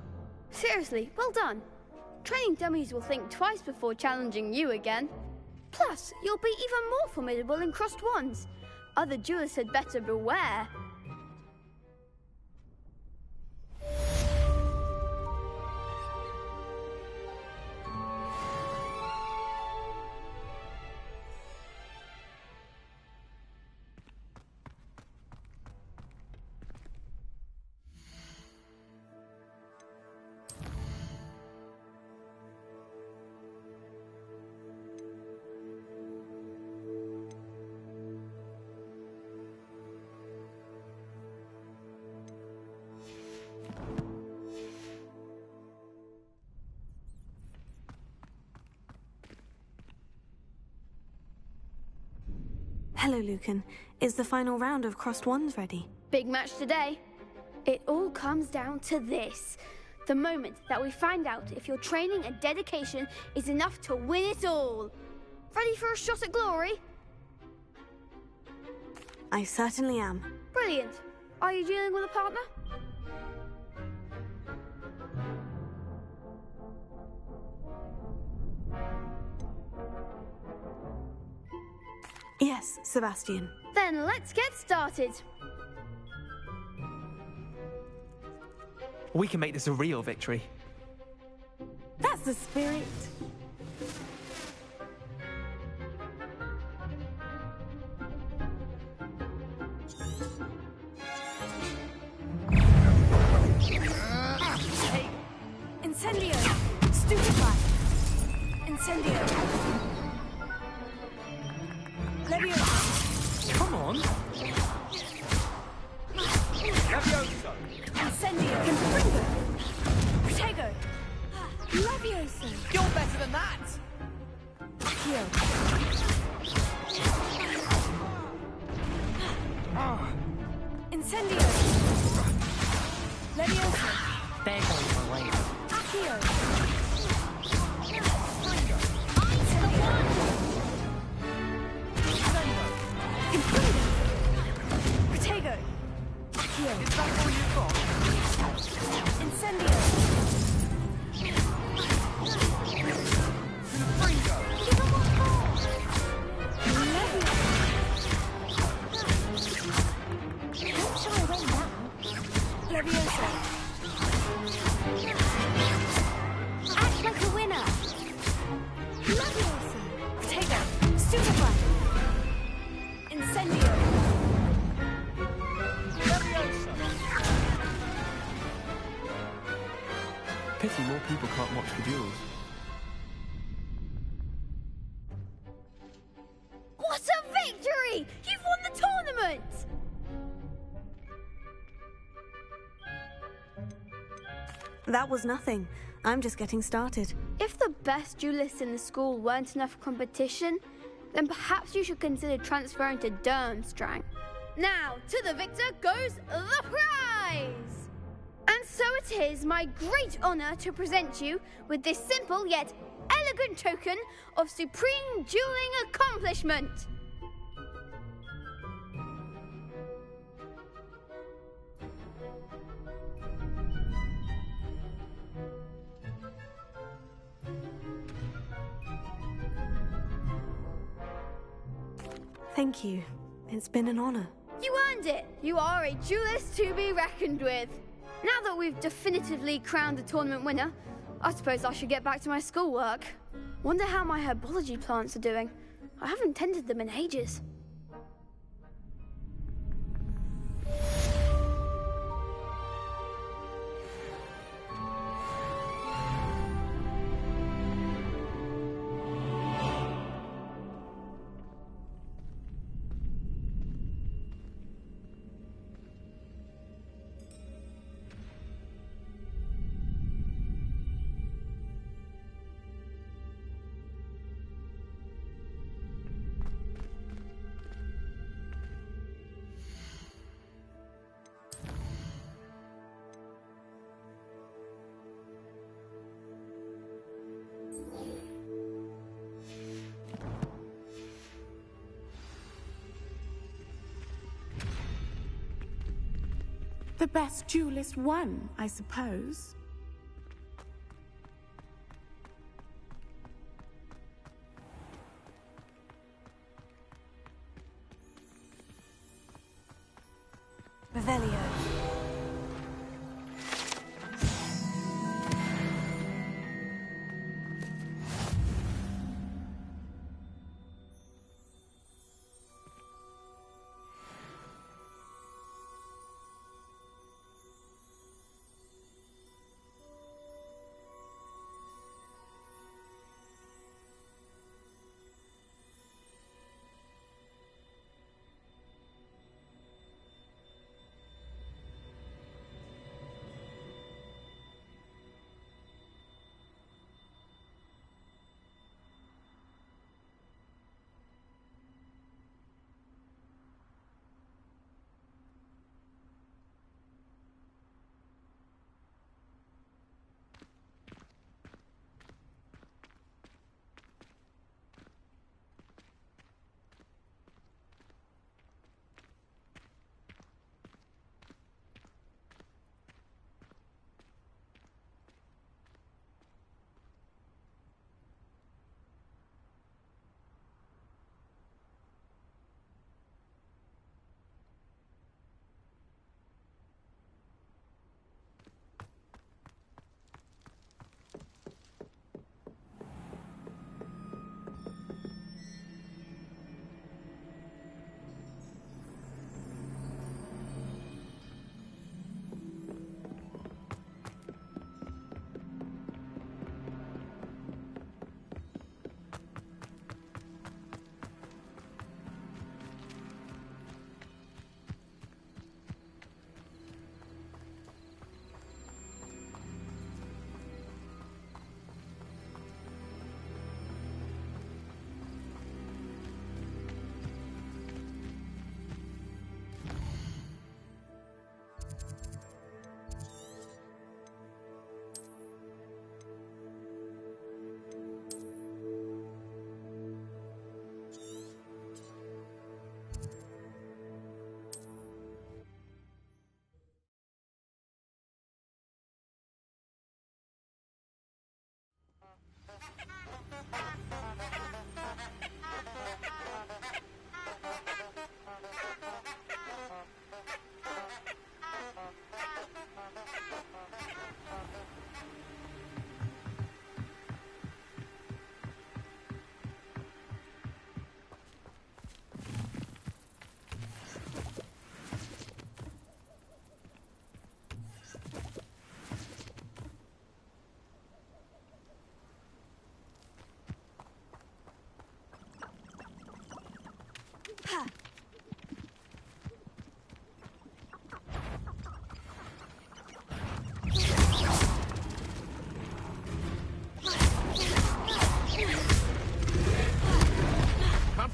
Seriously, well done. Training dummies will think twice before challenging you again. Plus, you'll be even more formidable in crossed wands. Other duelists had better beware. Hello, Lucan. Is the final round of crossed wands ready? Big match today. It all comes down to this. The moment that we find out if your training and dedication is enough to win it all. Ready for a shot at glory? I certainly am. Brilliant. Are you dealing with a partner? Yes, Sebastian. Then let's get started. We can make this a real victory. That's the spirit. Hey. Incendio. Stupefy. Incendio. Leviosa. Come on. Leviosa. Incendio. Confringo. Protego. Leviosa. You're better than that! Accio. Incendio. Leviosa. They're going for later. Accio. Protego. Accio. Is that all you've got? Incendio. Confringo. Give him one more. Leviosa. Don't shy away now. Leviosa. Act like a winner. Leviosa. Protego. Stupefy. Incendio. Pity more people can't watch the duels. What a victory! You've won the tournament! That was nothing. I'm just getting started. If the best duelists in the school weren't enough competition, then perhaps you should consider transferring to Durmstrang. Now, to the victor goes the prize! And so it is my great honor to present you with this simple yet elegant token of supreme dueling accomplishment. Thank you. It's been an honor. You earned it! You are a duelist to be reckoned with. Now that we've definitively crowned the tournament winner, I suppose I should get back to my schoolwork. Wonder how my herbology plants are doing. I haven't tended them in ages. The best duelist won, I suppose. Revelio.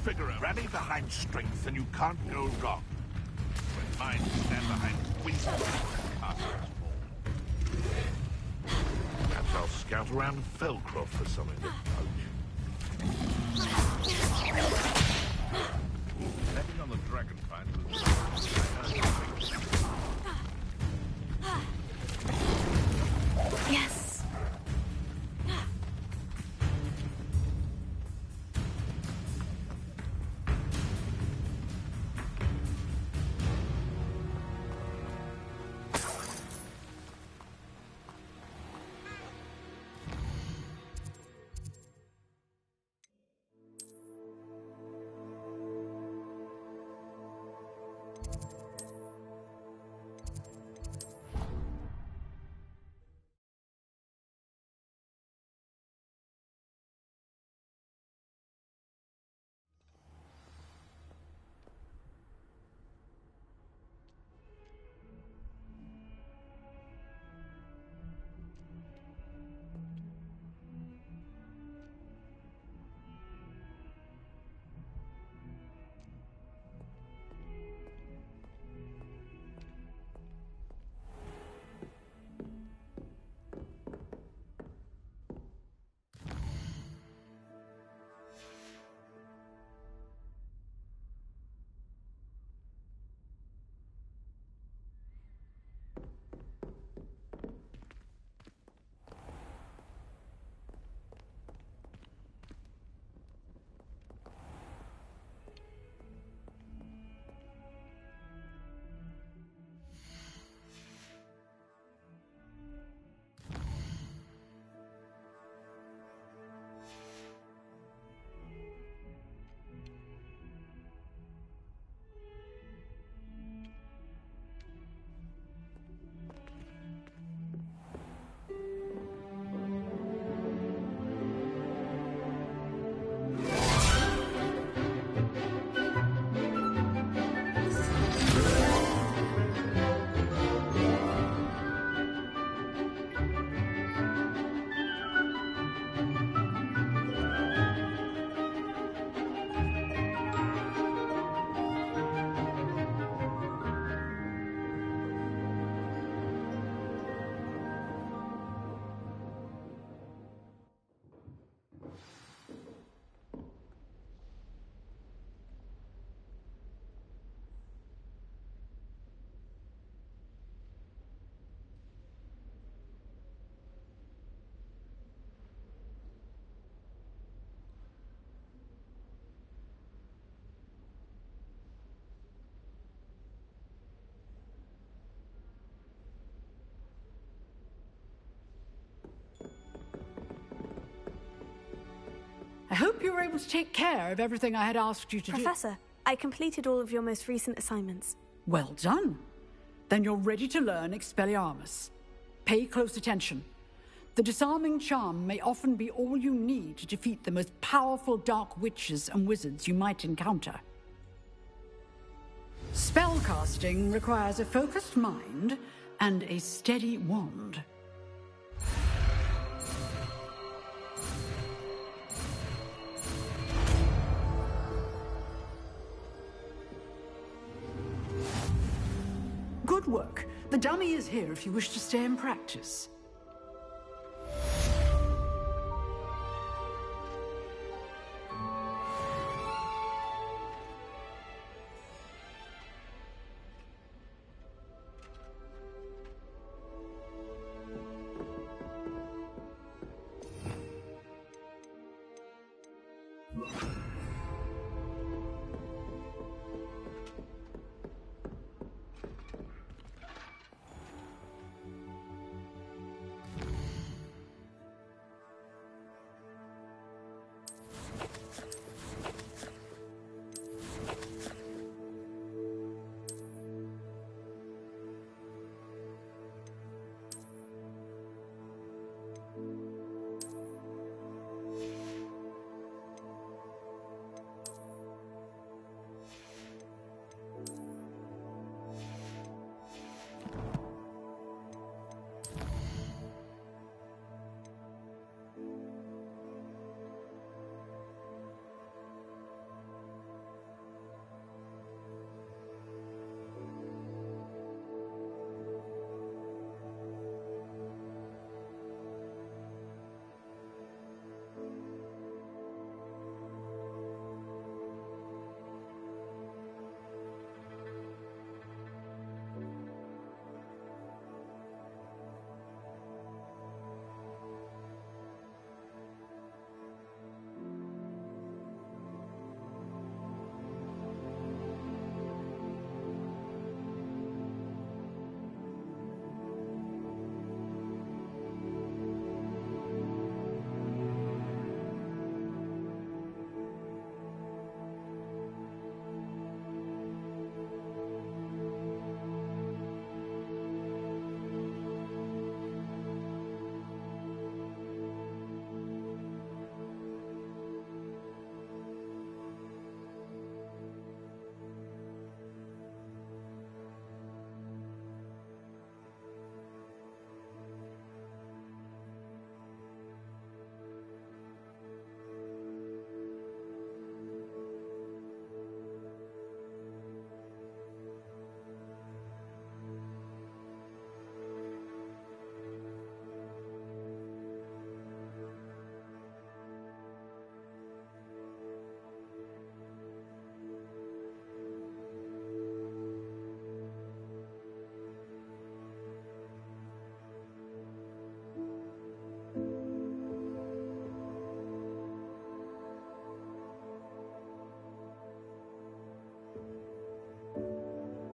Configure a rally behind strength and you can't go wrong. When mine stand behind wisdom, perhaps I'll scout around Felcroft for something to poach. Letting on the dragon fight was... Yes. hope you were able to take care of everything I had asked you to do. Professor, I completed all of your most recent assignments. Well done. Then you're ready to learn Expelliarmus. Pay close attention. The disarming charm may often be all you need to defeat the most powerful dark witches and wizards you might encounter. Spellcasting requires a focused mind and a steady wand. Good work. The dummy is here if you wish to stay and practice.